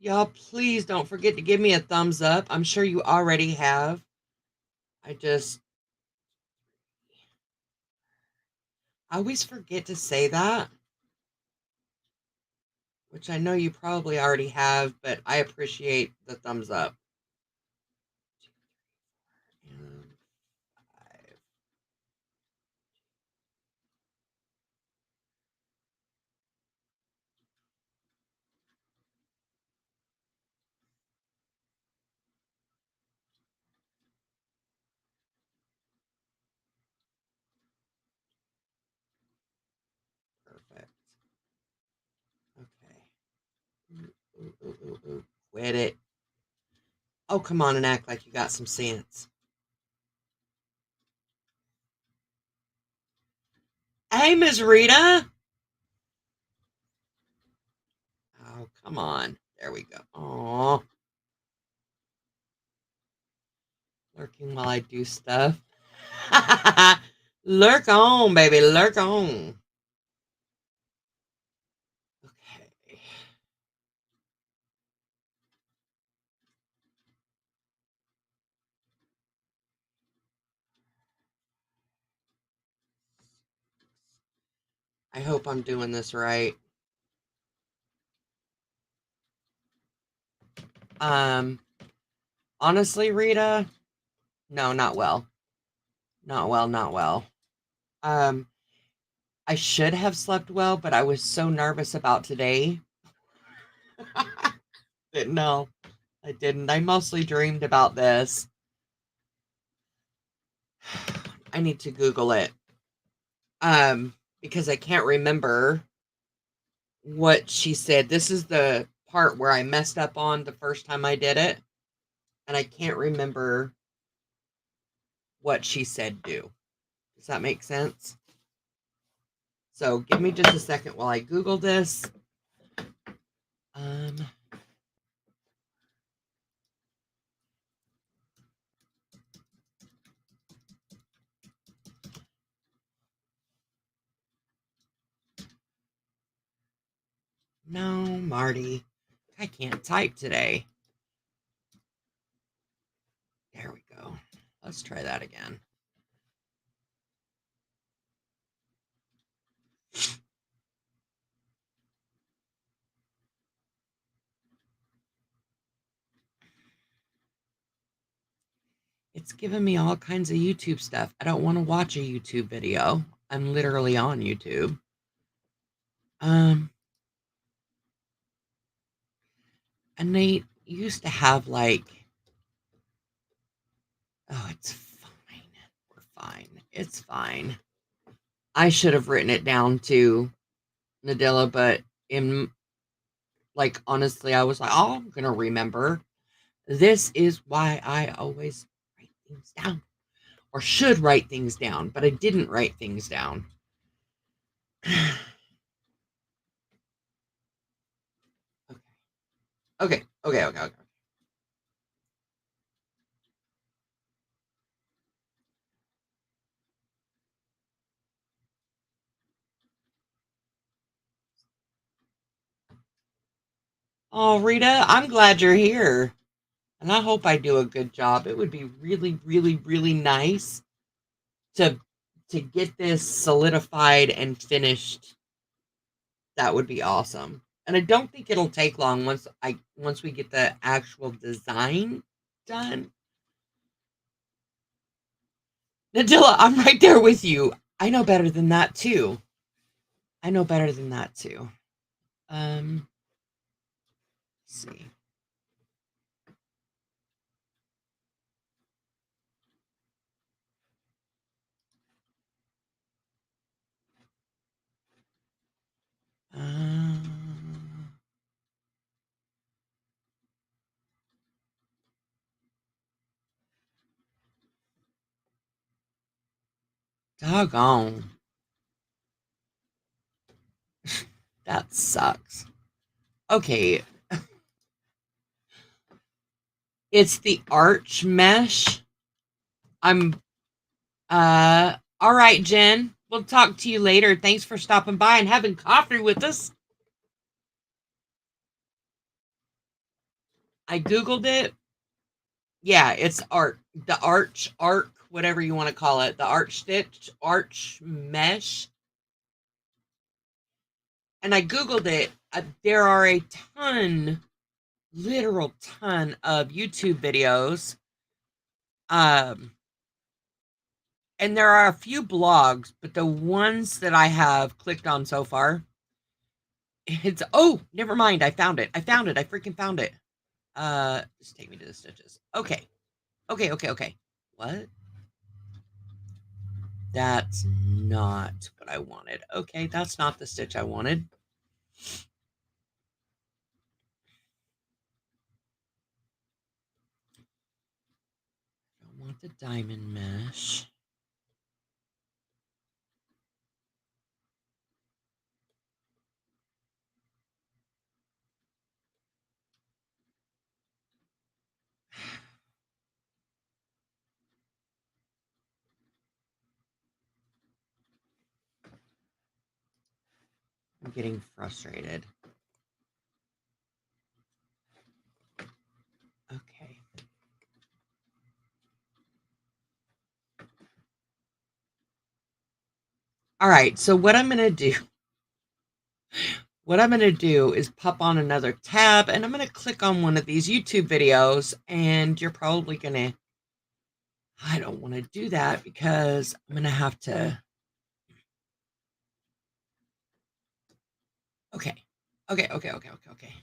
Y'all, please don't forget to give me a thumbs up. I'm sure you already have. I always forget to say that, which I know you probably already have, but I appreciate the thumbs up. 2, 3, 4, and 5. Perfect. Okay. Ooh, ooh, ooh, ooh. Quit it. Oh, come on and act like you got some sense. Hey, Miss Rita. Oh, come on. There we go. Oh, lurking while I do stuff. Lurk on, baby. Lurk on. Okay. I hope I'm doing this right. Um, honestly, Rita, no, not well. Not well, not well. Um, I should have slept well, but I was so nervous about today. No, I didn't. I mostly dreamed about this. I need to Google it. Because I can't remember what she said. This is the part where I messed up on the first time I did it, and I can't remember what she said do. Does that make sense? So give me just a second while I Google this. Um, no, Marty, I can't type today. There we go. Let's try that again. It's giving me all kinds of YouTube stuff. I don't want to watch a YouTube video. I'm literally on YouTube. And they used to have like, oh, it's fine. We're fine. It's fine. I should have written it down to Nadilla, but in like honestly, I was like, oh, I'm gonna remember. This is why I always write things down. Or should write things down, but I didn't write things down. Okay. Okay. Oh, Rita, I'm glad you're here. And I hope I do a good job. It would be really, really, really nice to get this solidified and finished. That would be awesome. And I don't think it'll take long once we get the actual design done. Nadilla, I'm right there with you. I know better than that too. I know better than that too. Let's see. Um, Doggone. That sucks. Okay. It's the arch mesh. I'm all right, Jen. We'll talk to you later. Thanks for stopping by and having coffee with us. I Googled it. Yeah, it's the arc, whatever you want to call it, the arch stitch, arch mesh. And I Googled it. There are a ton, literal ton of YouTube videos. And there are a few blogs, but the ones that I have clicked on so far, it's, oh, never mind. I found it. I freaking found it. Just take me to the stitches. Okay. Okay. What? That's not what I wanted. Okay, that's not the stitch I wanted. I want the diamond mesh. I'm getting frustrated. Okay. All right, so what I'm going to do is pop on another tab, and I'm going to click on one of these YouTube videos, and you're probably going to, I don't want to do that because I'm going to have to, okay. It's okay.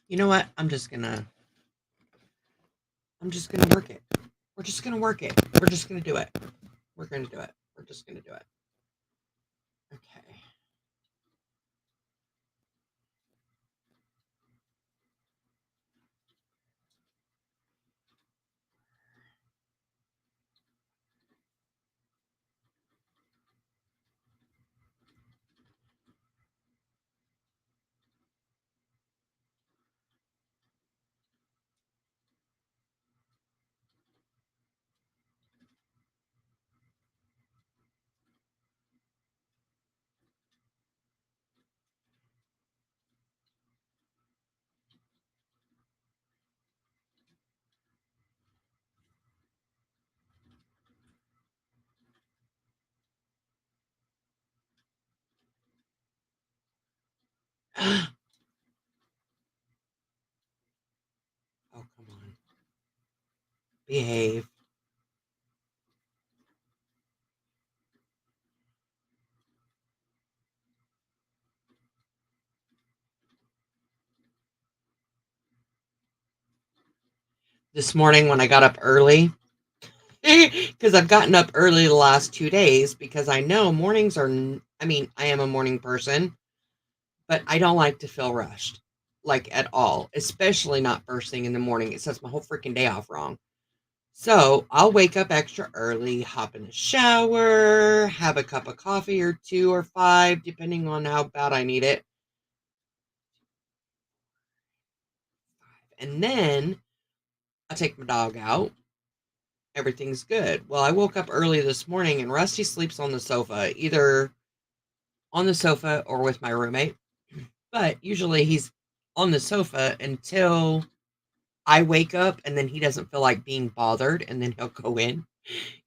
You know what? I'm just going to work it. We're just going to work it. We're just going to do it. We're going to do it. We're just going to do it. Okay. Oh, come on. Behave. This morning when I got up early, because I've gotten up early the last 2 days because I know mornings are, I mean, I am a morning person, but I don't like to feel rushed, like at all, especially not first thing in the morning. It sets my whole freaking day off wrong. So I'll wake up extra early, hop in the shower, have a cup of coffee or 2 or 5, depending on how bad I need it. And then I take my dog out. Everything's good. Well, I woke up early this morning and Rusty sleeps on the sofa, either on the sofa or with my roommate. But usually he's on the sofa until I wake up, and then he doesn't feel like being bothered, and then he'll go in.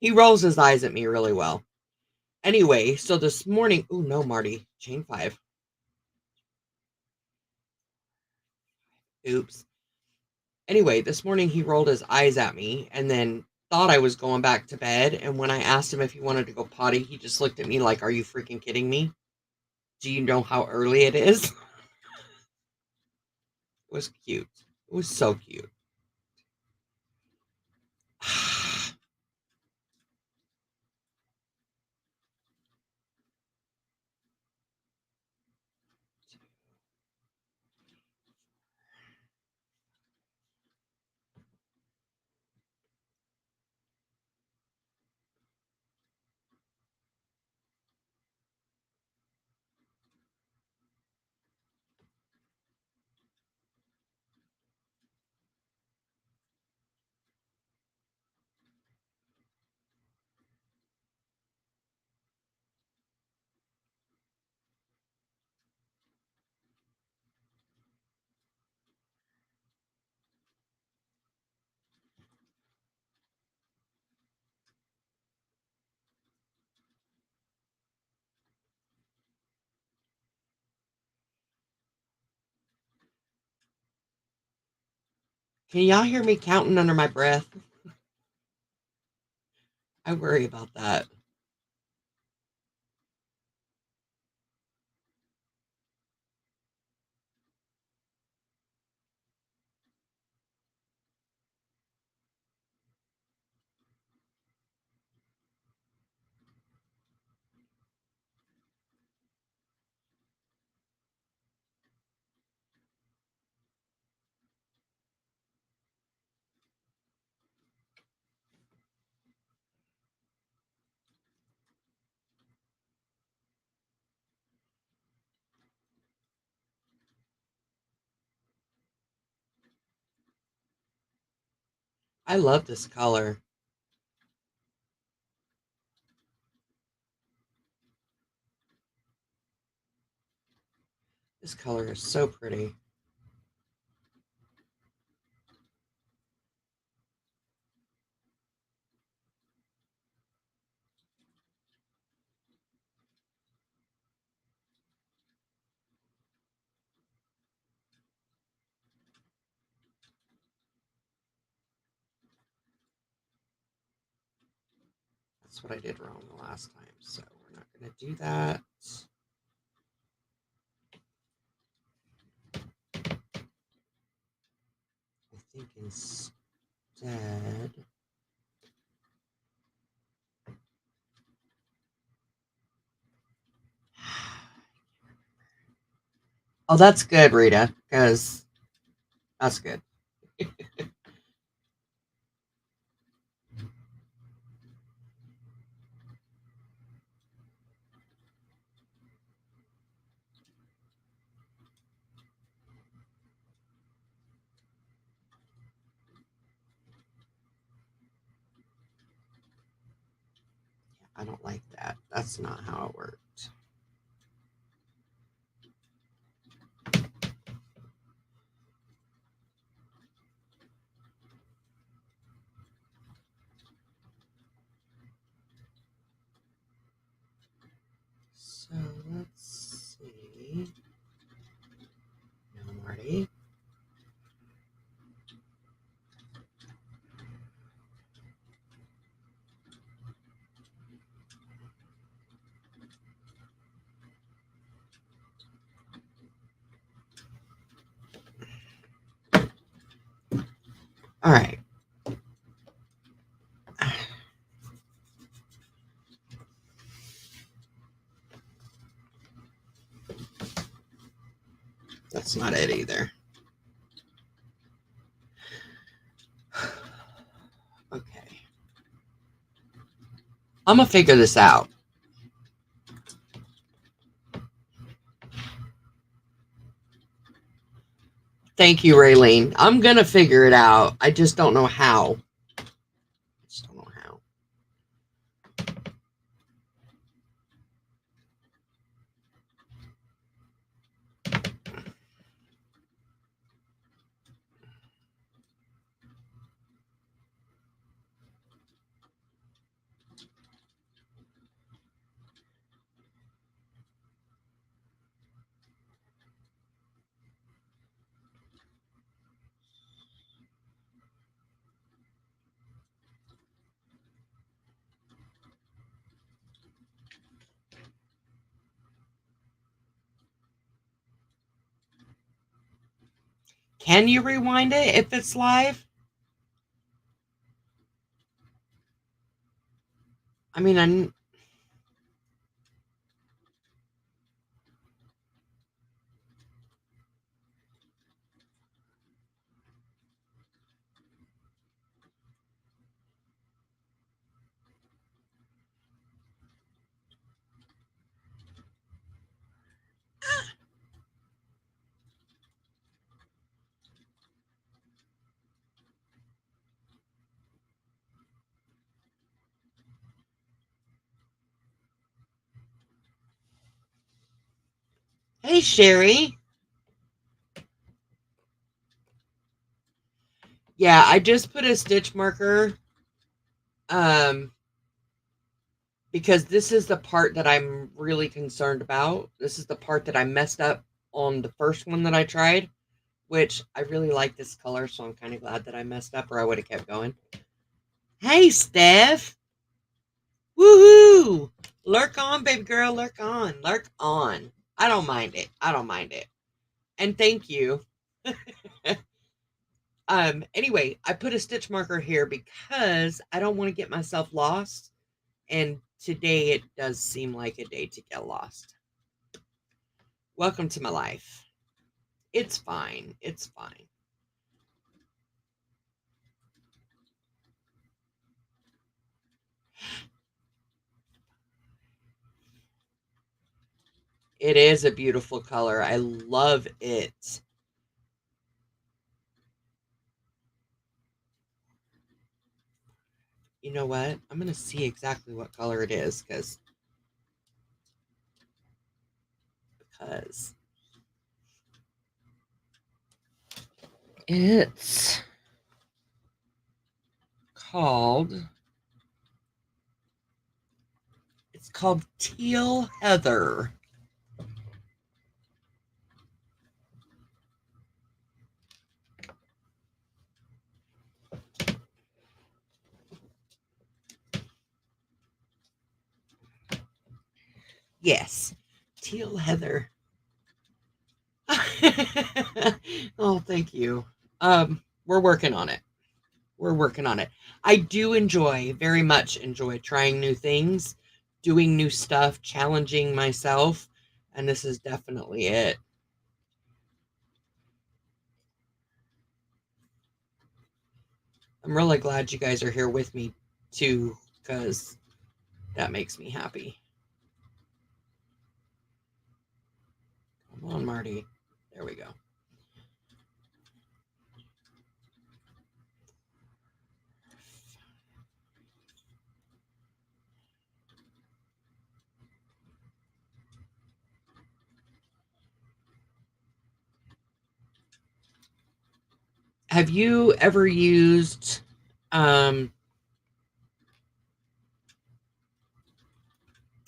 He rolls his eyes at me really well. Anyway, so this morning, oh no, Marty, chain 5. Oops. Anyway, this morning he rolled his eyes at me and then thought I was going back to bed. And when I asked him if he wanted to go potty, he just looked at me like, "Are you freaking kidding me? Do you know how early it is?" It was cute. It was so cute. Can y'all hear me counting under my breath? I worry about that. I love this color. This color is so pretty. That's what I did wrong the last time, so we're not going to do that. I think instead... Oh, that's good, Rita, because that's good. I don't like that. That's not how it worked. So let's see. No, Marty. All right. That's not it either. Okay. I'm going to figure this out. Thank you, Raylene. I'm going to figure it out. I just don't know how. Can you rewind it if it's live? I mean, hey, Sherry. Yeah, I just put a stitch marker because this is the part that I'm really concerned about. This is the part that I messed up on the first one that I tried. which I really like this color, so I'm kind of glad that I messed up or I would have kept going. Hey, Steph. Woohoo! Lurk on, baby girl. Lurk on. Lurk on. I don't mind it. I don't mind it. And thank you. Anyway, I put a stitch marker here because I don't want to get myself lost. And today it does seem like a day to get lost. Welcome to my life. It's fine. It's fine. It is a beautiful color. I love it. You know what? I'm going to see exactly what color it is because it's called teal heather. Yes, teal heather. Oh, thank you. We're working on it. We're working on it. I do very much enjoy trying new things, doing new stuff, challenging myself, and this is definitely it. I'm really glad you guys are here with me too, because that makes me happy. Come on, Marty. There we go. Have you ever used the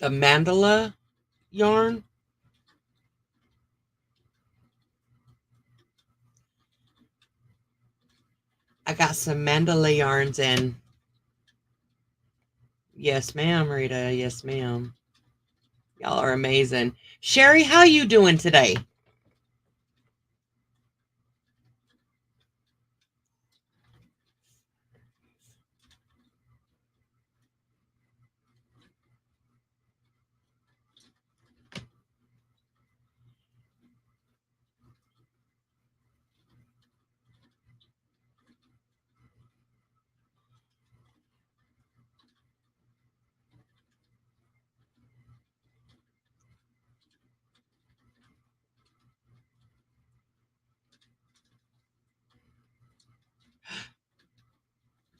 mandala yarn? I got some mandala yarns in. Yes, ma'am, Rita. Yes, ma'am. Y'all are amazing. Sherry, how you doing today?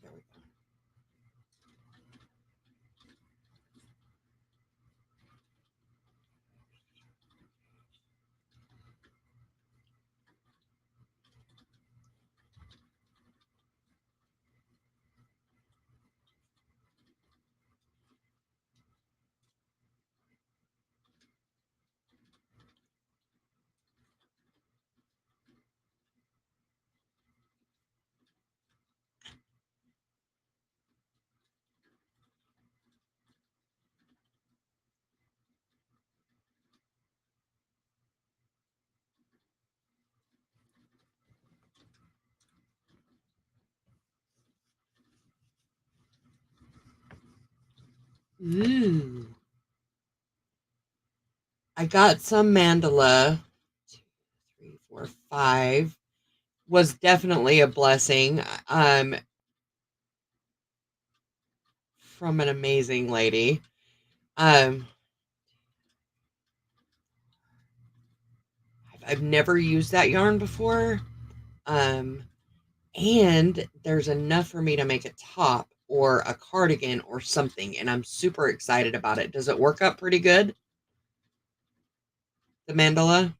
There we go. Ooh. I got some mandala. 2, 3, 4, 5. Was definitely a blessing. From an amazing lady. Um, I've never used that yarn before. Um, and there's enough for me to make a top or a cardigan or something, and I'm super excited about it. Does it work up pretty good? The mandala?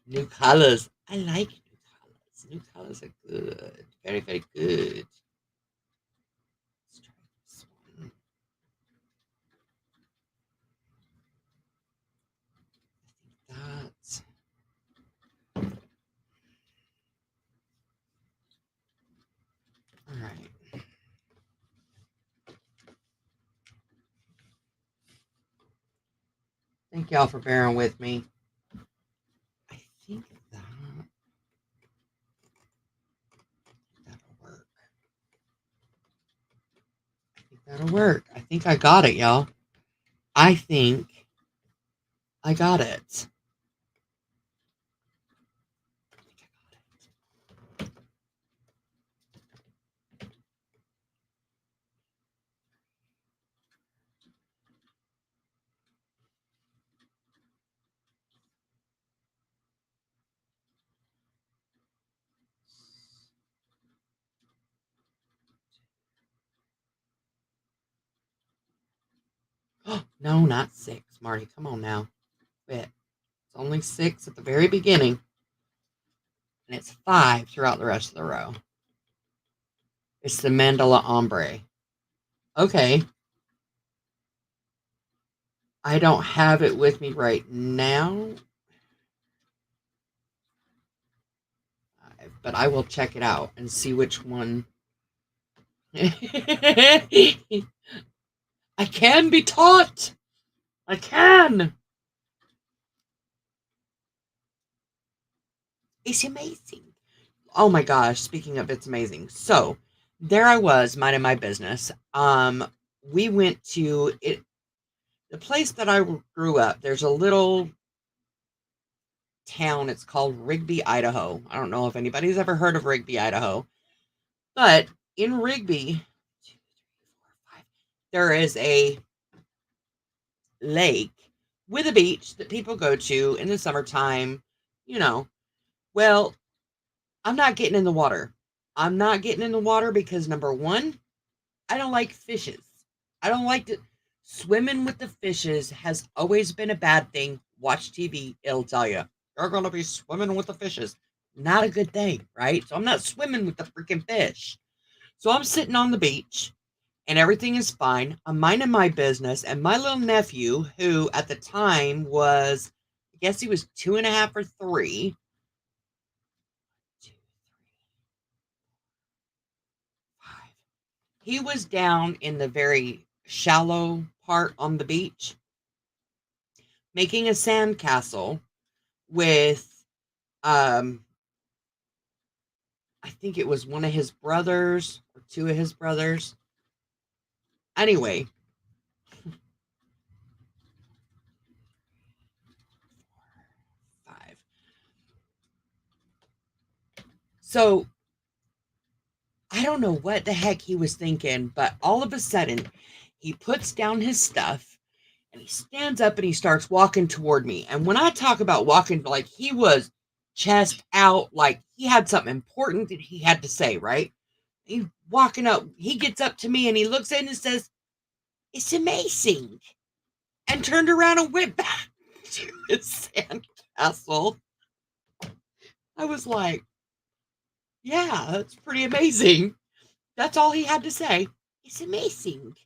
New colors. I like new colors. New colors are good. Very, very good. Let's try this one. I think that's all right. Thank y'all for bearing with me. I think that'll work. I think that'll work. I think I got it, y'all. I think I got it. No, not 6, Marty. Come on now. Quit. It's only 6 at the very beginning, and it's 5 throughout the rest of the row. It's the mandala ombre. Okay. I don't have it with me right now, but I will check it out and see which one. I can be taught. I can. It's amazing. Oh my gosh, speaking of it's amazing. So, there I was minding my business. We went to it the place that I grew up. There's a little town. It's called Rigby, Idaho. I don't know if anybody's ever heard of Rigby, Idaho. But in Rigby, there is a lake with a beach that people go to in the summertime, you know. Well, I'm not getting in the water. I'm not getting in the water because number one, I don't like fishes. I don't like to swimming with the fishes has always been a bad thing. Watch TV, it'll tell you. You're gonna be swimming with the fishes. Not a good thing, right? So I'm not swimming with the freaking fish. So I'm sitting on the beach and everything is fine. I'm minding my business, and my little nephew, who at the time was, I guess he was 2.5 or 3. 2, 3, 5. He was down in the very shallow part on the beach, making a sandcastle with, I think it was one of his brothers or 2 of his brothers. Anyway, 5. So I don't know what the heck he was thinking, but all of a sudden, he puts down his stuff and he stands up and he starts walking toward me. And when I talk about walking, like he was chest out, like he had something important that he had to say, right? He's walking up, he gets up to me and he looks in and says, "It's amazing." And turned around and went back to his sandcastle. I was like, yeah, that's pretty amazing. That's all he had to say. It's amazing.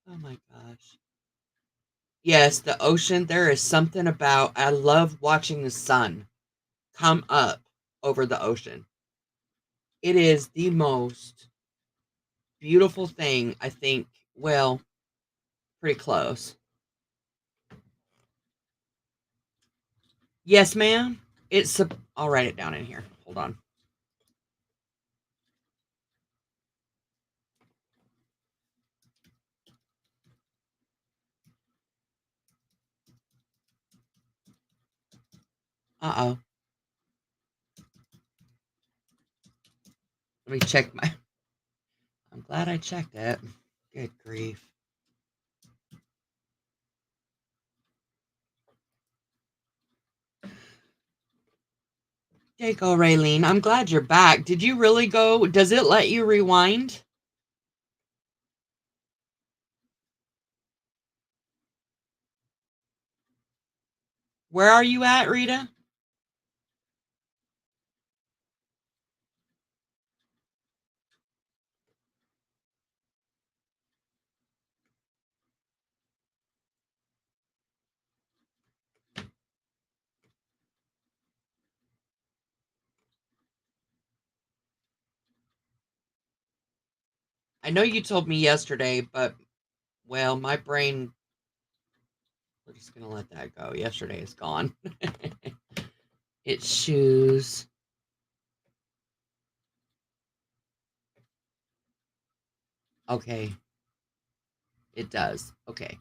Oh my gosh. Yes, the ocean, there is something about, I love watching the sun come up over the ocean. It is the most beautiful thing, I think. Well, pretty close. Yes, ma'am. I'll write it down in here. Hold on. Uh-oh. Let me check my. I'm glad I checked it. Good grief. There you go, Raylene. I'm glad you're back. Did you really go? Does it let you rewind? Where are you at, Rita? I know you told me yesterday, but, well, my brain, we're just going to let that go. Yesterday is gone. It's shoes. Okay. It does. Okay.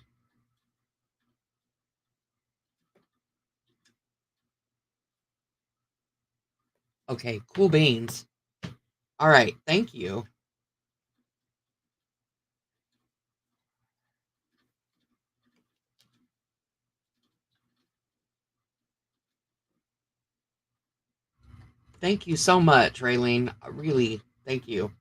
Okay. Cool beans. All right. Thank you. Thank you so much, Raylene. Really, thank you.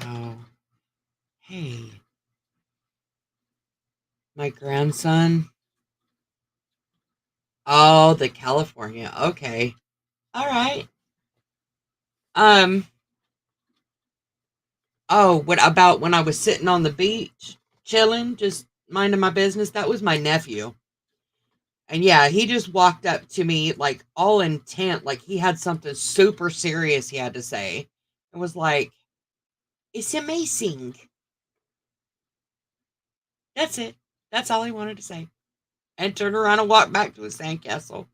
Oh, hey, my grandson. Oh, the California. Okay. All right. Um, oh, what about when I was sitting on the beach, chilling, just minding my business? That was my nephew. And yeah, he just walked up to me, like, all intent, like he had something super serious he had to say. It was like, it's amazing. That's it. That's all he wanted to say. And turned around and walked back to his sandcastle.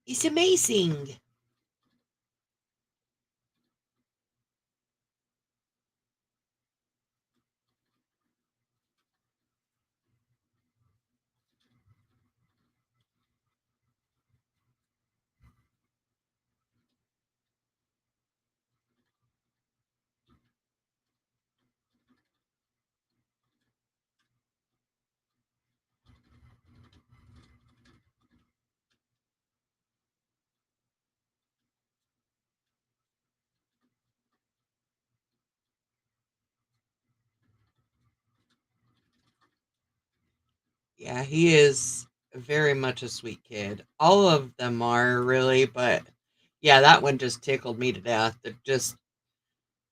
It's amazing. Yeah, he is very much a sweet kid. All of them are really, but yeah, that one just tickled me to death. It just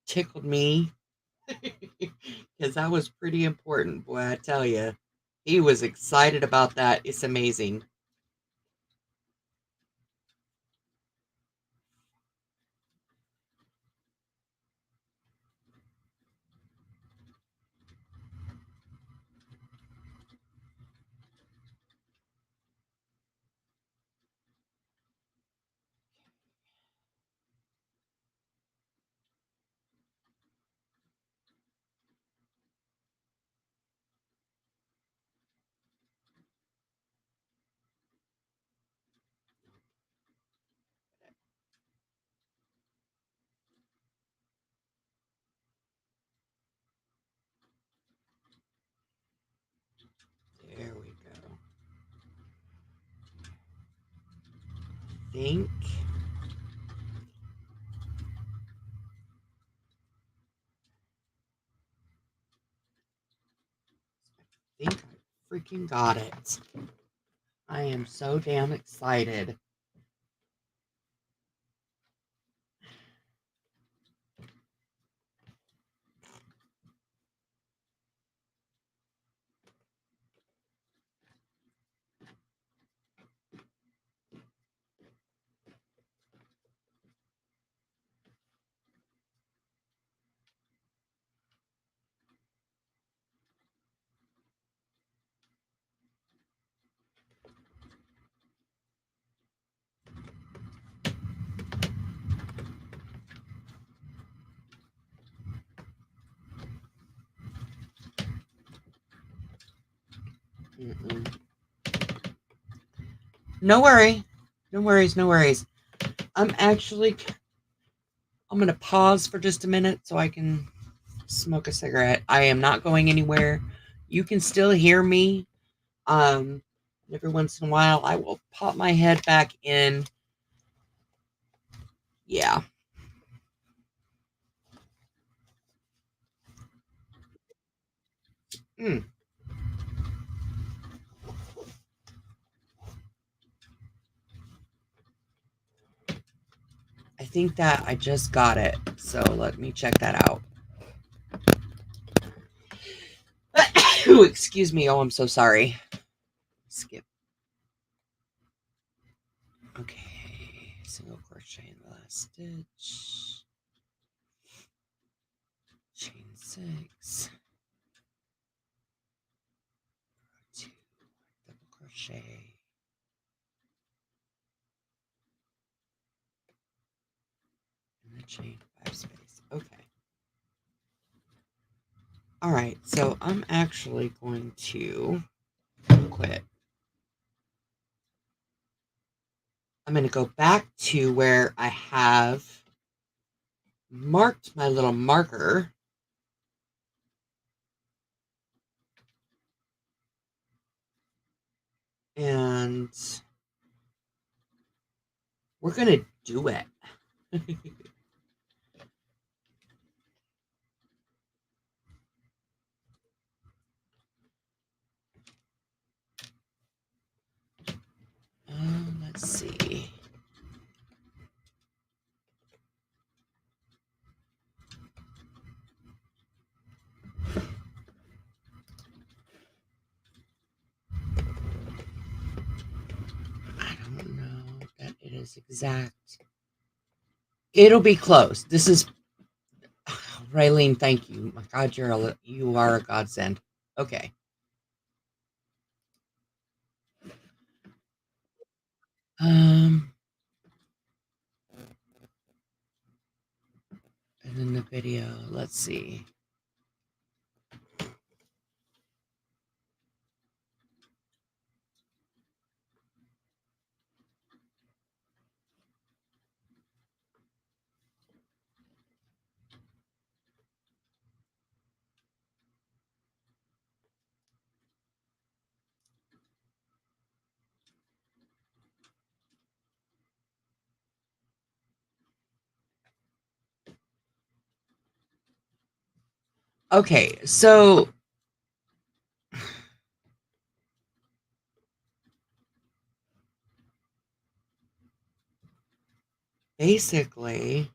tickled me because that was pretty important, boy. I tell you, he was excited about that. It's amazing. There we go. Think, think I freaking got it. I am so damn excited. No worry. No worries, no worries. I'm going to pause for just a minute so I can smoke a cigarette. I am not going anywhere. You can still hear me. Every once in a while, I will pop my head back in. Yeah. Mm. I think that I just got it. So let me check that out. Ooh, excuse me. Oh, I'm so sorry. Skip. Okay. Single crochet in the last stitch. Chain 6. 2. Double crochet. And the chain 5 space. Okay. All right. So I'm actually going to quit. I'm going to go back to where I have marked my little marker. And we're going to do it. Let's see. I don't know that it is exact. It'll be close. This is Raylene. Thank you. My God, you are a godsend. Okay. And then the video. Let's see. Okay, so basically,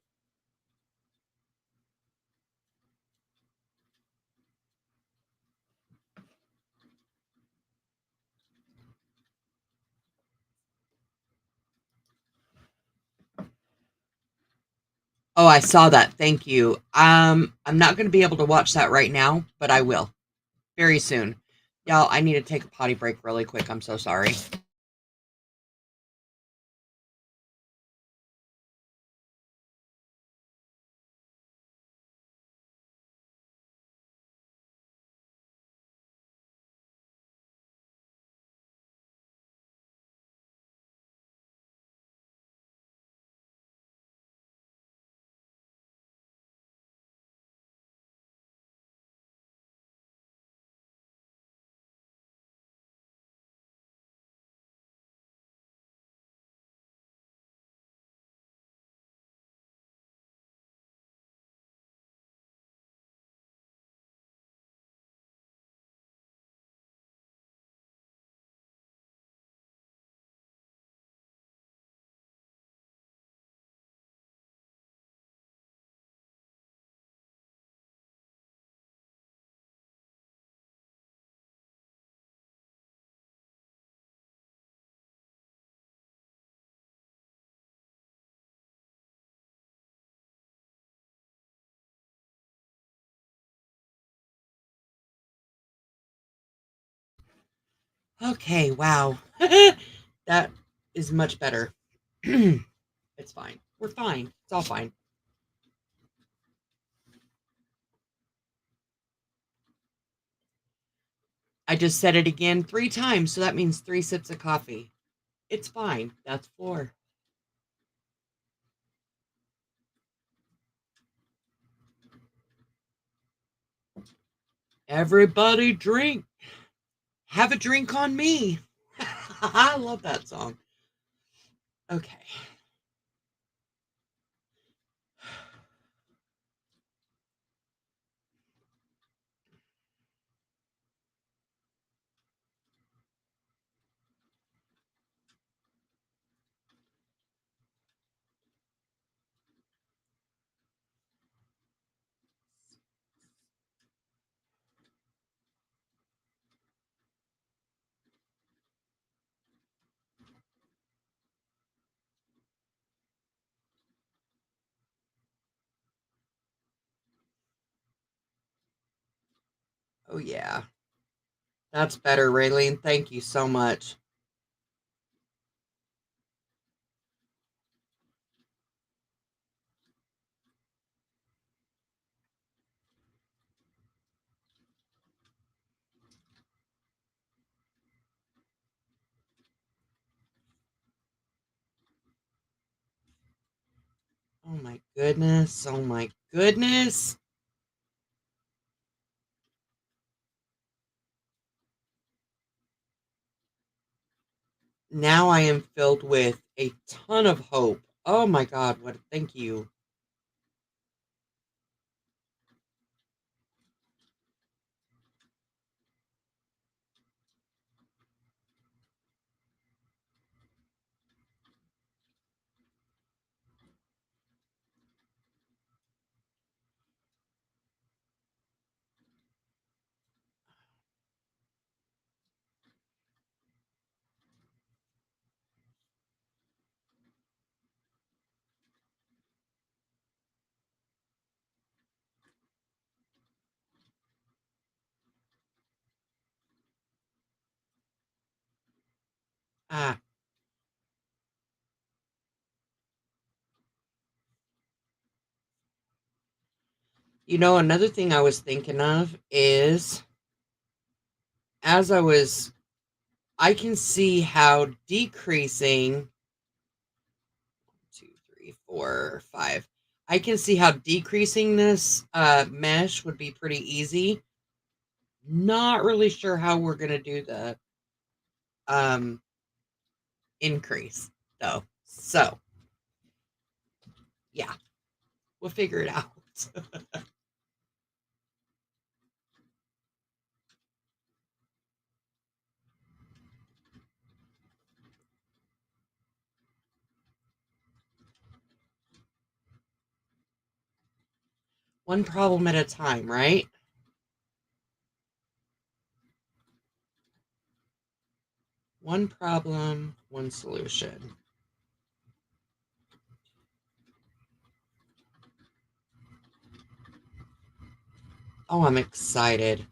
oh, I saw that. Thank you. I'm not going to be able to watch that right now, but I will very soon. Y'all, I need to take a potty break really quick. I'm so sorry. Okay, wow. That is much better. It's fine. We're fine. It's all fine. I just said it again 3 times, so that means 3 sips of coffee. It's fine. That's 4. Everybody drink. Have a drink on me. I love that song. Okay. Oh, yeah. That's better, Raylene. Thank you so much. Oh, my goodness. Oh, my goodness. Now I am filled with a ton of hope. Oh, my God. What? Thank you. Ah, another thing I was thinking of is as I can see how decreasing 2, 3, 4, 5. I can see how decreasing this mesh would be pretty easy. Not really sure how we're gonna do the um, increase though. So yeah, we'll figure it out. One problem at a time, right? One problem, one solution. Oh, I'm excited.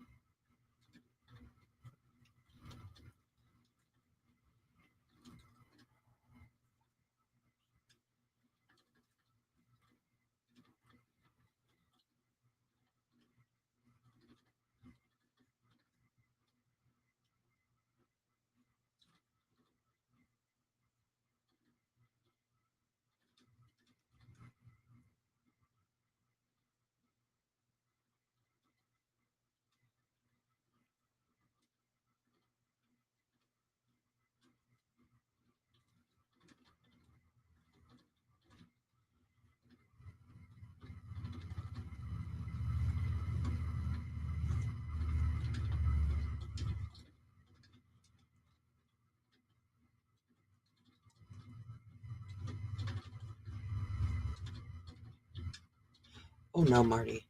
Oh no, Marty.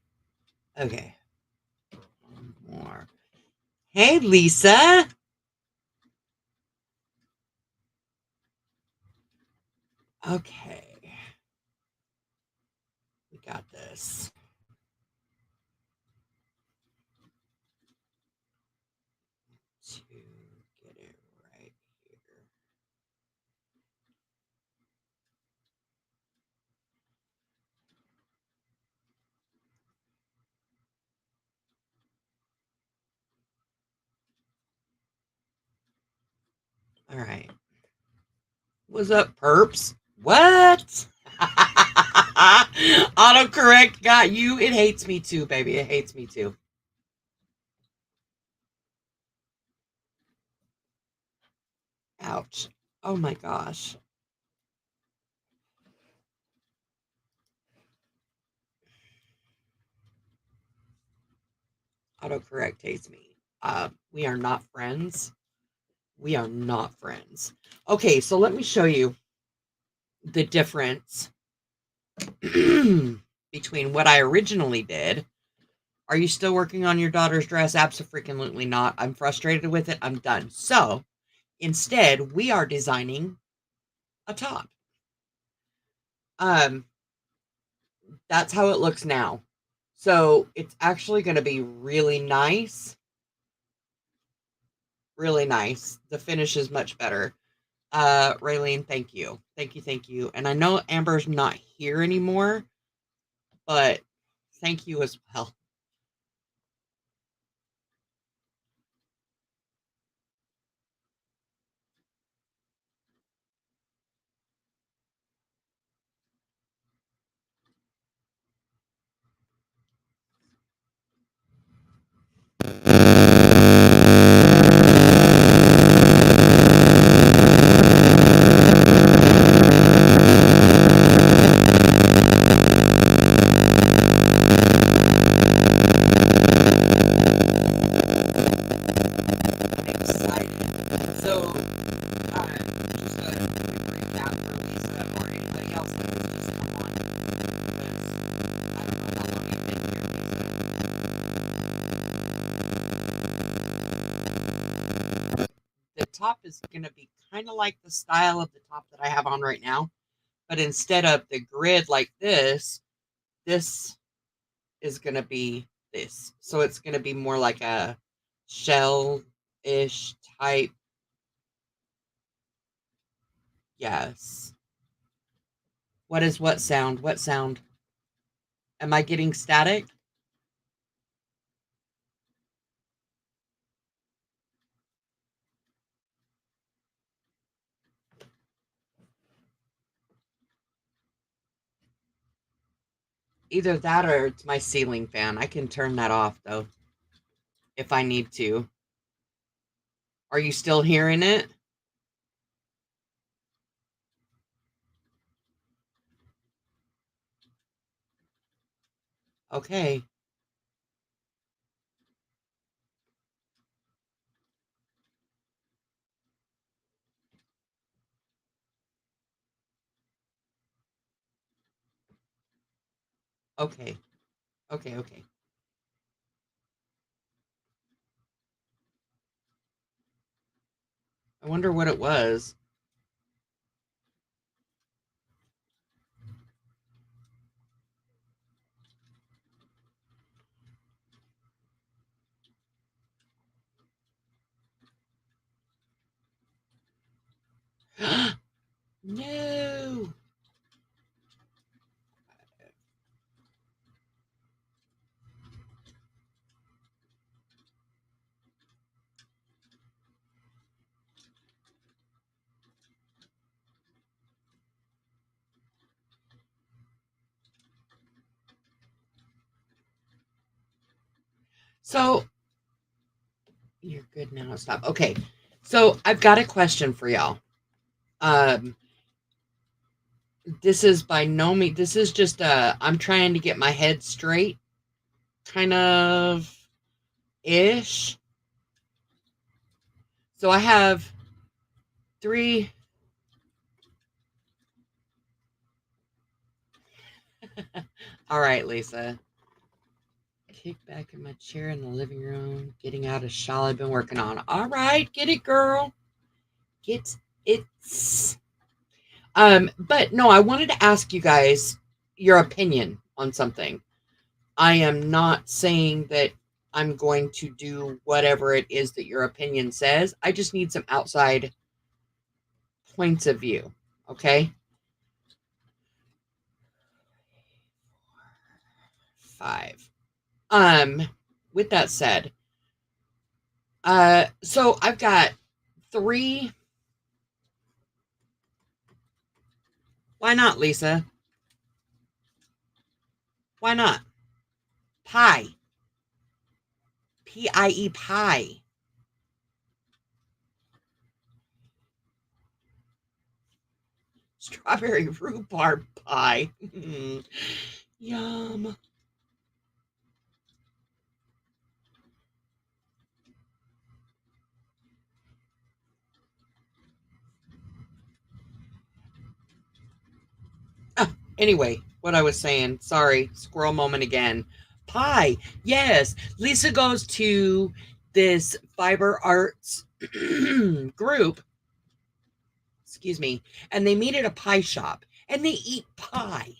Okay. One more. Hey, Lisa. Okay. We got this. To get it right here. All right. What's up, perps? What? Autocorrect got you. It hates me too, baby. It hates me too. Ouch. Oh my gosh. Autocorrect hates me. We are not friends. We are not friends. Okay, so let me show you the difference between what I originally did. Are you still working on your daughter's dress? Absolutely not. I'm frustrated with it. I'm done. So instead, we are designing a top. Um, that's how it looks now. So it's actually going to be really nice. Really nice. The finish is much better. Raylene, thank you. Thank you. And I know Amber's not here anymore, but thank you as well. I'm excited. So, just a quick recap for Lisa or anybody else that has just come on, because I don't know how long you've been here, Lisa. The top is going to be kind of like the style of the top that I have on right now, but instead of the grid like this is going to be this. So it's going to be more like a shell-ish type. Yes. What is what sound? What sound? Am I getting static? Either that or it's my ceiling fan. I can turn that off though if I need to. Are you still hearing it? Okay. Okay. Okay. I wonder what it was. No. So you're good now. Stop. Okay. So I've got a question for y'all. Um, this is by no means. This is just I'm trying to get my head straight, kind of ish. So I have 3. All right, Lisa. Kick back in my chair in the living room, getting out a shawl I've been working on. All right, get it, girl. Get it. But no, I wanted to ask you guys your opinion on something. I am not saying that I'm going to do whatever it is that your opinion says. I just need some outside points of view. Okay. 5. With that said, so I've got 3 Why not, Lisa? Why not? Pie. P-I-E, pie. Strawberry rhubarb pie. Yum. Anyway, what I was saying. Sorry, squirrel moment again. Pie. Yes. Lisa goes to this fiber arts group, excuse me, and they meet at a pie shop and they eat pie.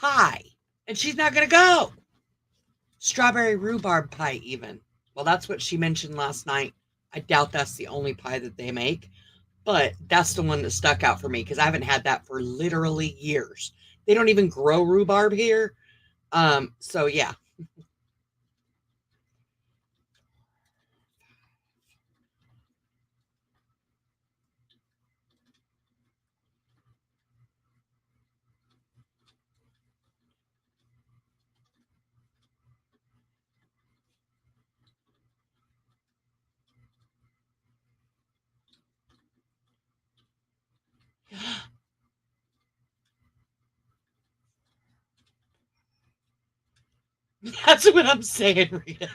Pie. And she's not going to go. Strawberry rhubarb pie, even. Well, that's what she mentioned last night. I doubt that's the only pie that they make, but that's the one that stuck out for me because I haven't had that for literally years. They don't even grow rhubarb here. So yeah. That's what I'm saying, Rita.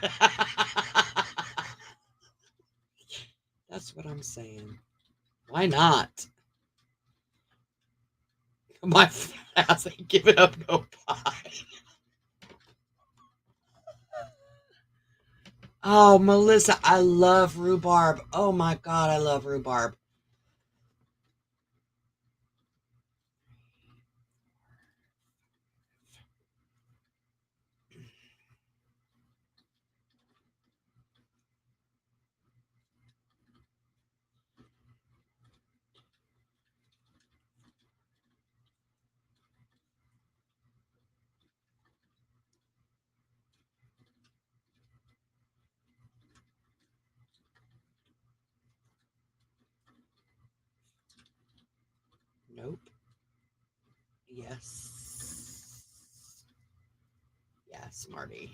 That's what I'm saying. Why not? My ass ain't giving up no pie. Oh, Melissa, I love rhubarb. Oh my God, I love rhubarb. Nope. Yes. Yes, Marty.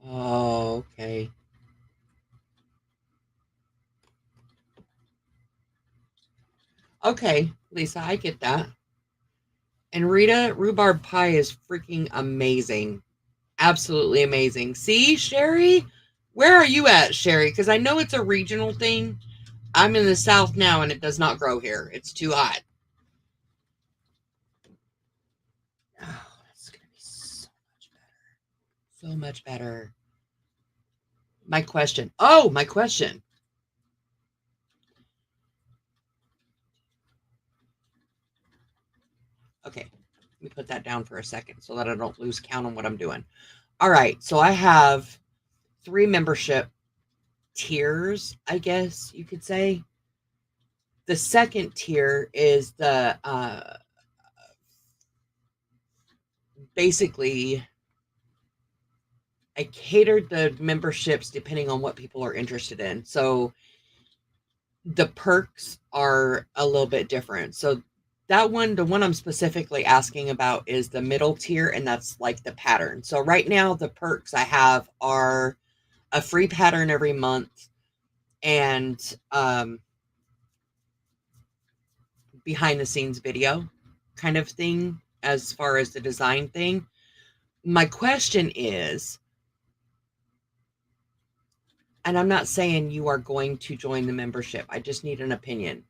Oh, okay. Okay, Lisa, I get that. And Rita, rhubarb pie is freaking amazing. Absolutely amazing. See, Sherry? Where are you at, Sherry? Because I know it's a regional thing. I'm in the South now and it does not grow here. It's too hot. Oh, that's going to be so much better. So much better. My question. Oh, my question. Okay, let me put that down for a second so that I don't lose count on what I'm doing. All right, so I have 3 membership tiers, I guess you could say. The second tier is the basically I catered the memberships depending on what people are interested in. So the perks are a little bit different. So that one, the one I'm specifically asking about is the middle tier, and that's like the pattern. So right now, the perks I have are a free pattern every month and behind the scenes video kind of thing as far as the design thing. My question is, and I'm not saying you are going to join the membership, I just need an opinion.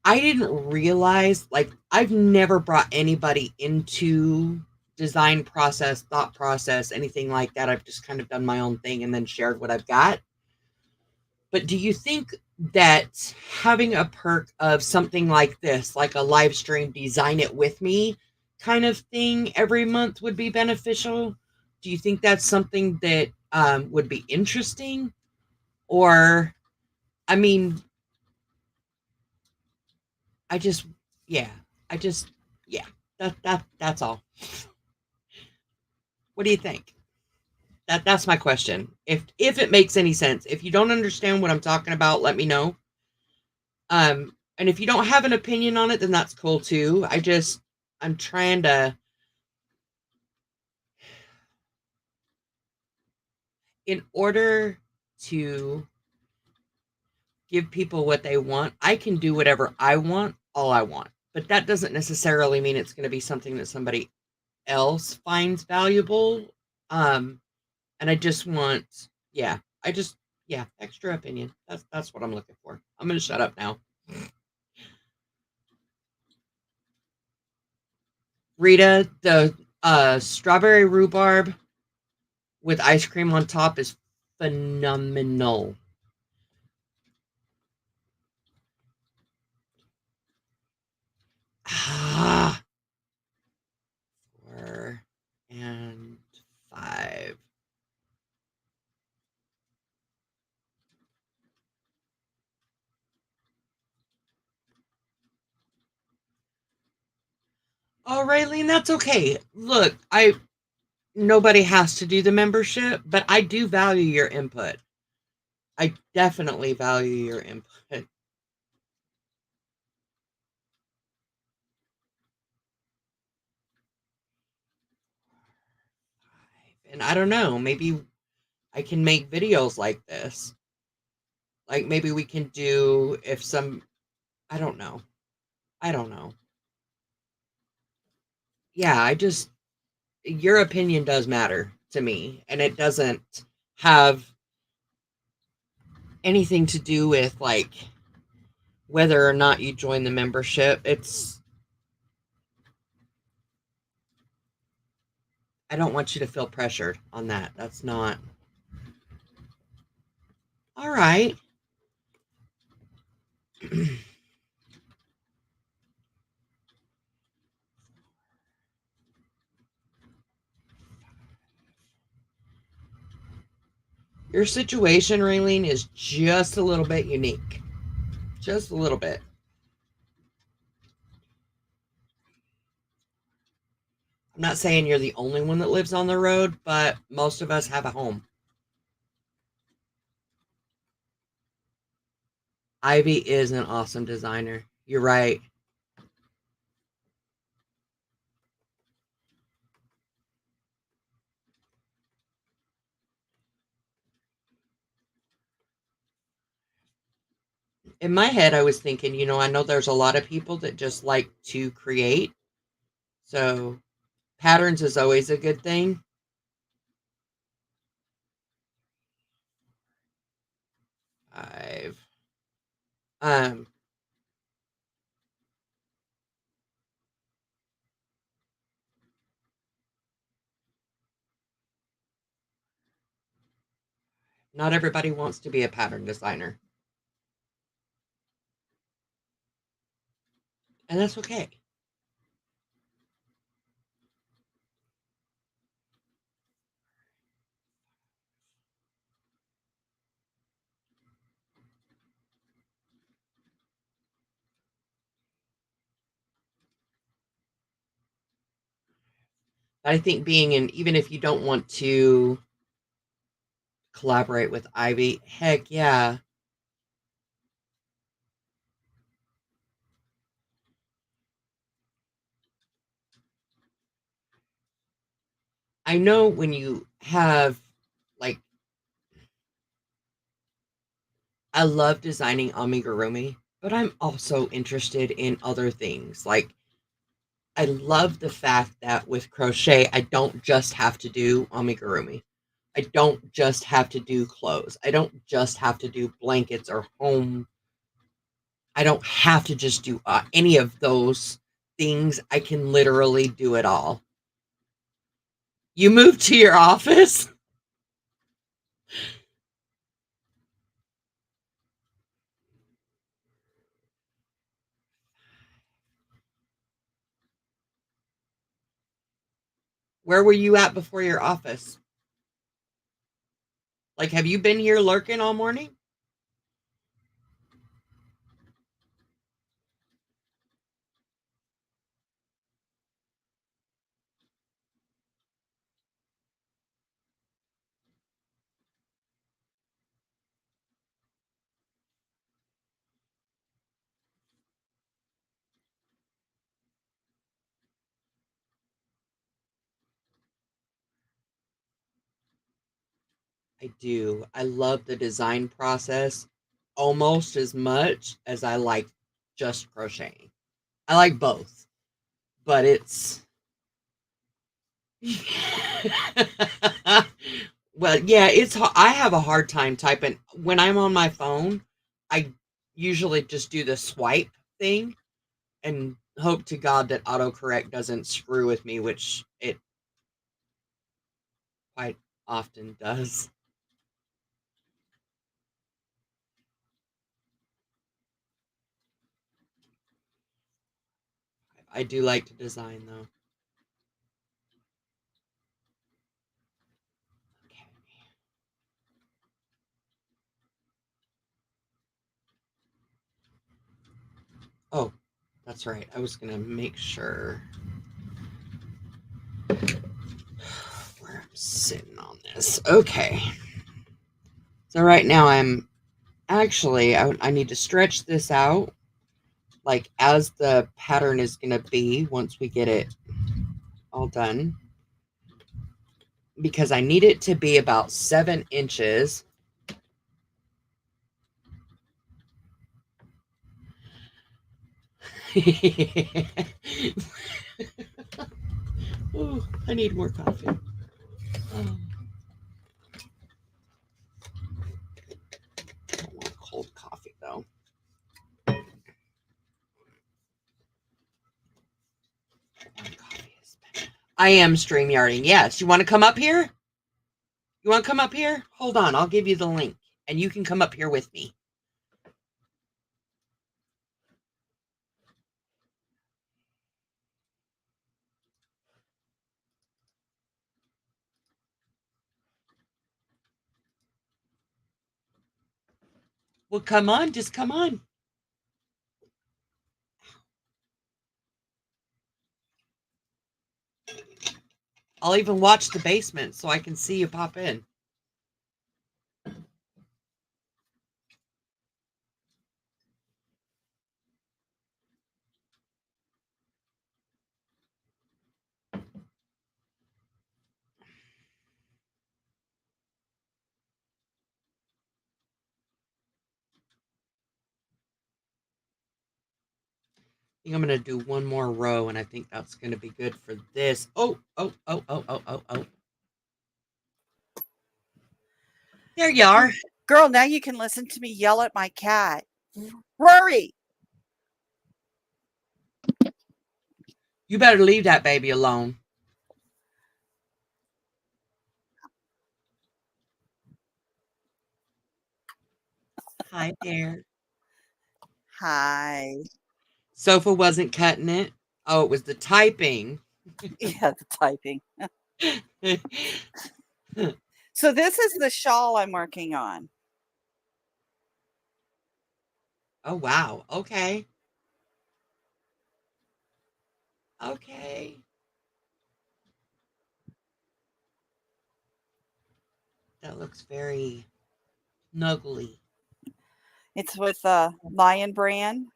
I didn't realize, like, I've never brought anybody into design process, thought process, anything like that. I've just kind of done my own thing and then shared what I've got. But do you think that having a perk of something like this, like a live stream, design it with me, kind of thing every month would be beneficial? Do you think that's something that would be interesting? Or, I mean, I just, yeah, I just, yeah, that's all. What do you think? That's my question. If it makes any sense. If you don't understand what I'm talking about, let me know. And if you don't have an opinion on it, then that's cool too. I'm trying to, in order to give people what they want, I can do whatever I want, all I want. But that doesn't necessarily mean it's going to be something that somebody else finds valuable. Um, and I just want, yeah, I just, yeah, extra opinion. That's what I'm looking for. I'm gonna shut up now. Rita, the strawberry rhubarb with ice cream on top is phenomenal. Ah, 4 and 5. Oh, Raylene, that's okay. Look, I nobody has to do the membership, but I do value your input. I definitely value your input. And I don't know, maybe I can make videos like this. Like maybe we can do if some I don't know. I don't know. Yeah, I just your opinion does matter to me and it doesn't have anything to do with like whether or not you join the membership. It's I don't want you to feel pressured on that. That's not all right. Your situation, Raylene, is just a little bit unique. Just a little bit. I'm not saying you're the only one that lives on the road, but most of us have a home. Ivy is an awesome designer. You're right. In my head, I was thinking, I know there's a lot of people that just like to create. So patterns is always a good thing. I've, um, not everybody wants to be a pattern designer, and that's okay. But I think even if you don't want to collaborate with Ivy, heck yeah. I know when you have, like, I love designing amigurumi, but I'm also interested in other things. Like, I love the fact that with crochet, I don't just have to do amigurumi. I don't just have to do clothes. I don't just have to do blankets or home. I don't have to just do any of those things. I can literally do it all. You moved to your office? Where were you at before your office? Like, have you been here lurking all morning? I do. I love the design process almost as much as I like just crocheting. I like both, but it's well, yeah, I have a hard time typing when I'm on my phone. I usually just do the swipe thing and hope to God that autocorrect doesn't screw with me, which it quite often does. I do like to design though. Okay. Oh, that's right. I was gonna make sure where I'm sitting on this. Okay. So right now I'm actually I need to stretch this out like as the pattern is gonna be once we get it all done, because I need it to be about 7 inches. Ooh, I need more coffee. Oh, I don't want cold coffee though. I am StreamYarding. Yes. You want to come up here? You want to come up here? Hold on. I'll give you the link and you can come up here with me. Well, come on. Just come on. I'll even watch the basement so I can see you pop in. I think I'm going to do one more row, and I think that's going to be good for this. Oh, oh, oh, oh, oh, oh, oh. There you are. Girl, now you can listen to me yell at my cat. Rory! You better leave that baby alone. Hi there. Hi. Sofa wasn't cutting it. Oh, it was the typing. Yeah, the typing. So this is the shawl I'm working on. Oh, wow. Okay. Okay. That looks very snuggly. It's with Lion Brand.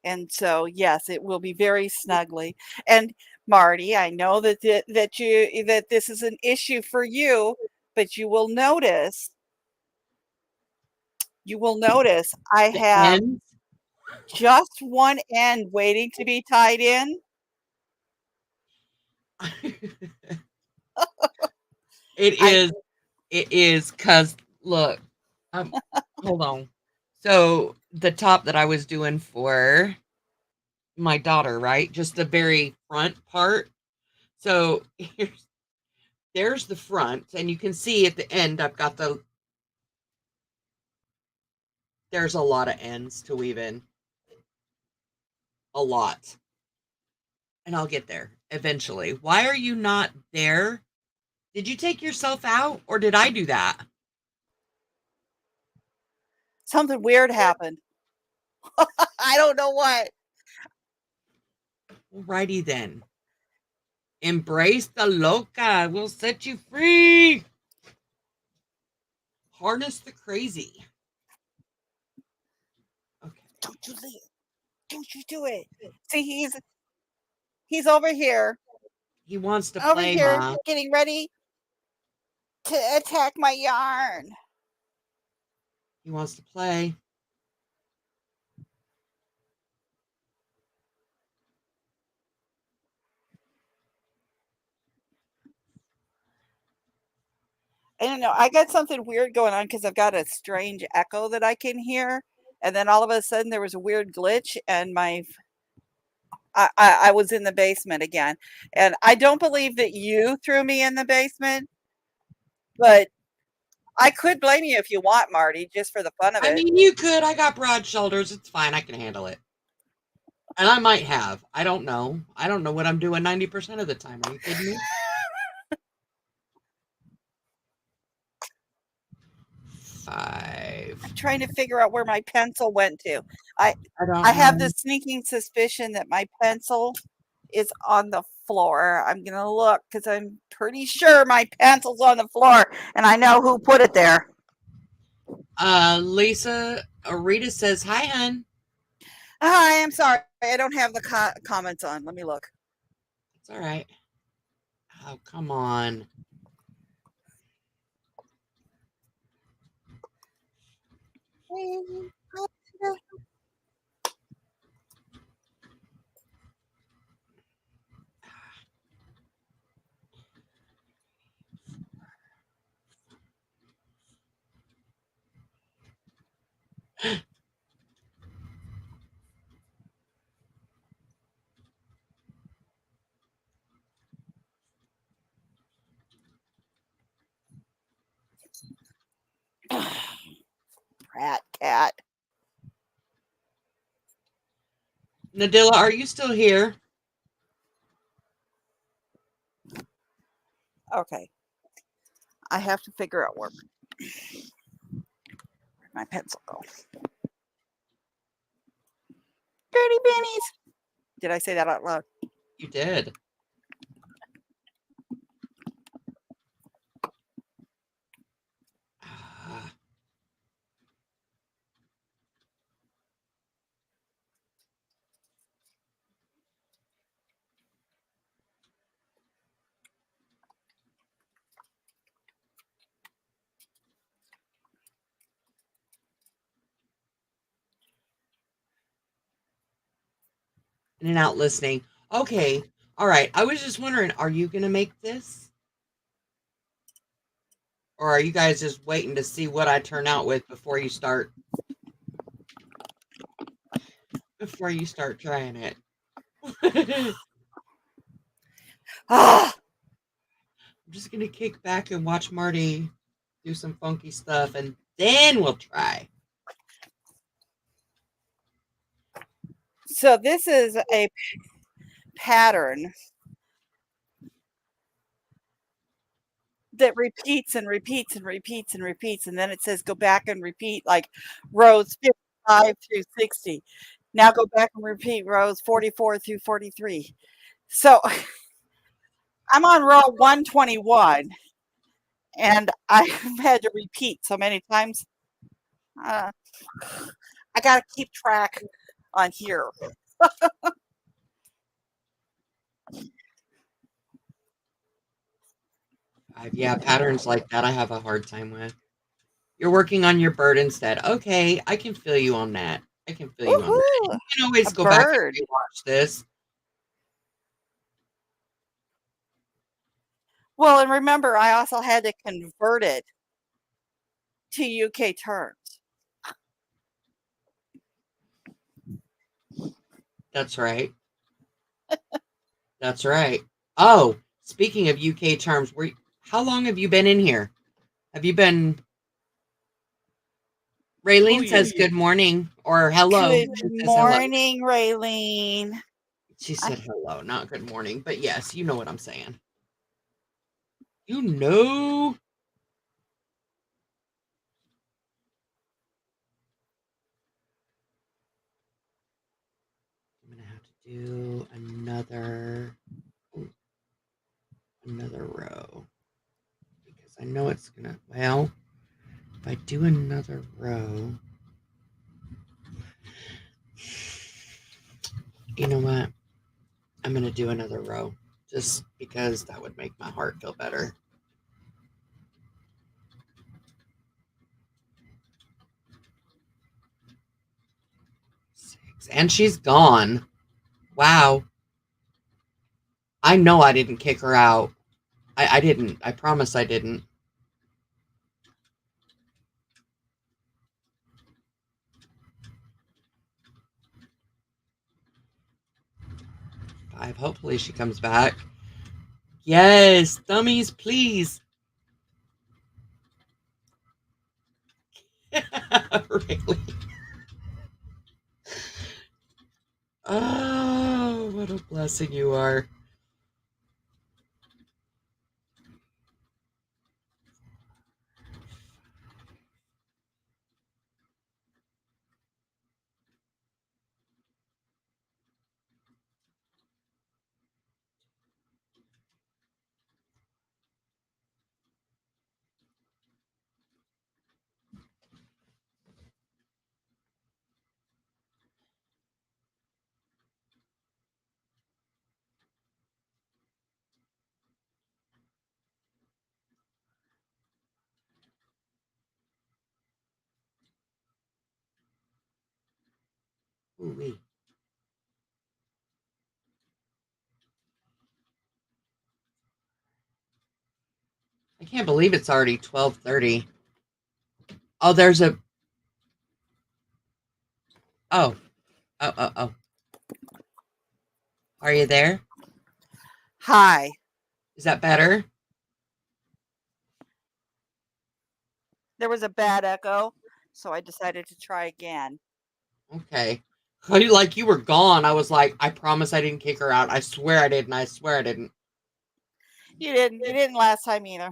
And so, yes, it will be very snuggly. And Marty, I know that that this is an issue for you, but you will notice I The have ends. just one end waiting to be tied in. It I is. It is because look. Hold on. So the top that I was doing for my daughter, right? Just the very front part. So there's the front, and you can see at the end I've got there's a lot of ends to weave in. A lot. And I'll get there. eventually. Why are you not there? Did you take yourself out or did I do that? Something weird happened. I don't know what. Alrighty then. Embrace the loca. We'll set you free. Harness the crazy. Okay. Don't you leave. Don't you do it. See, he's over here. He wants to Over play, here Ma. getting ready to attack my yarn. He wants to play. I don't know. I got something weird going on because I've got a strange echo that I can hear. And then all of a sudden there was a weird glitch and I was in the basement again. And I don't believe that you threw me in the basement, but I could blame you if you want, Marty, just for the fun of I it. mean, you could. I got broad shoulders. It's fine. I can handle it. And I might have. I don't know. I don't know what I'm doing 90% of the time. Are you kidding me? Five. I'm trying to figure out where my pencil went to. I don't I have know. this sneaking suspicion that my pencil is on the floor. I'm going to look because I'm pretty sure my pencil's on the floor and I know who put it there. Rita says, hi, hun. Hi, I'm sorry. I don't have the comments on. Let me look. It's all right. Oh, come on. Rat cat. Nadilla, are you still here? Okay. I have to figure out where'd my pencil go. Dirty Bennies. Did I say that out loud? You did. In and out listening. Okay. All right. I was just wondering, are you going to make this? Or are you guys just waiting to see what I turn out with before you start? Before you start trying it. I'm just going to kick back and watch Marty do some funky stuff and then we'll try. So this is a pattern that repeats and repeats and repeats and repeats. And then it says go back and repeat like rows 55 through 60. Now go back and repeat rows 44 through 43. So I'm on row 121 and I've had to repeat so many times. I got to keep track on here. Yeah, patterns like that I have a hard time with. You're working on your bird instead. Okay, I can feel you on that. I can feel you on that. You can always go back and rewatch this. Well, and remember, I also had to convert it to UK terms. That's right. That's right. Oh, speaking of UK terms, how long have you been in here? Have you been... Raylene says good morning or hello. Good morning, Raylene. She said hello, not good morning. But yes, you know what I'm saying. You know. I'm going to have to do another row. Because I know it's going to, well, if I do another row, you know what? I'm going to do another row just because that would make my heart feel better. 6. And she's gone. Wow. I know I didn't kick her out. I didn't. I promise I didn't. 5. Hopefully she comes back. Yes. Thummies, please. Really? Oh, what a blessing you are. Ooh-wee. I can't believe it's already 12:30. Oh, there's a... Oh. Oh. Are you there? Hi. Is that better? There was a bad echo, so I decided to try again. Okay. Like you were gone. I was like, I promise I didn't kick her out. I swear I didn't. I swear I didn't. You didn't. You didn't last time either.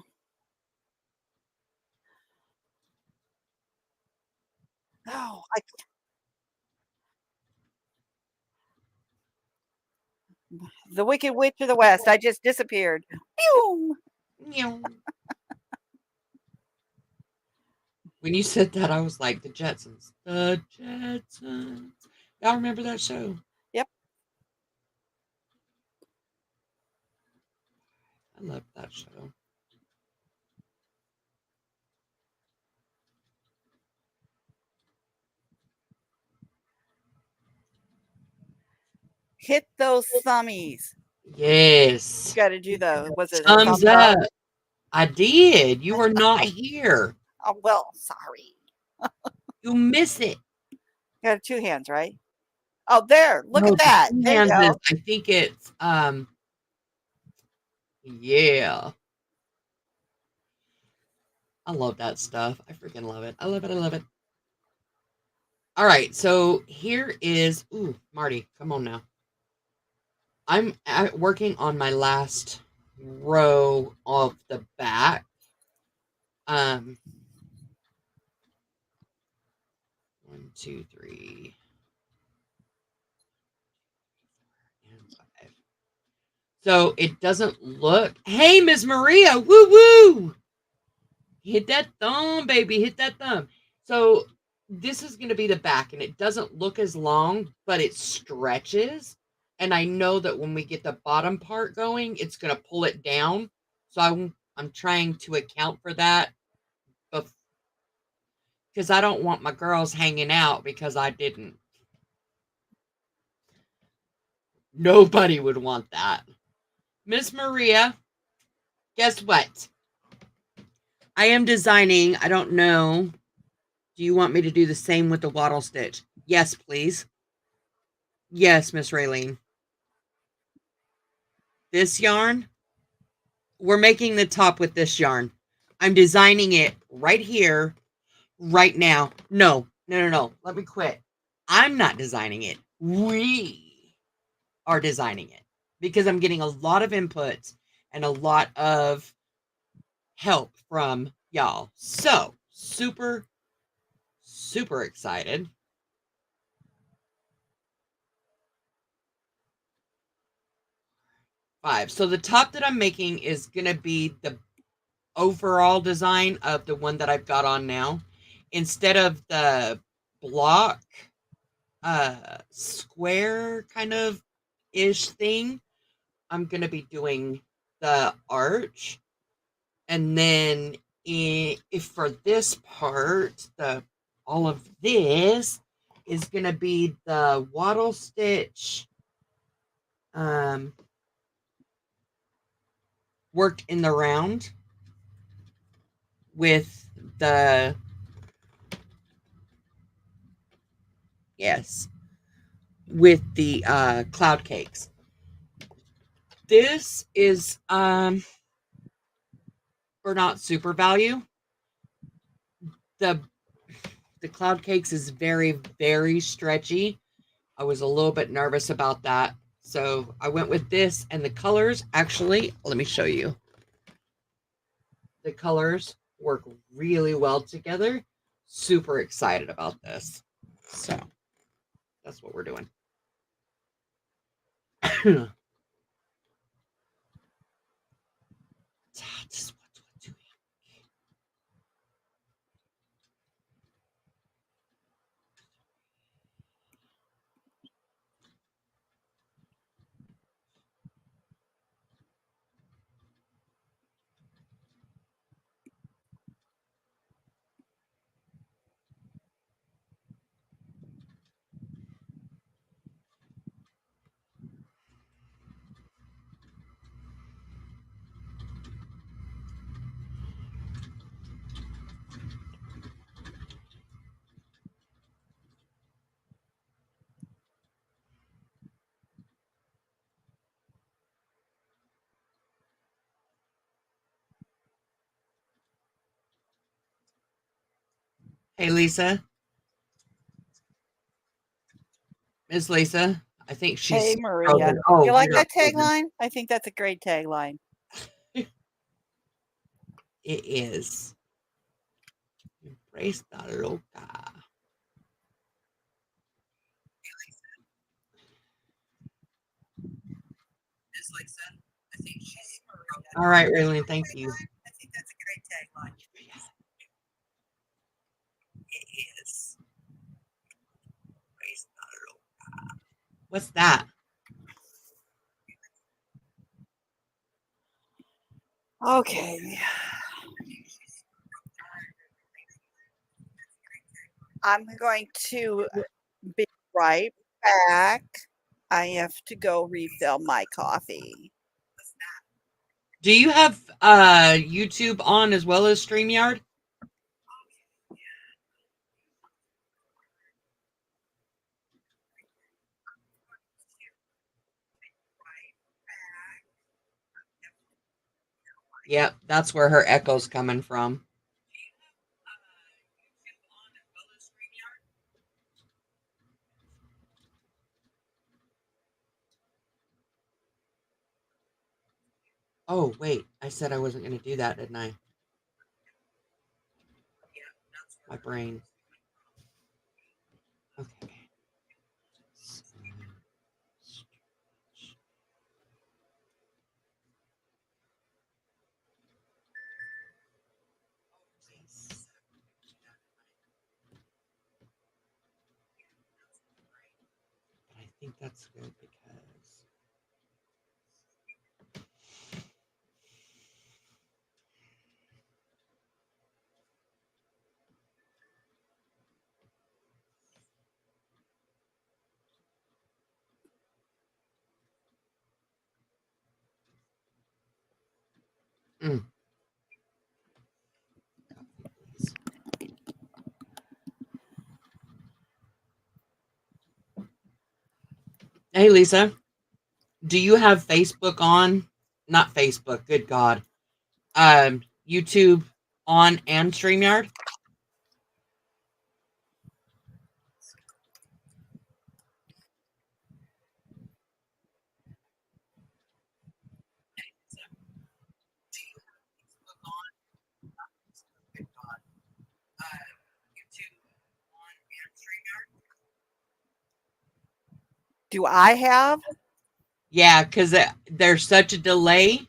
Oh, the Wicked Witch of the West. I just disappeared. Pew! When you said that, I was like, the Jetsons. The Jetsons. Y'all remember that show? Yep. I loved that show. Hit those thummies. Yes. You got to do the, was it a Thumbs thumbs up? up. I did. You were not here. Oh, well, sorry. You miss it. You got 2 hands, right? Oh, there. Look No, at that. the 2 There you hands go. is, I think it's, yeah. I love that stuff. I freaking love it. I love it. I love it. All right. So here is, ooh, Marty, come on now. I'm working on my last row of the back. 1, 2, 3, and 5. So it doesn't look. Hey, Miss Maria, woo woo! Hit that thumb, baby. Hit that thumb. So this is going to be the back, and it doesn't look as long, but it stretches. And I know that when we get the bottom part going, it's going to pull it down. So I'm trying to account for that, because I don't want my girls hanging out because I didn't. Nobody would want that. Miss Maria, guess what? I am designing, I don't know. Do you want me to do the same with the wattle stitch? Yes, please. Yes, Miss Raylene. This yarn, we're making the top with this yarn. I'm designing it right here, right now. No. Let me quit. I'm not designing it. We are designing it, because I'm getting a lot of input and a lot of help from y'all. So super, super excited. So the top that I'm making is going to be the overall design of the one that I've got on now. Instead of the block square kind of ish thing, I'm going to be doing the arch. And then if for this part, all of this is going to be the wattle stitch worked in the round with the cloud cakes. This is for not super value. The cloud cakes is very, very stretchy. I was a little bit nervous about that. So I went with this, and the colors, actually, let me show you. The colors work really well together. Super excited about this. So that's what we're doing. Hey, Lisa. Miss Lisa. I think she's. Hey, Maria. Oh, you like that frozen. tagline? I think that's a great tagline. It is. Embrace the loca. All right, Raylene, thank you. I think that's a great tagline. It is. What's that? Okay. I'm going to be right back. I have to go refill my coffee. Do you have YouTube on as well as StreamYard? Yep, that's where her echo's coming from. Oh, wait. I said I wasn't going to do that, didn't I? My brain. Okay. But I think that's good because. Hey, Lisa. Do you have Facebook on? Not Facebook. Good God. YouTube on and StreamYard? Do I have? Yeah, because there's such a delay.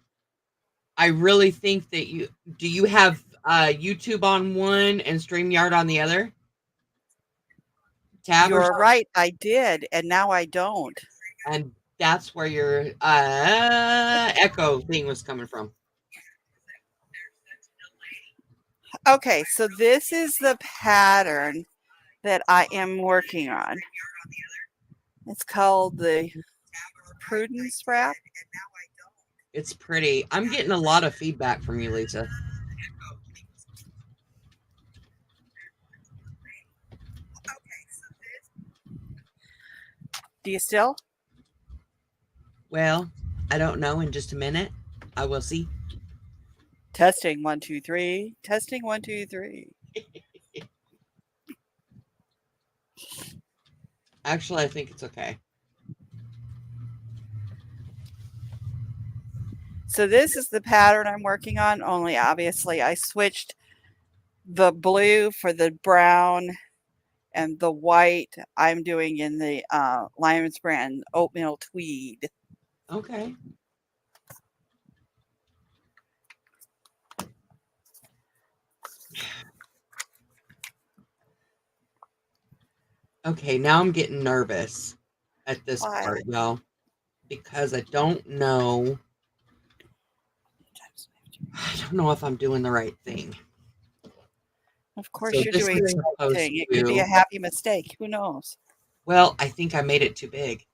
I really think that do you have YouTube on one and StreamYard on the other tab or You're something? right. I did, and now I don't. And that's where your echo thing was coming from. Okay, so this is the pattern that I am working on. It's called the Prudence Wrap. It's pretty. I'm getting a lot of feedback from you, Lisa. Do you still? Well, I don't know. In just a minute, I will see. Testing 1 2 3. Testing 1 2 3. Actually, I think it's okay. So this is the pattern I'm working on, only obviously I switched the blue for the brown and the white I'm doing in the Lyons brand oatmeal tweed. Okay. Okay, now I'm getting nervous at this Why? part, y'all, because I don't know. I don't know if I'm doing the right thing. Of course So you're this doing is the right supposed thing. It could be a to. happy mistake. Who knows? Well, I think I made it too big.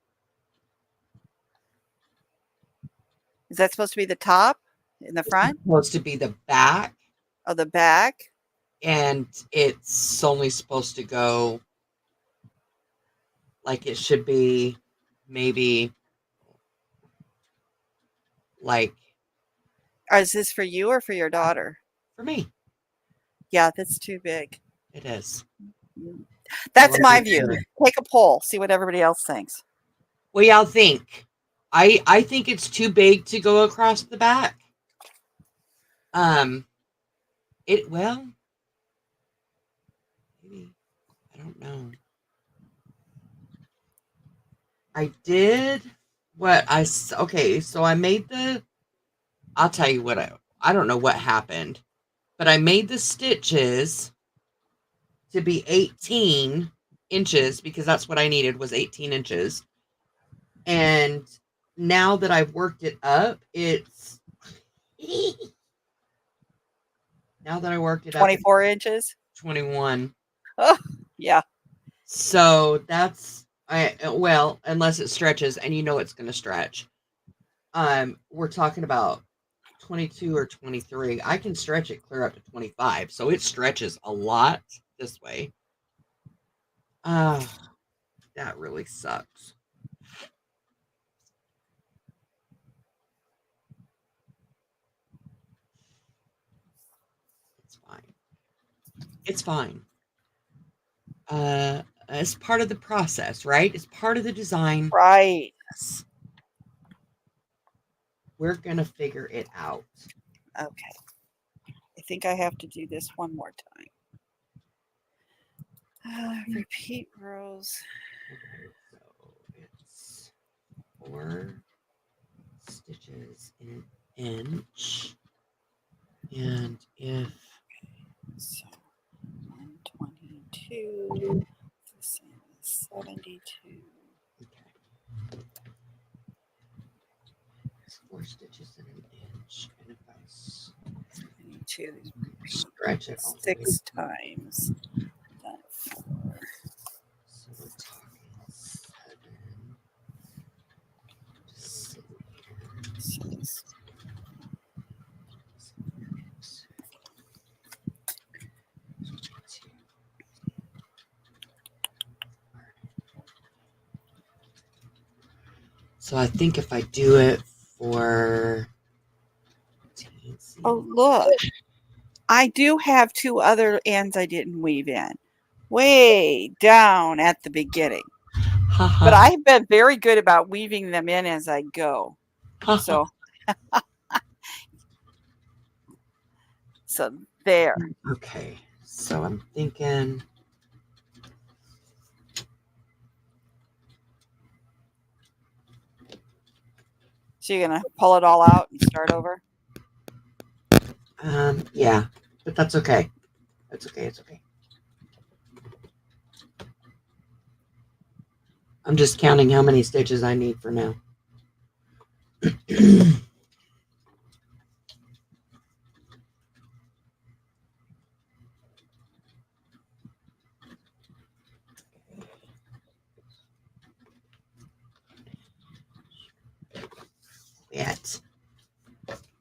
Is that supposed to be the top in the front It's supposed to be the back, of the back? and it's only supposed to go like it should be, maybe like Or is this for you or for your daughter? for me. Yeah, that's too big. It is. That's Well, my view. Take a poll. See what everybody else thinks. What y'all think? I think it's too big to go across the back. Well, maybe, I don't know. I did what okay, so I made I'll tell you what, I don't know what happened, but I made the stitches to be 18 inches because that's what I needed, was 18 inches. And now that I've worked it up, it's now that I worked it up, 24 inches? 21. Oh, yeah. So that's well, unless it stretches, and you know it's going to stretch. We're talking about 22 or 23. I can stretch it clear up to 25, so it stretches a lot this way. That really sucks. It's fine. It's fine. It's part of the process, right? It's part of the design. Right. We're gonna figure it out. Okay. I think I have to do this one more time. Repeat rows. Okay, so it's 4 stitches in an inch, and if So 122, this is 72. okay, it's 4 stitches in an inch, and if I 72 stretch it all the way, 6 times. Done 4. so we're talking 7. Just sit here. Six. So I think if I do it for Oh, look. I do have 2 other ends I didn't weave in. Way down at the beginning. But I've been very good about weaving them in as I go. So, so there. Okay, so I'm thinking So you're gonna pull it all out and start over? Yeah, but that's okay. That's okay. It's okay. I'm just counting how many stitches I need for now. Yet.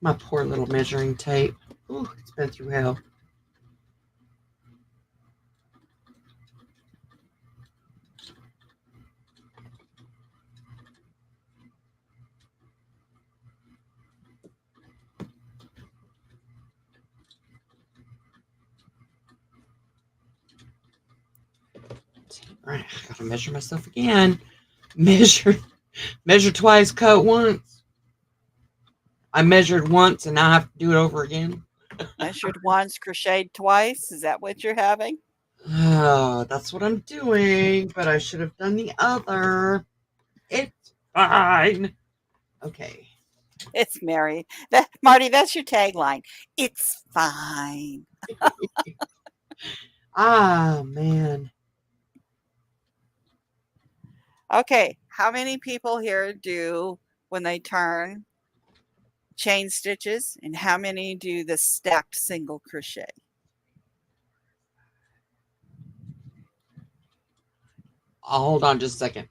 My poor little measuring tape. Ooh, it's been through hell. All right, I gotta measure myself again. Measure twice, cut once. I measured once and now I have to do it over again. Measured once, crocheted twice. Is that what you're having? Oh, that's what I'm doing, but I should have done the other. It's fine. Okay. It's Mary. Marty, that's your tagline. It's fine. Ah, man. Okay, how many people here do, when they turn, chain stitches, and how many do the stacked single crochet? I'll hold on just a second.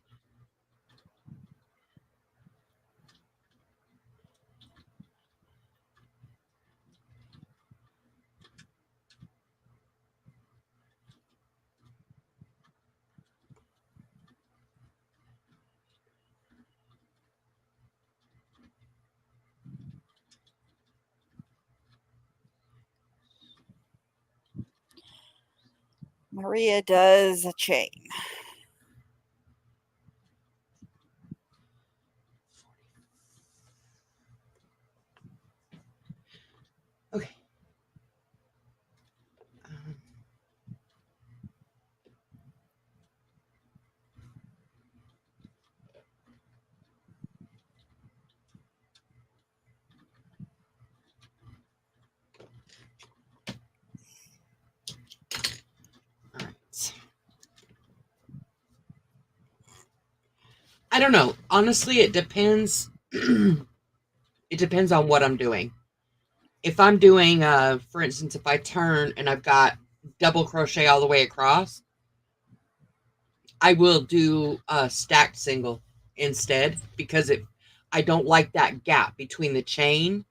Maria does a chain. Okay. Um, all right. I don't know. Honestly, it depends. It depends on what I'm doing. If I'm doing, for instance, if I turn and I've got double crochet all the way across, I will do a stacked single instead because I don't like that gap between the chain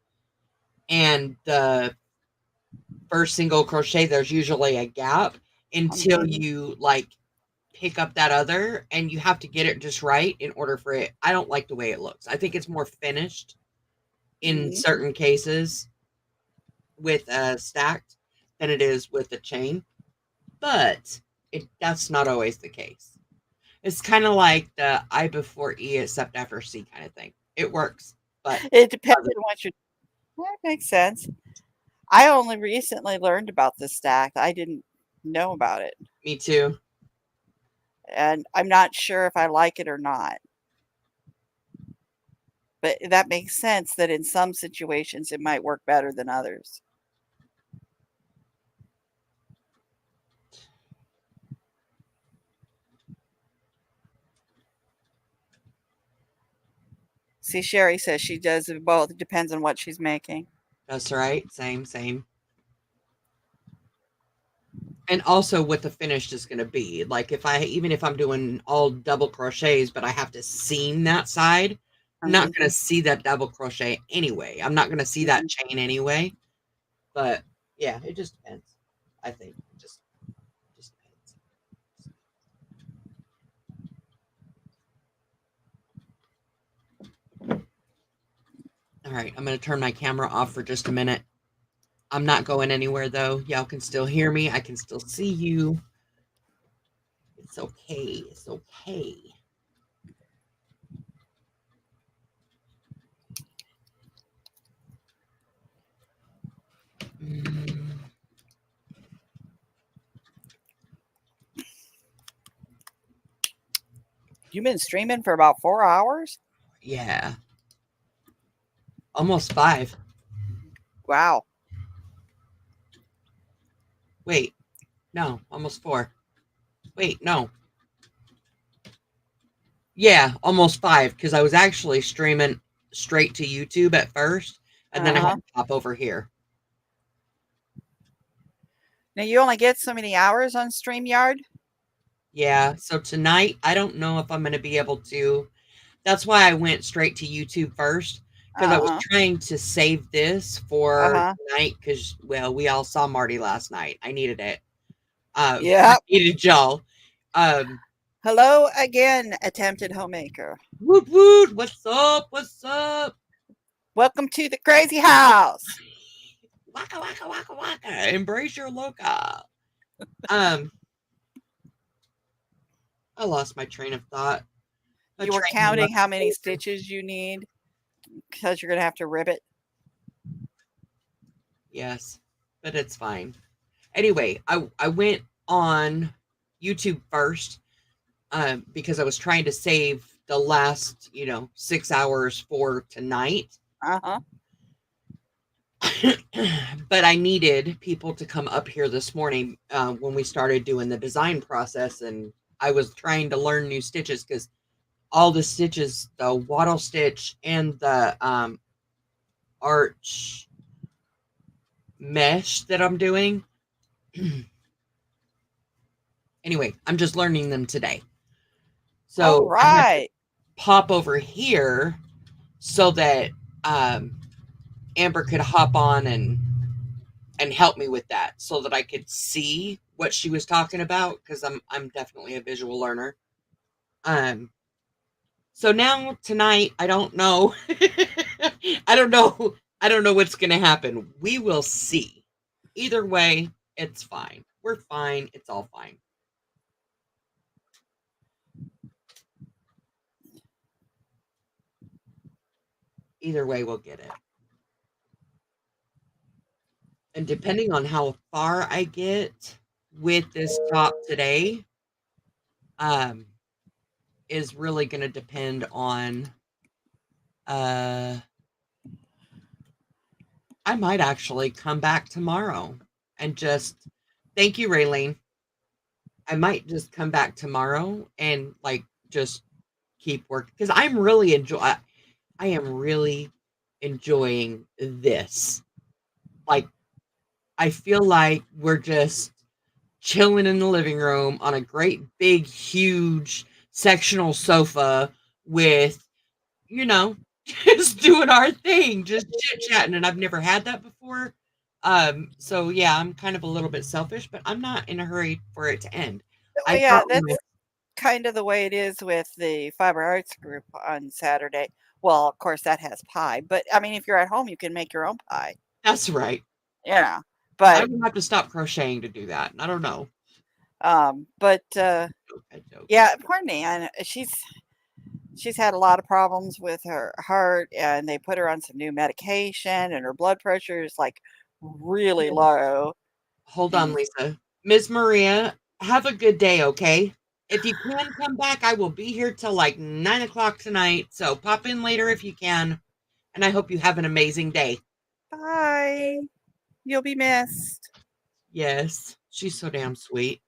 and the first single crochet. There's usually a gap until you like pick up that other, and you have to get it just right in order for it. I don't like the way it looks. I think it's more finished in certain cases with stacked than it is with a chain, but that's not always the case. It's kind of like the I before E except after C kind of thing. It works, but It depends on what you. That makes sense. I only recently learned about this stack. I didn't know about it, me too. and I'm not sure if I like it or not. But that makes sense that in some situations it might work better than others. See, Sherry says she does it both. It depends on what she's making. That's right. Same. And also what the finish is going to be. Like even if I'm doing all double crochets, but I have to seam that side, I'm not going to see that double crochet anyway. I'm not going to see that chain anyway. But yeah, it just depends. I think it just depends. All right, I'm going to turn my camera off for just a minute. I'm not going anywhere though. Y'all can still hear me. I can still see you. It's okay. It's okay. You've been streaming for about 4 hours? Yeah. Almost 5. Wow. Wait, no, almost 4. Wait, no. Yeah, almost 5, because I was actually streaming straight to YouTube at first, and then I had to pop over here. Now you only get so many hours on StreamYard? Yeah, so tonight, I don't know if I'm going to be able to. That's why I went straight to YouTube first, because I was Uh-huh. trying to save this for Uh-huh. tonight, because, well, we all saw Marty last night. I needed it. I Yep. needed y'all. Hello again, attempted homemaker. Woot woot, what's up? What's up? Welcome to the crazy house. Waka waka waka waka. Embrace your loca. I lost my train of thought. You were counting how many stitches you need because you're going to have to rivet. Yes, but it's fine. Anyway, I went on YouTube first because I was trying to save the last, 6 hours for tonight. Uh-huh. But I needed people to come up here this morning when we started doing the design process, and I was trying to learn new stitches because all the stitches, the wattle stitch and the arch mesh that I'm doing. Anyway, I'm just learning them today. So All I had to right. pop over here so that Amber could hop on and help me with that so that I could see what she was talking about, because I'm definitely a visual learner. So now tonight, I don't know. I don't know what's gonna happen. We will see. Either way, it's fine. We're fine. It's all fine. Either way, we'll get it. And depending on how far I get with this top today, is really going to depend on, I might actually come back tomorrow and just, thank you, Raylene. I might just come back tomorrow and just keep working, because I am really enjoying this. I feel like we're just chilling in the living room on a great big huge sectional sofa with, just doing our thing, just chit chatting, and I've never had that before. So yeah, I'm kind of a little bit selfish, but I'm not in a hurry for it to end. Oh, I yeah, brought that's my kind of the way it is with the Fiber Arts group on Saturday. Well, of course, that has pie, but I mean, if you're at home, you can make your own pie. That's right. Yeah, I but would have to stop crocheting to do that. I don't know. but I joke. yeah, poor Nan. She's had a lot of problems with her heart, and they put her on some new medication, and her blood pressure is like really low. Hold on, And Lisa. Miss Maria, have a good day, okay? If you can come back, I will be here till like 9 o'clock tonight. So pop in later if you can. And I hope you have an amazing day. bye. You'll be missed. Yes, she's so damn sweet.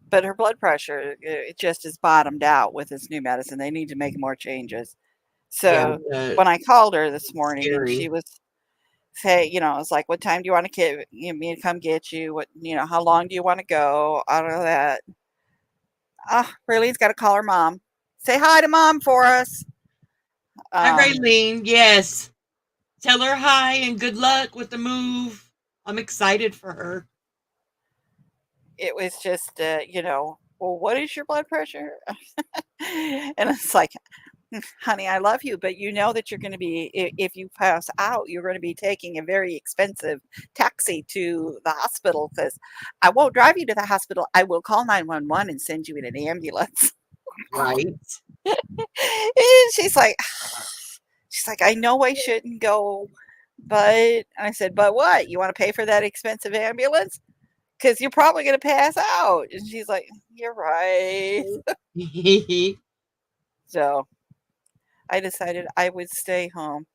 But her blood pressure, it just is bottomed out with this new medicine. They need to make more changes. Yeah, So when I called her this morning and she scary. was I was like, "What time do you want to get me to come get you? How long do you want to go?" All of that. Ah, Rayleigh's got to call her mom. Say hi to mom for us. Hi, Um, Raylene. Yes. Tell her hi and good luck with the move. I'm excited for her. it was just, well, what is your blood pressure? And it's like, honey, I love you, but you know that you're going to be, if you pass out, you're going to be taking a very expensive taxi to the hospital because I won't drive you to the hospital. I will call 911 and send you in an ambulance. Right? And she's like, I know I shouldn't go, but I said, but what? You want to pay for that expensive ambulance? Because you're probably going to pass out. And she's like, you're right. So, I decided I would stay home.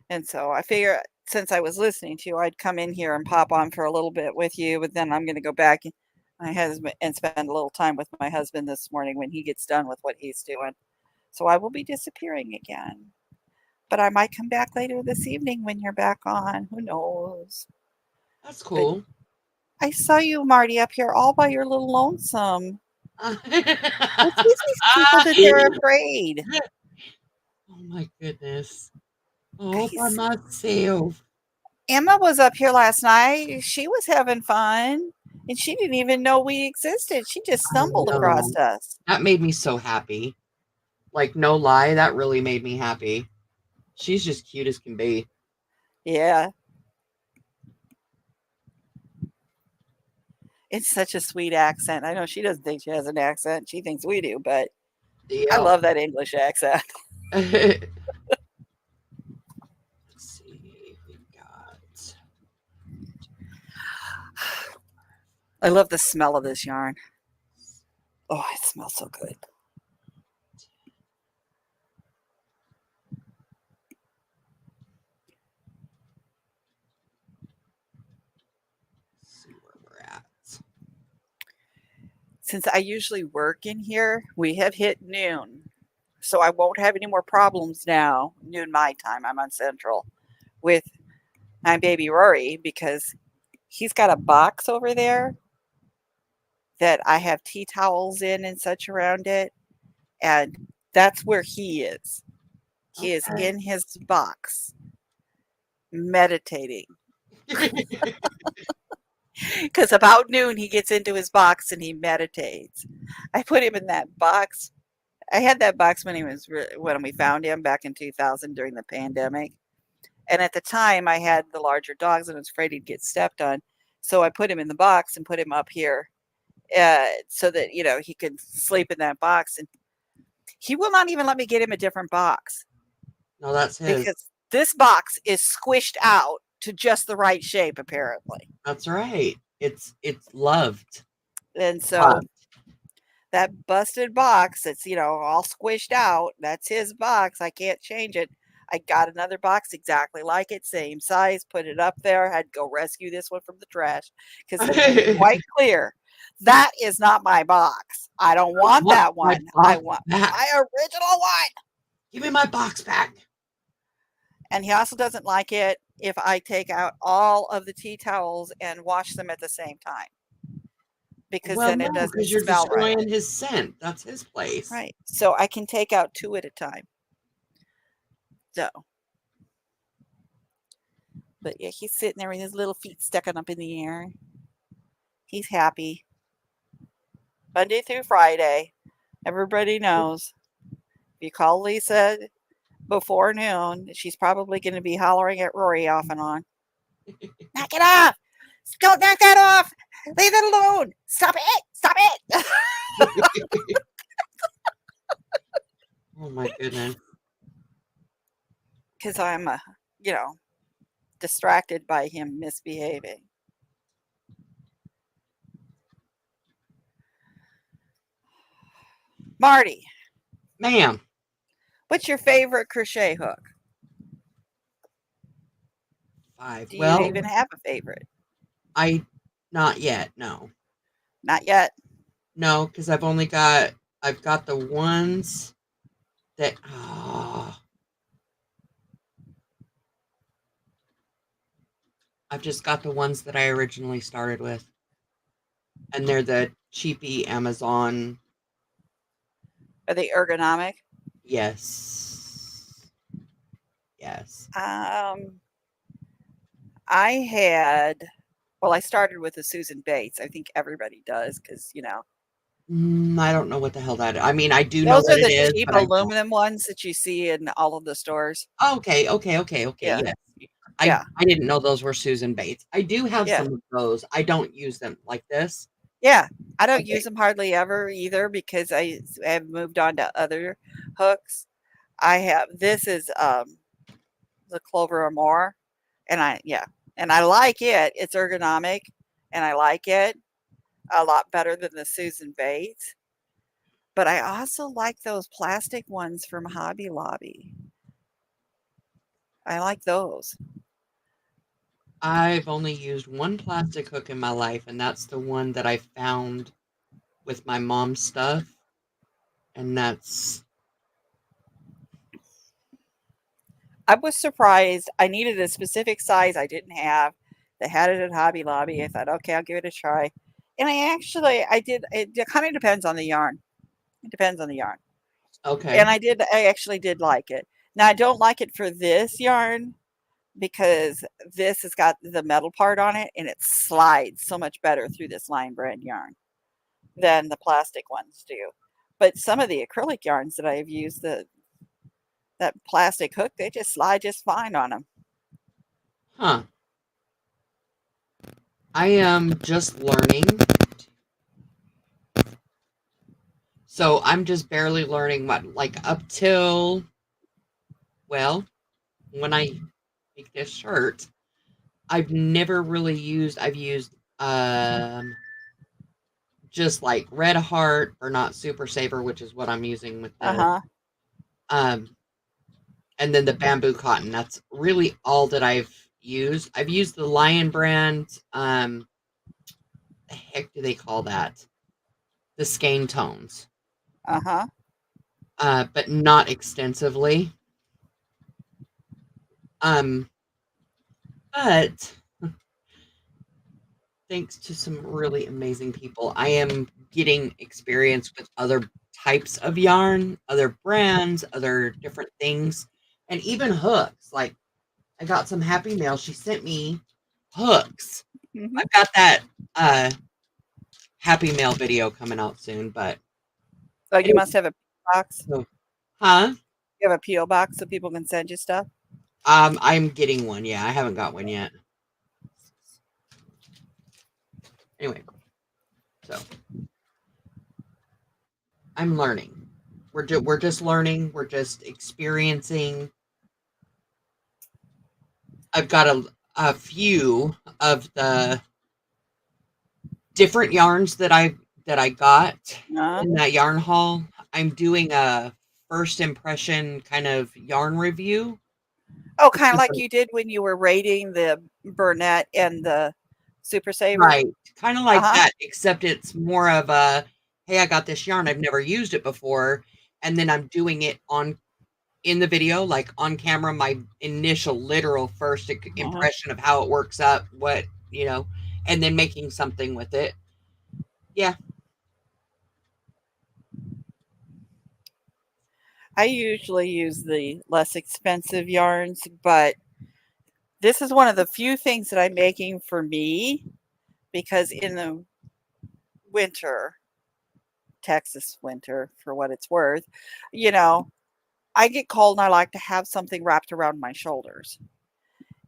And so I figure since I was listening to you, I'd come in here and pop on for a little bit with you, but then I'm going to go back my husband and spend a little time with my husband this morning when he gets done with what he's doing. So I will be disappearing again. But I might come back later this evening when you're back on. Who knows? That's But cool. I saw you, Marty, up here all by your little lonesome. What's with these people that they're afraid? Oh my goodness. All by Guys, myself. Emma was up here last night. She was having fun, and she didn't even know we existed. She just I stumbled across know. us. That made me so happy. Like, no lie, that really made me happy. She's just cute as can be. Yeah. It's such a sweet accent. I know she doesn't think she has an accent. She thinks we do, but I Yeah. love that English accent. Let's see. We got. I love the smell of this yarn. Oh, it smells so good. See where we're at. Since I usually work in here, we have hit noon. So I won't have any more problems now, noon my time. I'm on Central with my baby Rory because he's got a box over there that I have tea towels in and such around it. And that's where he is. He is Okay. in his box meditating. Because about noon, he gets into his box and he meditates. I put him in that box. I had that box when when we found him back in 2000 during the pandemic. And at the time, I had the larger dogs and I was afraid he'd get stepped on. So I put him in the box and put him up here so that, he could sleep in that box. And he will not even let me get him a different box No, that's his. because this box is squished out to just the right shape, apparently. That's right. It's loved. And so Loved. that busted box that's, all squished out, that's his box. I can't change it. I got another box exactly like it, same size, put it up there, had to go rescue this one from the trash because he made it quite clear that is not my box. I don't want that My one. I box want back. my original one. Give me my box back. And he also doesn't like it if I take out all of the tea towels and wash them at the same time because Well, then no, it doesn't because you're smell right. destroying his scent. That's his place. Right. So I can take out 2 at a time. So, but yeah, he's sitting there with his little feet sticking up in the air. He's happy. Monday through Friday. Everybody knows. If you call Lisa before noon, she's probably going to be hollering at Rory off and on. Knock it off! Don't knock that off! Leave it alone! Stop it! Stop it! Oh my goodness. Because I'm, distracted by him misbehaving. Marty, Ma'am. what's your favorite crochet hook? 5. Do you Well, even have a favorite? not yet. No. Not yet. No, because I've got the ones that, I've just got the ones that I originally started with. And they're the cheapy Amazon. Are they ergonomic? Yes. Yes. I started with the Susan Bates. I think everybody does because, I don't know what the hell that is. I mean, I do know those what are it the is, cheap but I don't. aluminum ones that you see in all of the stores. Okay. Yeah. Yes. Yeah. I didn't know those were Susan Bates. I do have Yeah. some of those. I don't use them like this. Yeah. I don't Okay. use them hardly ever either because I have moved on to other hooks. This is the Clover Amore, and I like it. It's ergonomic, and I like it a lot better than the Susan Bates. But I also like those plastic ones from Hobby Lobby. I like those. I've only used one plastic hook in my life, and that's the one that I found with my mom's stuff. And that's I was surprised. I needed a specific size I didn't have. They had it at Hobby Lobby. I thought, okay, I'll give it a try. And I did. It kind of depends on the yarn. It depends on the yarn. okay. And I actually did like it. Now, I don't like it for this yarn because this has got the metal part on it and it slides so much better through this Lion Brand yarn than the plastic ones do. But some of the acrylic yarns that I've used, that plastic hook, they just slide just fine on them. Huh. I am just learning. So I'm just barely learning what, like up till, well, when I make this shirt, I've never really I've used just like Red Heart or not Super Saver, which is what I'm using with this. Uh-huh. And then the bamboo cotton. That's really all that I've used. I've used the Lion Brand, the heck do they call that? The skein tones. Uh-huh. But not extensively. But thanks to some really amazing people, I am getting experience with other types of yarn, other brands, other different things, and even hooks. Like I got some Happy Mail. She sent me hooks. Mm-hmm. I've got that Happy Mail video coming out soon, but Oh, you must have a box. so, huh? You have a P.O. box so people can send you stuff? I'm getting one. Yeah, I haven't got one yet. Anyway, so I'm learning. We're just learning. We're just experiencing. I've got a few of the different yarns that I got Uh-huh. in that yarn haul. I'm doing a first impression kind of yarn review. Oh, kind of like you did when you were rating the Burnett and the Super Saver? Right. Kind of like Uh-huh. that, except it's more of a, hey, I got this yarn. I've never used it before. And then I'm doing it in the video, like on camera, my initial literal first impression of how it works up, what, and then making something with it. Yeah. I usually use the less expensive yarns, but this is one of the few things that I'm making for me because in the winter, Texas winter, for what it's worth, I get cold and I like to have something wrapped around my shoulders.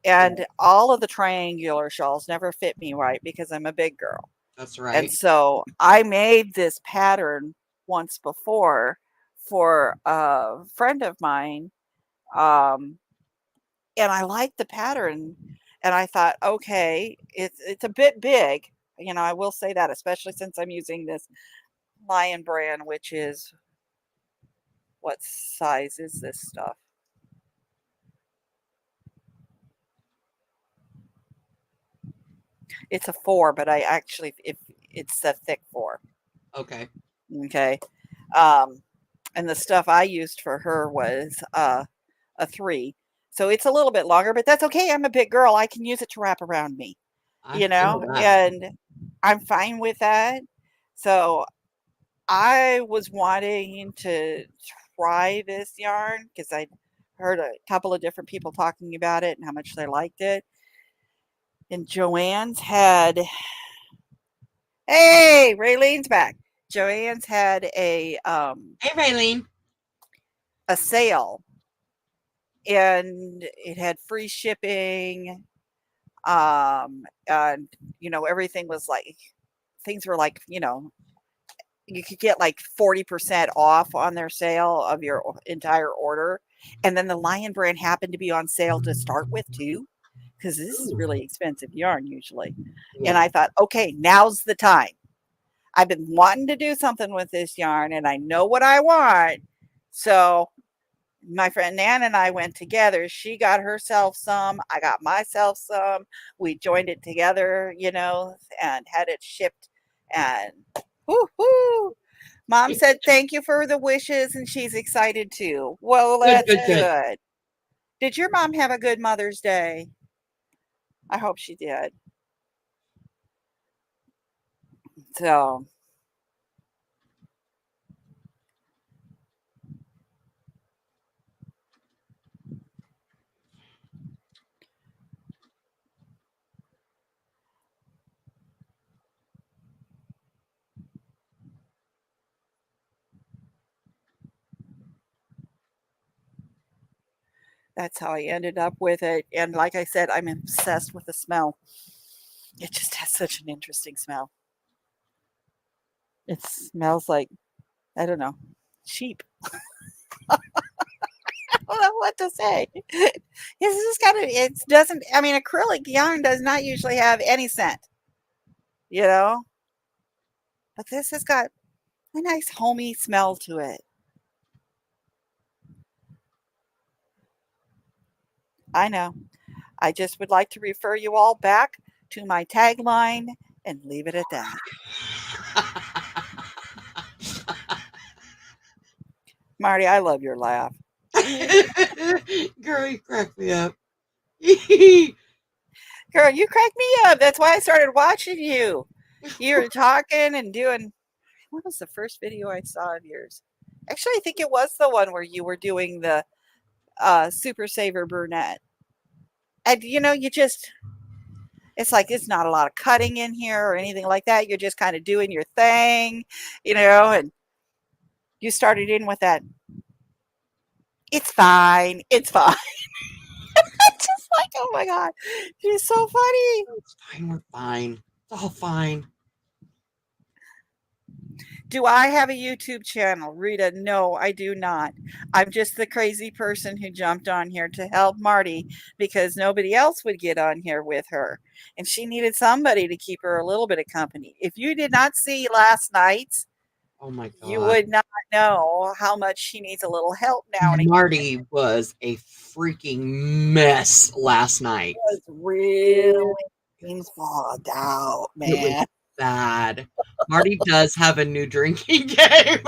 And all of the triangular shawls never fit me right because I'm a big girl. That's And right. so I made this pattern once before for a friend of mine. And I liked the pattern and I thought, okay, it's a bit big. I will say that, especially since I'm using this Lion Brand, which is, what size is this stuff? It's a 4, but I actually, if it's a thick 4. Okay. Okay. And the stuff I used for her was a 3. So it's a little bit longer, but that's okay. I'm a big girl. I can use it to wrap around me, I feel that. and I'm fine with that. So I was wanting to try this yarn because I heard a couple of different people talking about it and how much they liked it. And Joanne's had, hey, Raylene's back. Joanne's had Hey, Raylene. a sale, and it had free shipping. And everything was like, things were like, you could get like 40% off on their sale of your entire order. And then the Lion Brand happened to be on sale to start with too, because this is really expensive yarn usually. And Yeah. I thought, okay, now's the time. I've been wanting to do something with this yarn and I know what I want. So my friend Nan and I went together. She got herself some, I got myself some. We joined it together, you know, and had it shipped. And woo-hoo. Mom said thank you for the wishes and she's excited too. Well, Good, that's good, good. good. Did your mom have a good Mother's Day? I hope she did. So that's how I ended up with it. And like I said, I'm obsessed with the smell. It just has such an interesting smell. It smells like, I don't know, sheep. I don't know what to say. It's just kind of, it doesn't, I mean, acrylic yarn does not usually have any scent, you know? But this has got a nice homey smell to it. I know. I just would like to refer you all back to my tagline and leave it at that. Marty, I love your laugh. Girl, you crack me up. Girl, you crack me up. That's why I started watching you. You were talking and doing, what was the first video I saw of yours? Actually, I think it was the one where you were doing the Super Saver brunette. And you know, you just, it's like it's not a lot of cutting in here or anything like that. You're just kind of doing your thing, you know, and you started in with that. It's fine. It's fine. Just like, oh my God, she's so funny. It's fine. We're fine. It's all fine. Do I have a YouTube channel? Rita, no, I do not. I'm just the crazy person who jumped on here to help Marty because nobody else would get on here with her. And she needed somebody to keep her a little bit of company. If you did not see last night's, Oh my God. you would not know how much she needs a little help now. And Marty was a freaking mess last night. it was really involved out, It was man. bad. Marty does have a new drinking game.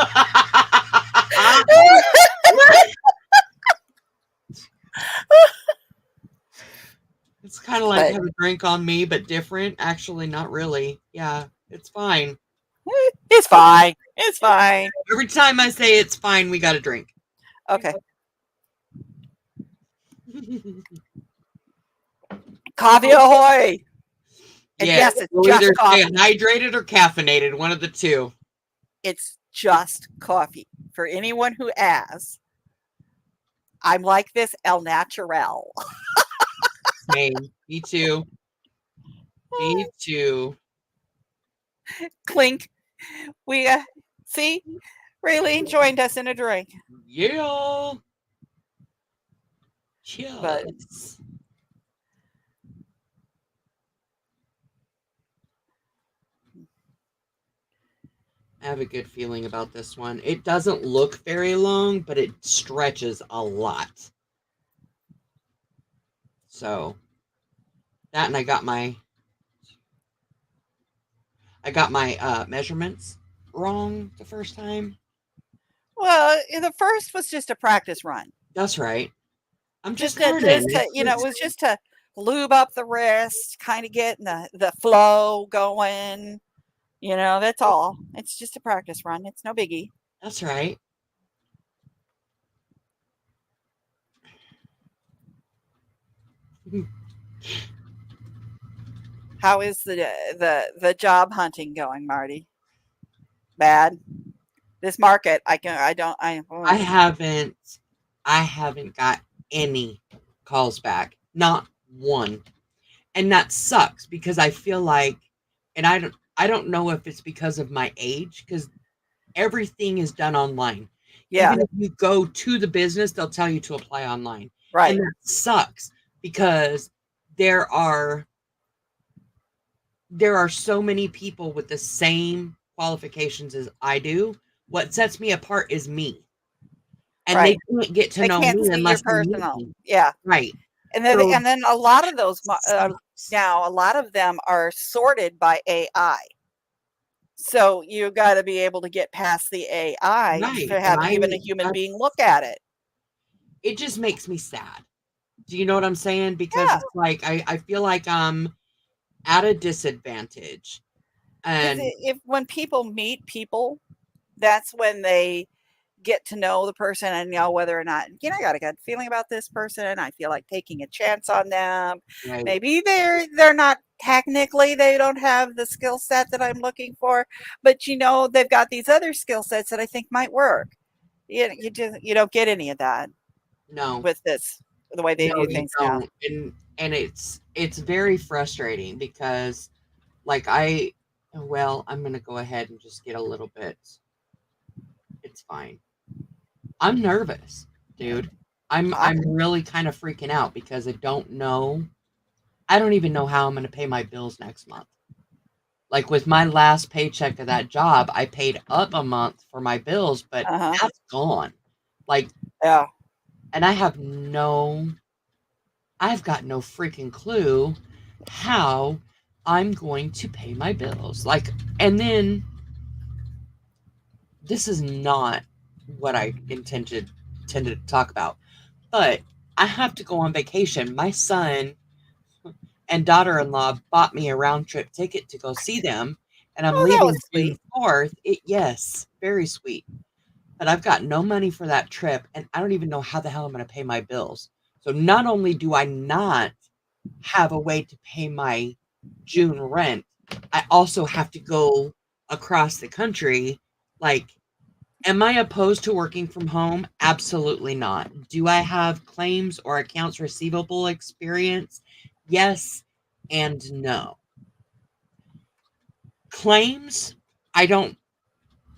It's kind of like have a drink on me, but different. Actually, not really. Yeah, it's fine. It's fine. It's fine. Every time I say it's fine, we got a drink. Okay. Coffee ahoy! And Yeah, yes, it's we'll just either coffee. stay hydrated or caffeinated, one of the two. It's just coffee. For anyone who asks, I'm like this El Natural. Same. Me too. Me too. Clink. We see, Raylene joined us in a drink. Yeah. Cheers. But I have a good feeling about this one. It doesn't look very long, but it stretches a lot. So that, and I got my measurements wrong the first time. well, the first was just a practice run. That's right. I'm just to, you know, it was just to lube up the wrist, kind of get the flow going. You know, that's all. It's just a practice run. It's no biggie. That's right. How is the job hunting going, Marty? Bad. This market, I haven't got any calls back. Not one. And that sucks because I feel like, and I don't know if it's because of my age, because everything is done online. Yeah. Even if you go to the business, they'll tell you to apply online. Right. And that sucks because there are so many people with the same qualifications as I do. What sets me apart is me. And Right. they can't get to They know can't me see your unless they meet personal. me. Yeah. Right. And So then a lot of those sucks. now, a lot of them are sorted by AI. So you got to be able to get past the AI Right. to And have even a human being look at it. it just makes me sad. Do you know what I'm saying? Because Yeah, it's like I feel like I'm at a disadvantage. because And if when people meet people, that's when they get to know the person and know whether or not, I got a good feeling about this person. I feel like taking a chance on them. right, Maybe they're not technically, they don't have the skill set that I'm looking for, but they've got these other skill sets that I think might work. You don't get any of that no, with the way they no, do you things now. don't. And it's very frustrating because like I'm gonna go ahead and just get a little bit. It's fine. I'm nervous, dude. Uh, I'm really kind of freaking out because I don't know. I don't even know how I'm gonna pay my bills next month. Like with my last paycheck of that job, I paid up a month for my bills, but uh-huh. that's gone. Like, Yeah. and I've got no freaking clue how I'm going to pay my bills. Like, and then this is not what I intended to talk about, but I have to go on vacation. My son and daughter-in-law bought me a round trip ticket to go see them, and I'm Oh, that was leaving June sweet. 4th. Yes, very sweet. But I've got no money for that trip, and I don't even know how the hell I'm going to pay my bills. So not only do I not have a way to pay my June rent, I also have to go across the country. Like, am I opposed to working from home? Absolutely not. Do I have claims or accounts receivable experience? Yes and no. Claims, I don't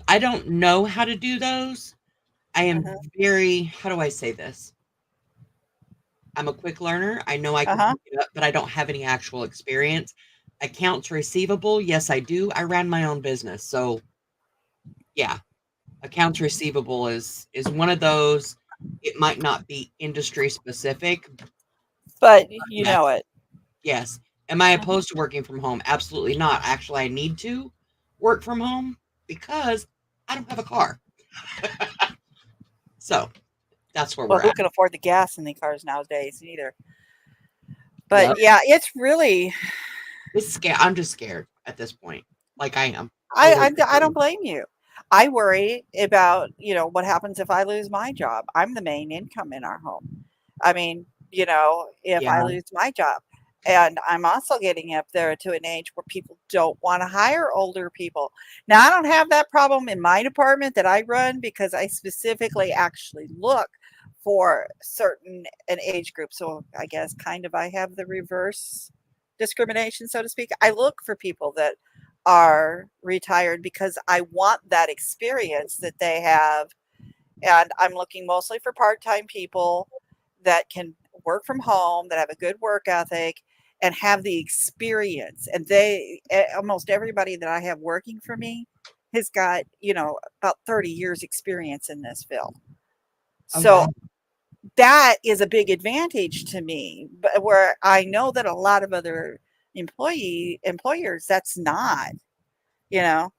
I don't know how to do those. I am Uh-huh. very, how do I say this? I'm a quick learner. I know I can Uh-huh. pick it up, but I don't have any actual experience. Accounts receivable, yes, I do. I ran my own business. So, yeah, accounts receivable is one of those. It might not be industry specific. But you Yes, know it. yes. Am I Uh-huh. opposed to working from home? Absolutely not. Actually, I need to work from home because I don't have a car. So, that's where Well, we're who at. can afford the gas in the cars nowadays either? But Yep. yeah, it's really It's scare I'm just scared at this point. Like I am. I don't blame you. I worry about, what happens if I lose my job. I'm the main income in our home. I mean, if I Yeah. lose my job, and I'm also getting up there to an age where people don't want to hire older people. Now, I don't have that problem in my department that I run because I specifically actually look for certain an age group. So I guess kind of I have the reverse discrimination, so to speak. I look for people that are retired because I want that experience that they have, and I'm looking mostly for part-time people that can work from home, that have a good work ethic, and have the experience. And almost everybody that I have working for me has got, about 30 years experience in this field. Oh, So wow. that is a big advantage to me, but where I know that a lot of other employers, that's not, you know.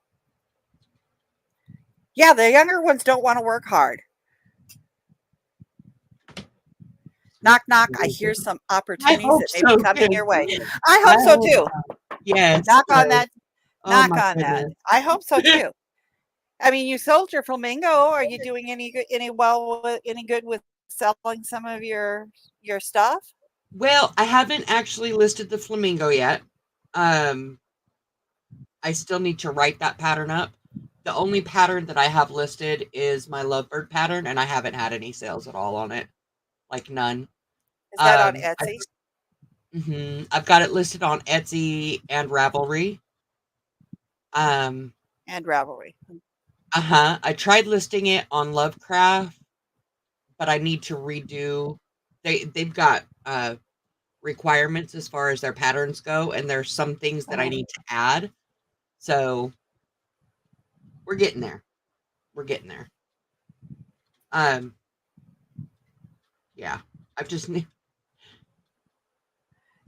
Yeah, the younger ones don't want to work hard. Knock, knock. I hear some I opportunities hope that may be so coming too. your way. I I hope so hope too. yes, Knock on yes. that. Oh Knock my on that. goodness. I hope so too. I mean, you sold your flamingo. Are you doing any good with selling some of your stuff? Well, I haven't actually listed the flamingo yet. Um, I still need to write that pattern up. The only pattern that I have listed is my lovebird pattern, and I haven't had any sales at all on it. Like none. Is that on I Etsy I've got it listed on Etsy and Ravelry. Um, and Ravelry? I tried listing it on Lovecraft, but I need to redo. They've got requirements as far as their patterns go, and there's some things that I Uh-huh. need to add. So We're getting there. We're getting there. Yeah. I've just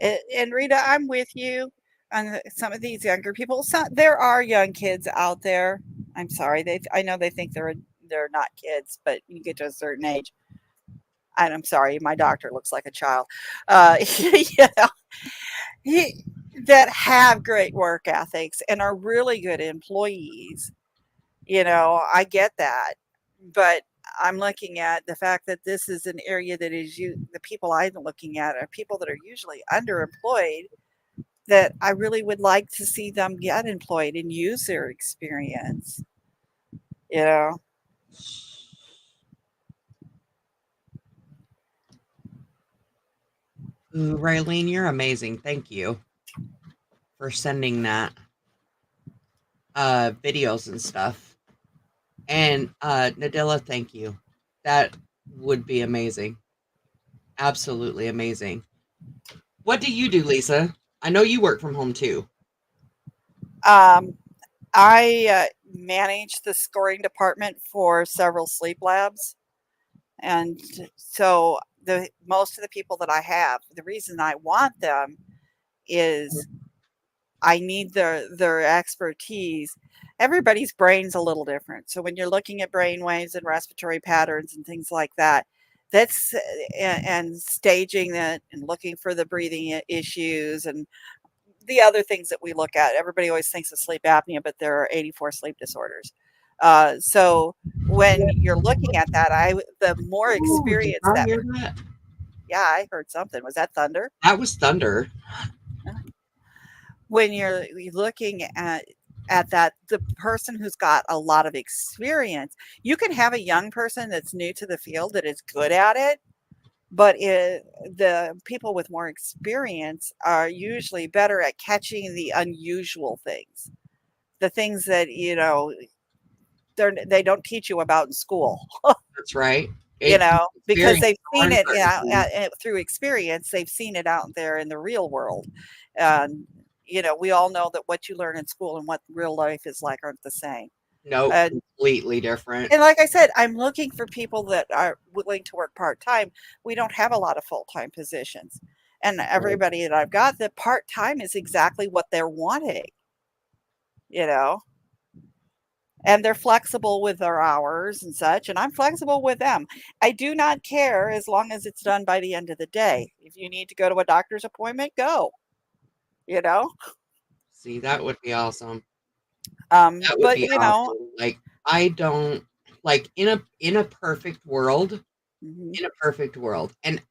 And Rita, I'm with you on some of these younger people. There are young kids out there. I'm sorry, I know they think they're not kids, but you get to a certain age. And I'm sorry, my doctor looks like a child. You know, he, that have great work ethics and are really good employees. You know, I get that, but I'm looking at the fact that this is an area that the people I'm looking at are people that are usually underemployed, that I really would like to see them get employed and use their experience, you know? Ooh, Raylene, you're amazing. Thank you for sending that videos and stuff. And Nadilla, thank you. That would be amazing. Absolutely amazing. What do you do, Lisa? I know you work from home too. Um, I manage the scoring department for several sleep labs. And so most of the people that I have, the reason I want them is I need their expertise. Everybody's brain's a little different. So when you're looking at brain waves and respiratory patterns and things like that, that's and staging that and looking for the breathing issues and the other things that we look at. Everybody always thinks of sleep apnea, but there are 84 sleep disorders. So when you're looking at that, the more Ooh, did experience y'all that, hear that? yeah, I heard something. Was that thunder? That was thunder. When you're looking at that, the person who's got a lot of experience, you can have a young person that's new to the field that is good at it, but the people with more experience are usually better at catching the unusual things, the things that they don't teach you about in school. That's right. It Because experience they've seen learn it certain things. through experience. They've seen it out there in the real world. And, we all know that what you learn in school and what real life is like aren't the same. Nope, And, completely different. and like I said, I'm looking for people that are willing to work part time. We don't have a lot of full time positions. And everybody that I've got, the part time is exactly what they're wanting, you know? And they're flexible with their hours and such, and I'm flexible with them. I do not care as long as it's done by the end of the day. If you need to go to a doctor's appointment, go, you know? See, that would be awesome. That would But be awesome. Like, I don't like in a perfect world, mhm, in a perfect world, and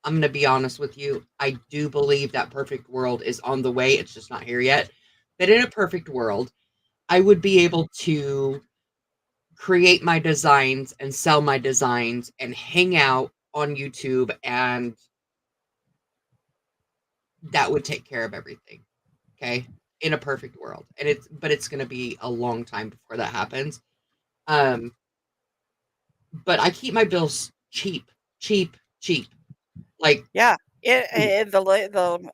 I'm gonna be honest with you, I do believe that perfect world is on the way. It's just not here yet. But in a perfect world, I would be able to create my designs and sell my designs and hang out on YouTube, and that would take care of everything. Okay? In a perfect world. And it's going to be a long time before that happens. Um but I keep my bills cheap, cheap, cheap. Like yeah, the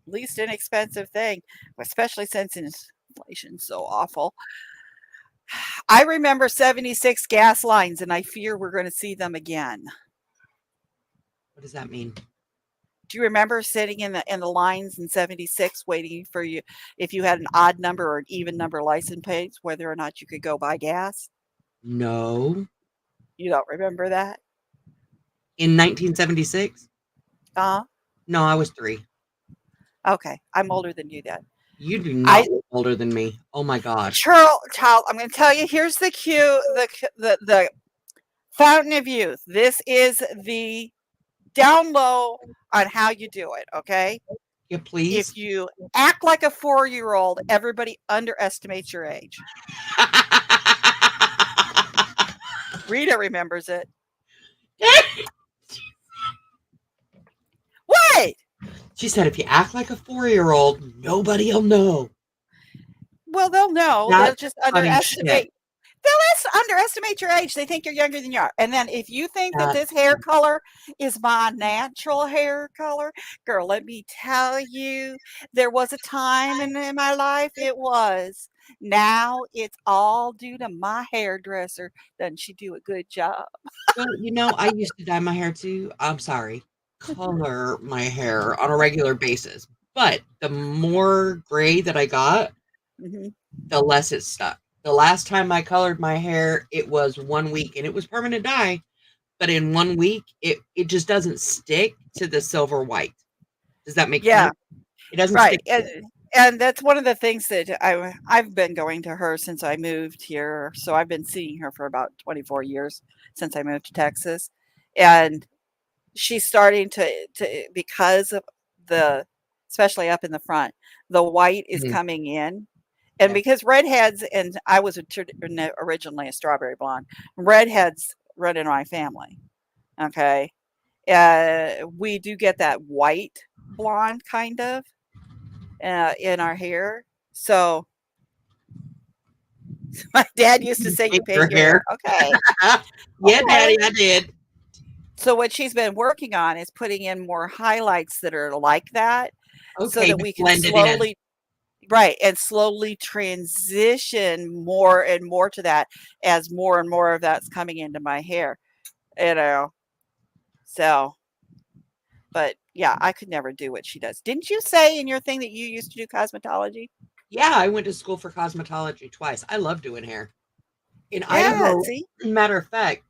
least inexpensive thing, especially since inflation's so awful. I remember 76 gas lines, and I fear we're going to see them again. what does that mean? Do you remember sitting in the lines in 76 waiting for you if you had an odd number or an even number license plates, whether or not you could go buy gas? No. You don't remember that? In 1976? Uh-huh. No, I was 3. Okay. I'm older than you then. You do not I look older than me. Oh my god. child, I'm going to tell you, here's the cue, the fountain of youth. This is the down low on how you do it, okay? Yeah, please. If you act like a 4-year-old, everybody underestimates your age. Rita remembers it. What? She said if you act like a 4-year-old, nobody'll know. Well, they'll know. They'll That's just funny shit. underestimate. They'll underestimate your age. They think you're younger than you are. And then if you think that That's this hair color is my natural hair color, girl, let me tell you, there was a time in my life it was. Now it's all due to my hairdresser. Doesn't she do a good job? Well, I used to dye my hair too. I'm sorry, color my hair on a regular basis. But the more gray that I got, Hmm. the less it stuck. The last time I colored my hair, it was 1 week and it was permanent dye. But in 1 week, it just doesn't stick to the silver white. Does that make Yeah, sense? It doesn't right. stick to it. And that's one of the things that I've been going to her since I moved here. So I've been seeing her for about 24 years since I moved to Texas. And she's starting to because of the especially up in the front, the white is Mhm. coming in. And Yeah. because redheads, and I was originally a strawberry blonde, redheads run in my family. Okay. We do get that white blonde kind of in our hair. So my dad used to You say, "You paint paint your your hair." hair. Okay. Yeah, Okay. Daddy, I did. So what she's been working on is putting in more highlights that are like that so Okay, that to we can blend it in. slowly, right, and slowly transition more and more to that as more and more of that's coming into my hair, you know. So, but yeah, I could never do what she does. Didn't you say in your thing that you used to do cosmetology? Yeah, I went to school for cosmetology twice. I love doing hair. In Yeah, Idaho, see? matter of fact,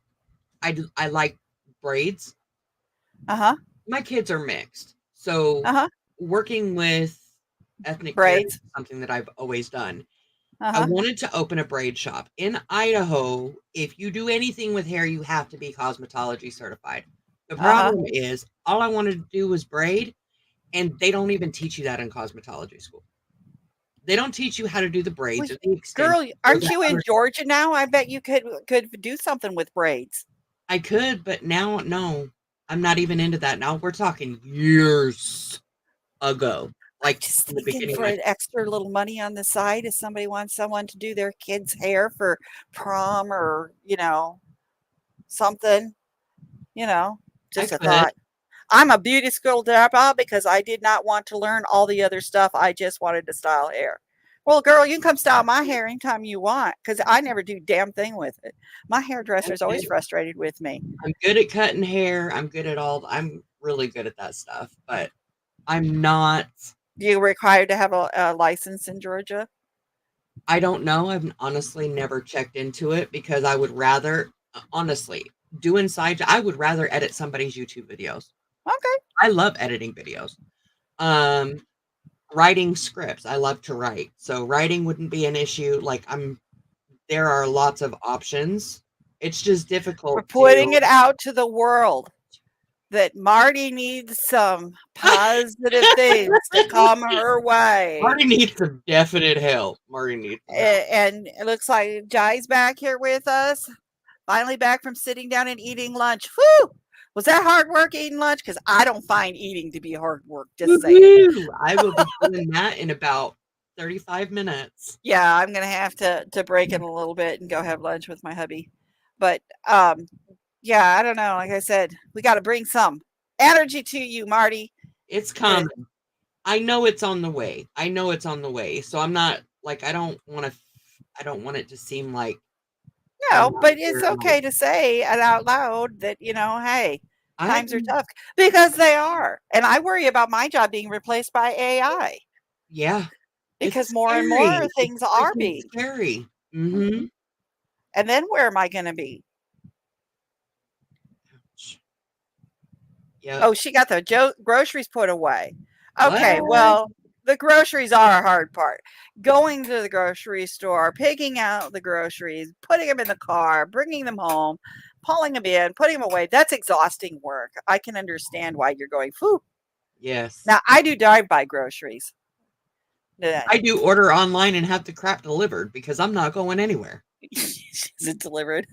I like braids. Uh-huh. My kids are mixed. So Uh-huh. working with ethnic hair is Braids. something that I've always done. I Uh-huh. wanted to open a braid shop. In Idaho, if you do anything with hair, you have to be cosmetology certified. The Uh-huh. problem is all I wanted to do was braid, and they don't even teach you that in cosmetology school. They don't teach you how to do the Well, braids or the extensions girl, or aren't the you in other. Georgia now? I bet you could do something with braids. I could, but now no. I'm not even into that. Now we're talking years ago, I'm like just in the thinking beginning of for my an extra little money on the side if somebody wants someone to do their kids' hair for prom or, something, you know, I just a could. thought. I'm a beauty school dropout because I did not want to learn all the other stuff. I just wanted to style hair. Well, girl, you can come style my hair anytime you want because I never do damn thing with it. My I hairdresser's always could. frustrated with me. I'm good at cutting hair. I'm good at I'm really good at that stuff, but I'm not. You required to have a license in Georgia? I don't know. I've honestly never checked into it because I would rather, honestly, I would rather edit somebody's YouTube videos. Okay. I love editing videos. Um, Writing scripts. I love to write. So writing wouldn't be an issue. There are lots of options. It's just We're difficult putting to. it out to the world that Marty needs some positive things to come her way. Marty needs some definite help. Marty needs some help. And it looks like Jai's back here with us. Finally back from sitting down and eating lunch. Whew! Was that hard work eating lunch? Because I don't find eating to be hard work. Just saying. Woohoo! I will be doing that in about 35 minutes. Yeah, I'm gonna have to break it a little bit and go have lunch with my hubby. But yeah, I don't know. Like I said, we got to bring some energy to you, Marty. It's Uh, coming. I know it's on the way. I know it's on the way. So I'm not like I don't want it to seem like I'm No, not but it's here. okay to say it out loud that, hey, I times are tough because they are. And I worry about my job being replaced by AI yeah. because It's more and scary. more It's things are freaking being. scary. Mhm. Mhm. And then where am I going to be? Yep. Oh, she got the groceries put away. Okay, What? well, the groceries are a hard part. Going to the grocery store, picking out the groceries, putting them in the car, bringing them home, pulling them in, putting them away. That's exhausting work. I can understand why you're going, "Phew." Yes. Now, I do drive-by groceries. Yeah. I do order online and have the crap delivered because I'm not going anywhere. Is it delivered?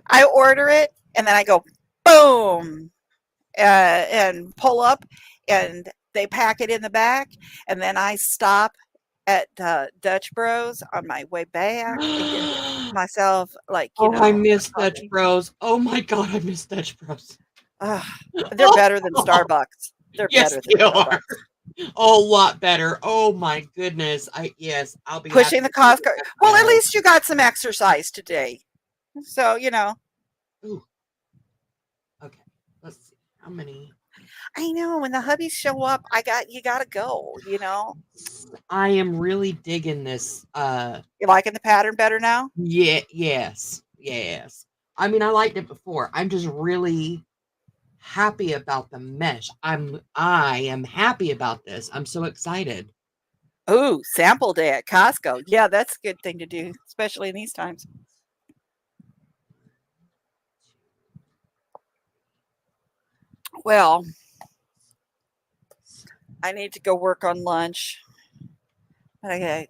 I order it and then I go, boom, and pull up and they pack it in the back. And then I stop at Dutch Bros on my way back and get myself, like, Oh, I a miss Dutch coffee. Bros. Oh my god, I miss Dutch Bros. Ugh, they're better than Starbucks. They're Yes, better than they are. Starbucks. Oh, a lot better. Oh my goodness. Yes, I'll be happy Pushing the to do Costco. that Well, at now. least you got some exercise today. So, Ooh, okay. Let's see. How many? I know when the hubbies show up, you gotta go, I am really digging this. You liking the pattern better now? Yeah, yes. I mean, I liked it before. I'm just really happy about the mesh. I am happy about this. I'm so excited. Ooh, sample day at Costco. Yeah, that's a good thing to do, especially in these times. Well, I need to go work on lunch. Okay.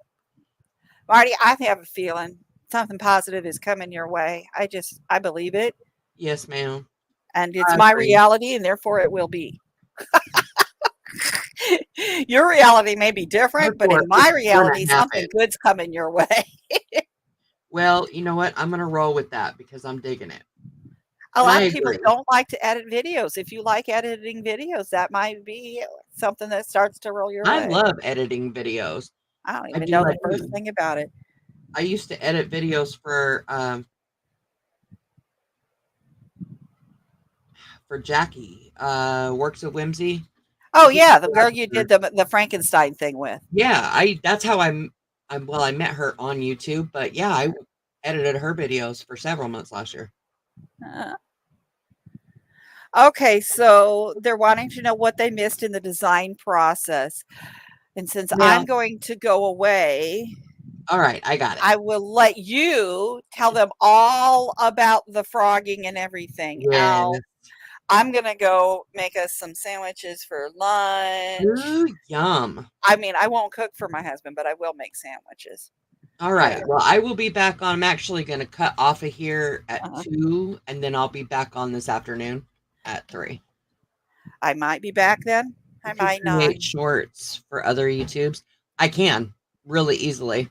Marty, I have a feeling something positive is coming your way. I believe it, Yes, ma'am. and it's I my agree. reality, and therefore it will be. Your reality may be different, but Therefore, in my it's gonna reality, something happen. good's coming your way. Well, you know what? I'm gonna roll with that because I'm digging it. A And I lot of people agree. don't like to edit videos. If you like editing videos, that might be something that starts to roll your I way. love editing videos. I don't I even do, know I the first do. thing about it. I used to edit videos for Jackie, Works of Whimsy. Oh, She yeah, the girl liked you her. did the Frankenstein thing with. Yeah, that's how well, I met her on YouTube, but yeah, I edited her videos for several months last year. Uh, okay, so they're wanting to know what they missed in the design process. And since I'm Well, going to go away, all right, I got it. I will let you tell them all about the frogging and everything. Yes. I'm going to go make us some sandwiches for lunch. Ooh, yum. I mean, I won't cook for my husband, but I will make sandwiches. All Yeah. right. Well, I will be back on. I'm actually going to cut off of here at Uh-huh. 2, and then I'll be back on this afternoon at 3. I might be back then. You I can might not. create shorts for other YouTubes. I can really easily.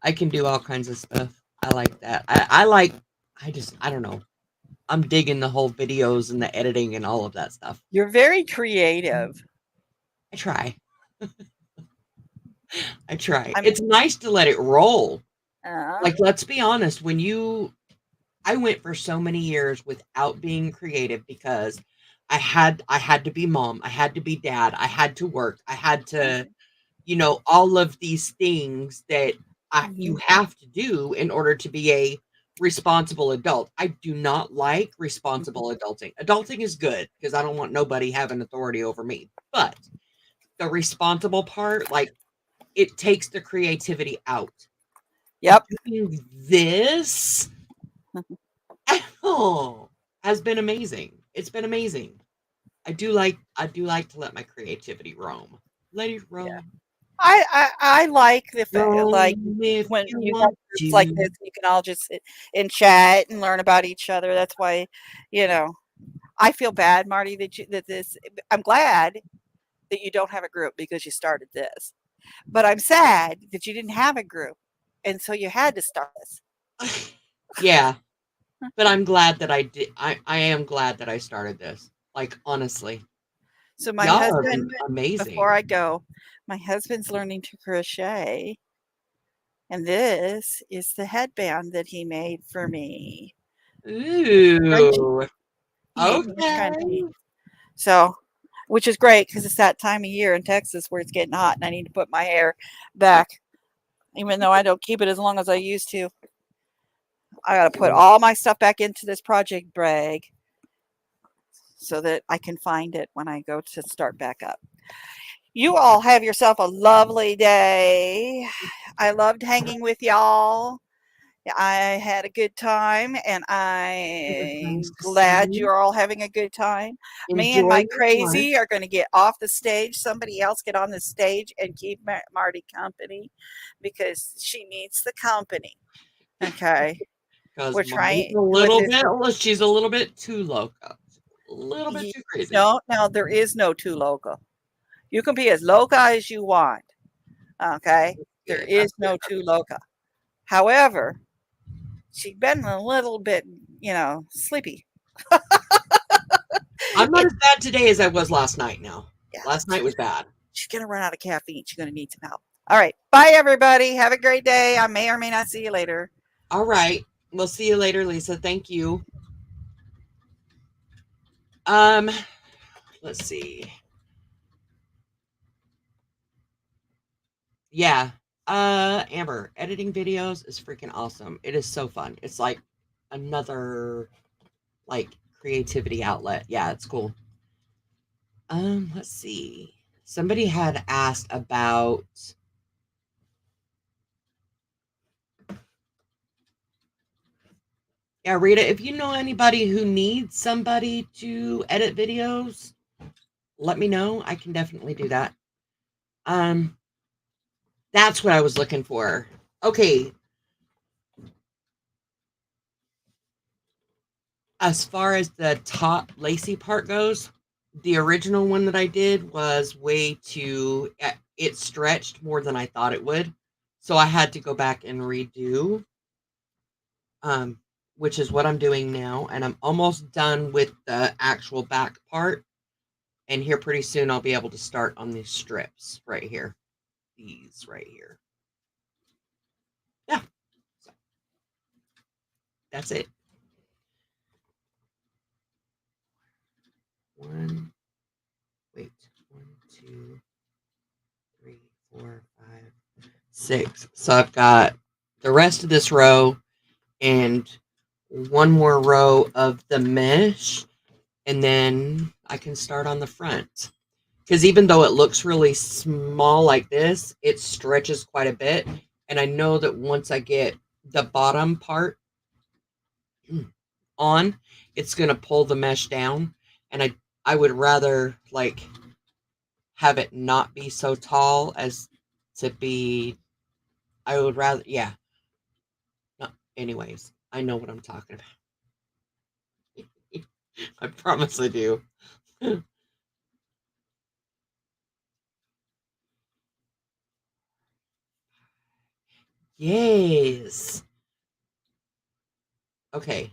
I can do all kinds of stuff. I like that. I don't know. I'm digging the whole videos and the editing and all of that stuff. You're very creative. I try. I try. I'm It's nice to let it roll. uh, Like, let's be honest, I went for so many years without being creative because I had to be mom, I had to be dad, I had to work, I had to, all of these things that you have to do in order to be a responsible adult. I do not like responsible adulting. Adulting is good because I don't want nobody having authority over me. But the responsible part, like, it takes the creativity out. Yep. Doing this has been amazing. It's been amazing. I do like to let my creativity roam. Let it roam. Yeah. I like the like Roam if when you you have want groups like to. this, you can all just sit and chat and learn about each other. That's why, I feel bad, Marty, I'm glad that you don't have a group because you started this. But I'm sad that you didn't have a group. And so you had to start this. Yeah, but I'm glad that I did. I am glad that I started this. Like, honestly, So my y'all have husband, been before amazing. I go, my husband's learning to crochet. And this is the headband that he made for me. Scrunchie. Ooh, He made me a okay. scrunchie. So, which is great because it's that time of year in Texas where it's getting hot and I need to put my hair back. Even though I don't keep it as long as I used to. I got to put all my stuff back into this project bag so that I can find it when I go to start back up. You all have yourself a lovely day. I loved hanging with y'all. I had a good time, and It was nice I'm to see glad you. you're all having a good time. Me and Enjoy my your lunch. crazy are going to get off the stage. Somebody else get on the stage and keep Marty company because she needs the company. Okay. Because We're Marty's trying a with little this. bit, well, she's a little bit too loco. A little bit too crazy. No, there is no too local. You can be as loca as you want. Okay. There Good. is no too loca. However, she's been a little bit, sleepy. I'm not as bad today as I was last night now. Yeah. Last night was bad. She's going to run out of caffeine. She's going to need some help. All right. Bye, everybody. Have a great day. I may or may not see you later. All right. We'll see you later, Lisa. Thank you. Let's see. Yeah. Amber, editing videos is freaking awesome. It is so fun. It's like another like creativity outlet. Yeah, it's cool. Let's see. Somebody had asked about yeah, Rita, if you know anybody who needs somebody to edit videos, let me know. I can definitely do that. That's what I was looking for. Okay. As far as the top lacy part goes, the original one that I did was way too, it stretched more than I thought it would. So I had to go back and redo, which is what I'm doing now. And I'm almost done with the actual back part. And here pretty soon I'll be able to start on these strips right here. These right here. Yeah. So that's it. One, 2, 3, 4, 5, 6. So I've got the rest of this row and one more row of the mesh, and then I can start on the front. Because even though it looks really small like this, it stretches quite a bit. And I know that once I get the bottom part on, it's going to pull the mesh down. And I would rather like have it not be so tall as to be, I would rather, yeah. No, anyways, I know what I'm talking about. I promise I do. Yes. Okay.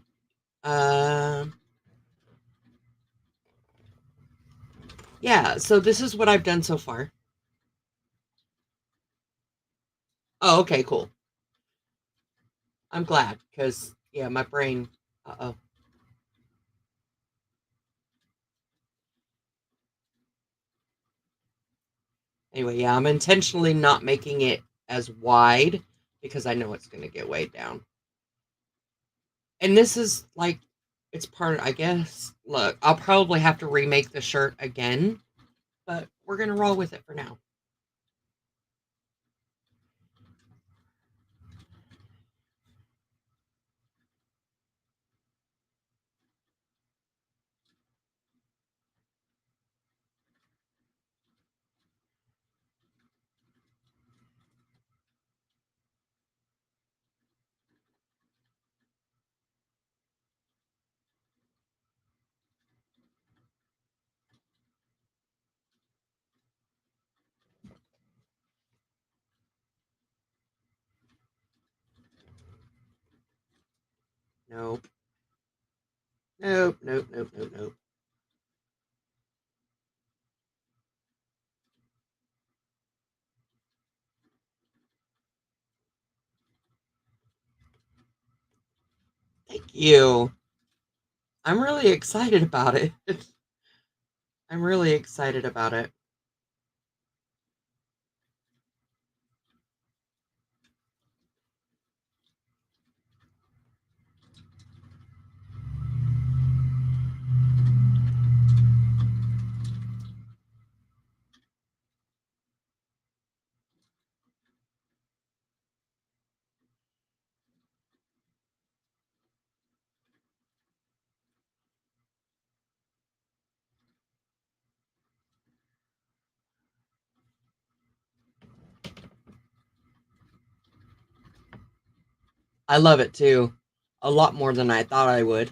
Yeah, so this is what I've done so far. Oh, okay, cool. I'm glad, because, yeah, my brain, uh-oh. Anyway, yeah, I'm intentionally not making it as wide, because I know it's going to get weighed down. And this is, like, it's part, I guess, look, I'll probably have to remake the shirt again, but we're going to roll with it for now. Nope. Nope, nope, nope, nope, nope. Thank you. I'm really excited about it. I'm really excited about it. I love it too. A lot more than I thought I would.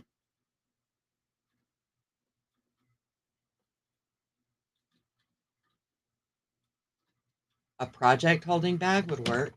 A project holding bag would work.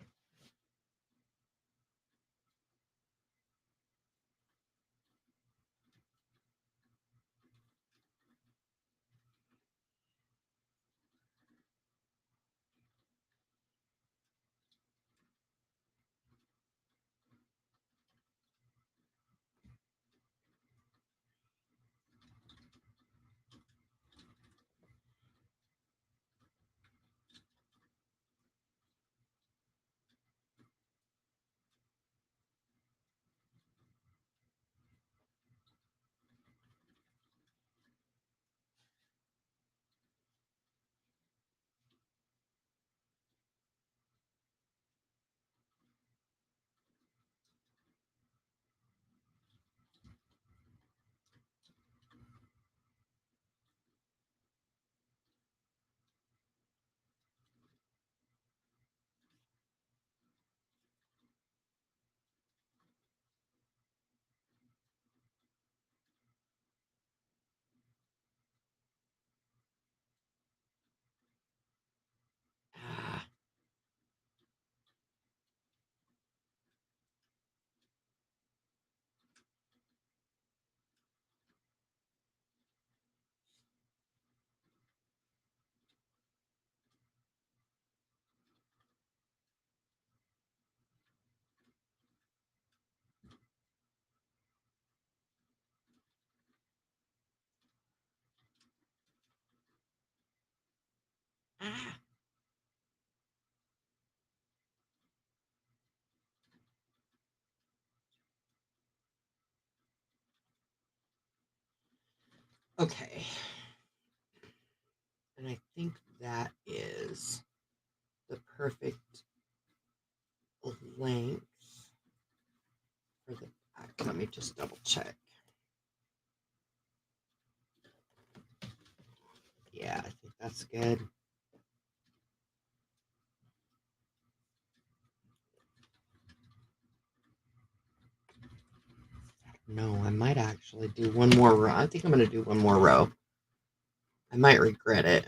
Ah. Okay. And I think that is the perfect length for the back. Let me just double check. Yeah, I think that's good. No, I might actually do one more row. I think I'm going to do one more row. I might regret it.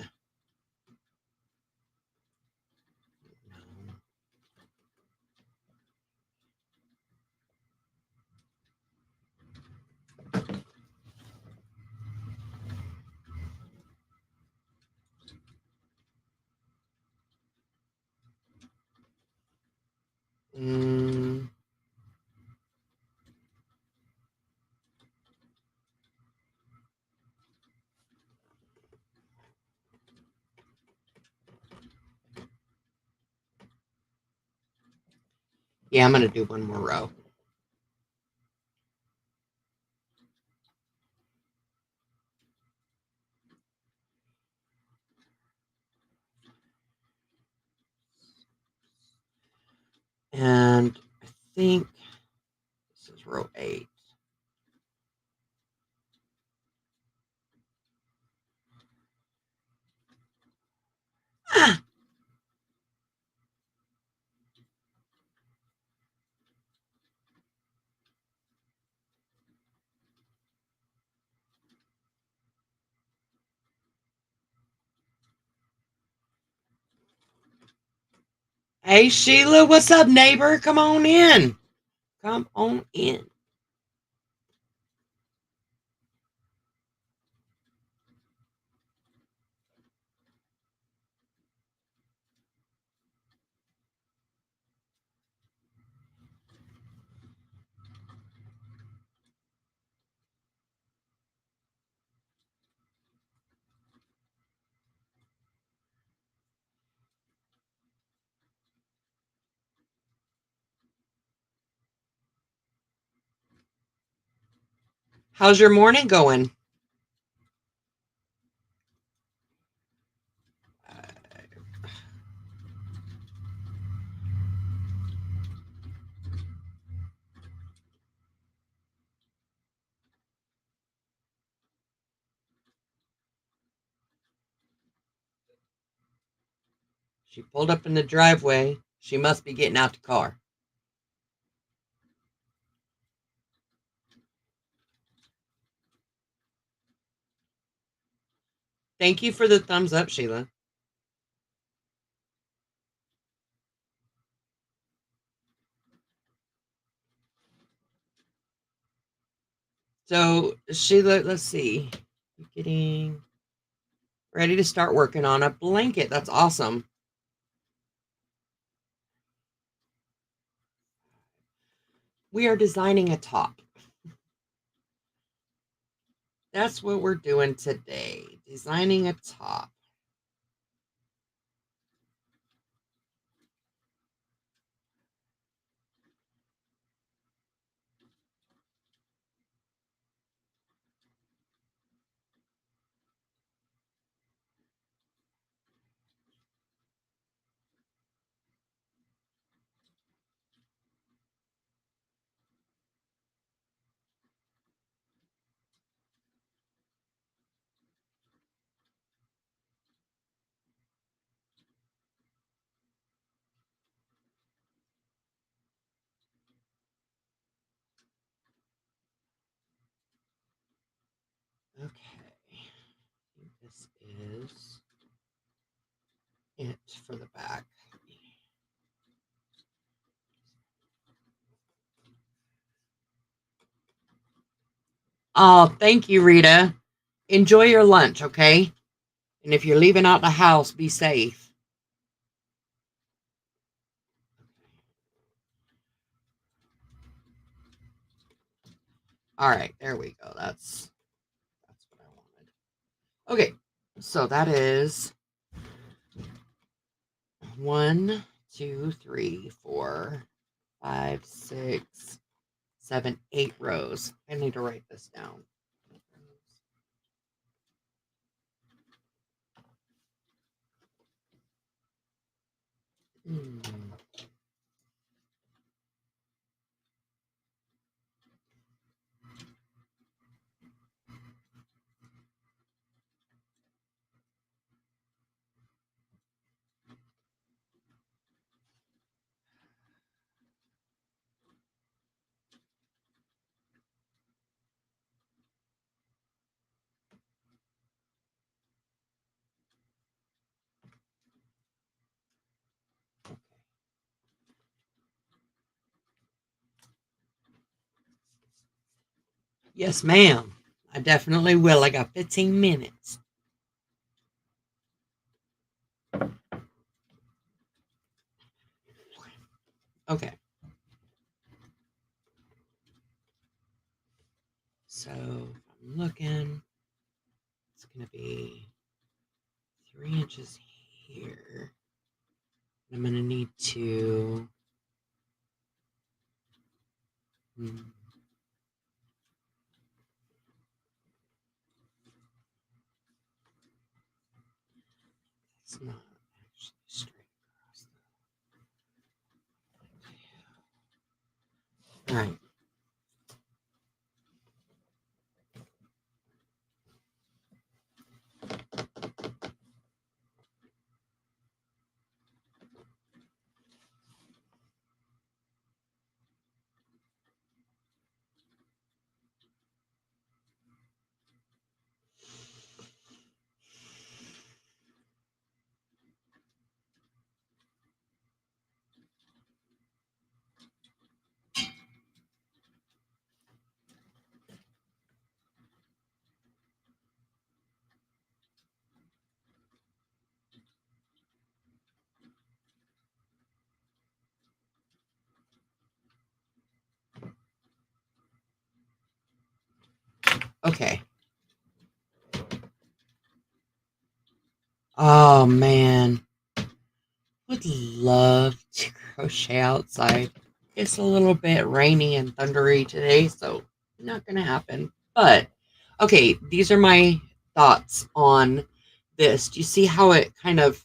No. Yeah, I'm going to do one more row. And I think this is row 8. Ah! Hey, Sheila, what's up, neighbor? Come on in. Come on in. How's your morning going? She pulled up in the driveway. She must be getting out the car. Thank you for the thumbs up, Sheila. So, Sheila, let's see. Getting ready to start working on a blanket. That's awesome. We are designing a top. That's what we're doing today. Designing a top. Okay. This is it for the back. Oh, thank you, Rita. Enjoy your lunch, okay? And if you're leaving out the house, be safe. All right, there we go. That's what I wanted. Okay, so that is 1, 2, 3, 4, 5, 6, 7, 8 rows. I need to write this down. Hmm. Yes, ma'am. I definitely will. I got 15 minutes. Okay. So I'm looking. It's going to be 3 inches here. I'm going to need to... It's not actually straight across. All right. Okay. Oh, man. Would love to crochet outside. It's a little bit rainy and thundery today, so not going to happen. But, okay, these are my thoughts on this. Do you see how it kind of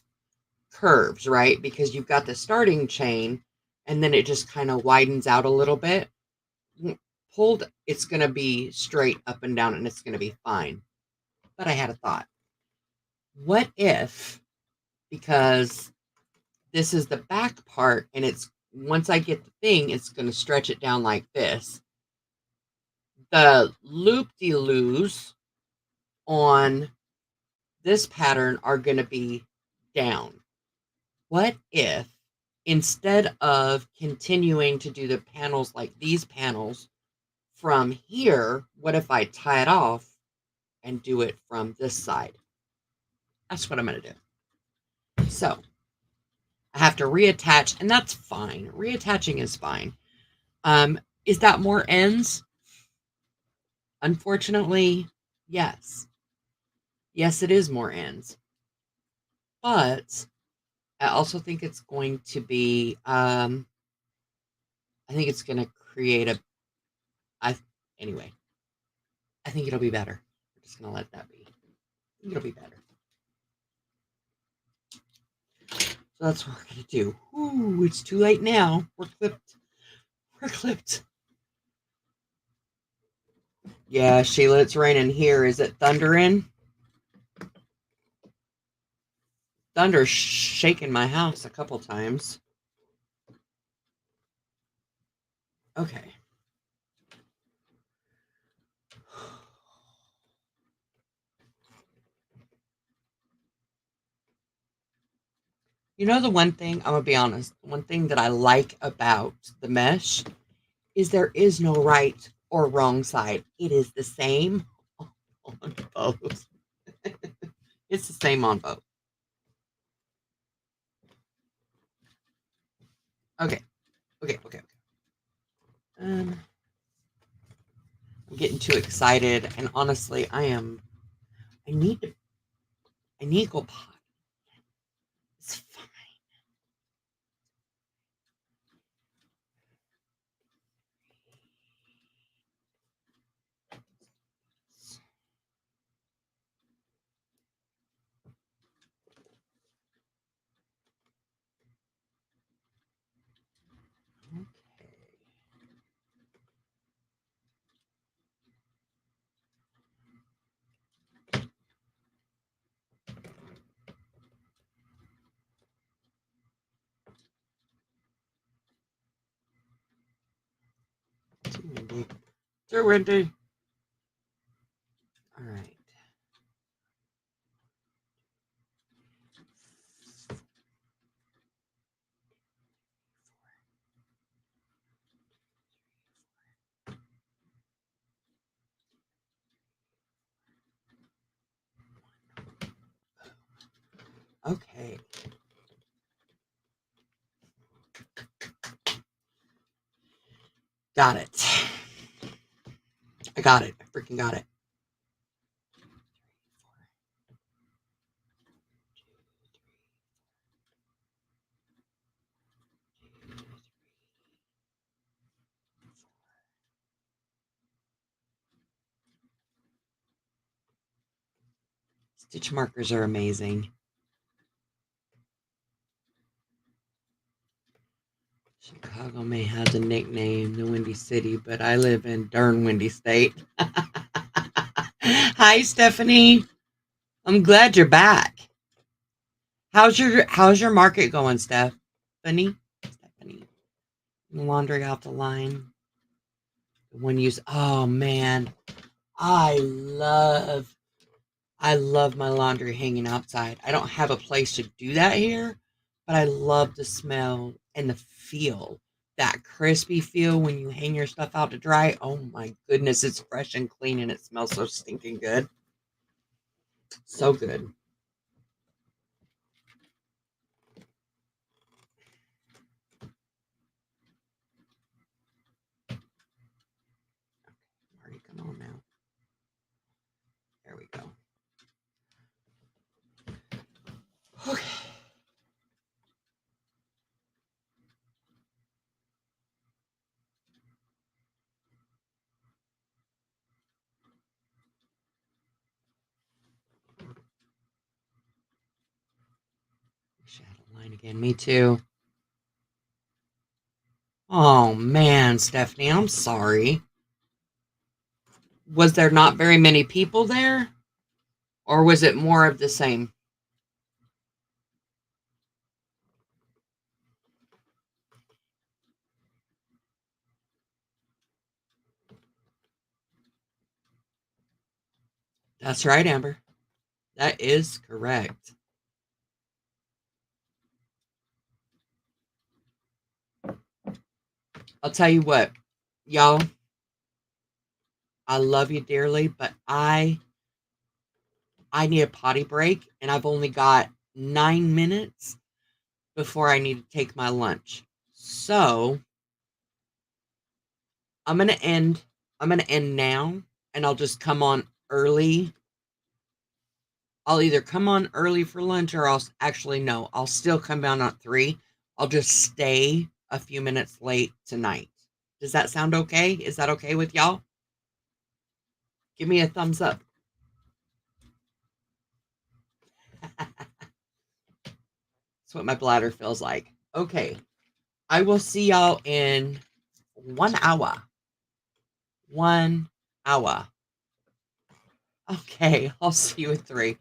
curves, right? Because you've got the starting chain, and then it just kind of widens out a little bit. Pulled, it's going to be straight up and down, and it's going to be fine. But I had a thought. What if, because this is the back part, and it's, once I get the thing, it's going to stretch it down like this. The loop-de-loos on this pattern are going to be down. What if, instead of continuing to do the panels like these panels from here, what if I tie it off and do it from this side? That's what I'm going to do. So I have to reattach, and that's fine. Reattaching is fine. Is that more ends? Unfortunately, yes. Yes, it is more ends. But I also think it's going to be, I think it's going to create anyway, I think it'll be better. I'm just going to let that be. I think it'll be better. So that's what we're going to do. Ooh, it's too late now. We're clipped. We're clipped. Yeah, Sheila, it's raining here. Is it thundering? Thunder's shaking my house a couple times. Okay. You know, the one thing, I'm going to be honest, one thing that I like about the mesh is there is no right or wrong side. It is the same on both. It's the same on both. Okay. I'm getting too excited, and honestly, I need to go potty. It's fine. Sure, Wendy. All right. Okay. Got it. I got it. I freaking got it. Stitch markers are amazing. Chicago may have the nickname the Windy City, but I live in darn Windy State. Hi, Stephanie. I'm glad you're back. How's your market going, Stephanie? Laundry off the line. When you oh man, I love my laundry hanging outside. I don't have a place to do that here, but I love the smell and the feel. That crispy feel when you hang your stuff out to dry. Oh my goodness, it's fresh and clean and it smells so stinking good. So good. Marty, come on now. There we go. Okay. Shadow line again. Me too. Oh man, Stephanie, I'm sorry. Was there not very many people there? Or was it more of the same? That's right, Amber. That is correct. I'll tell you what, y'all, I love you dearly, but I need a potty break, and I've only got 9 minutes before I need to take my lunch. So I'm gonna end now, and I'll just come on early. I'll either come on early for lunch, or I'll still come down at 3. I'll just stay a few minutes late tonight. Does that sound okay? Is that okay with y'all? Give me a thumbs up. That's what my bladder feels like. Okay. I will see y'all in 1 hour. 1 hour. Okay. I'll see you at 3.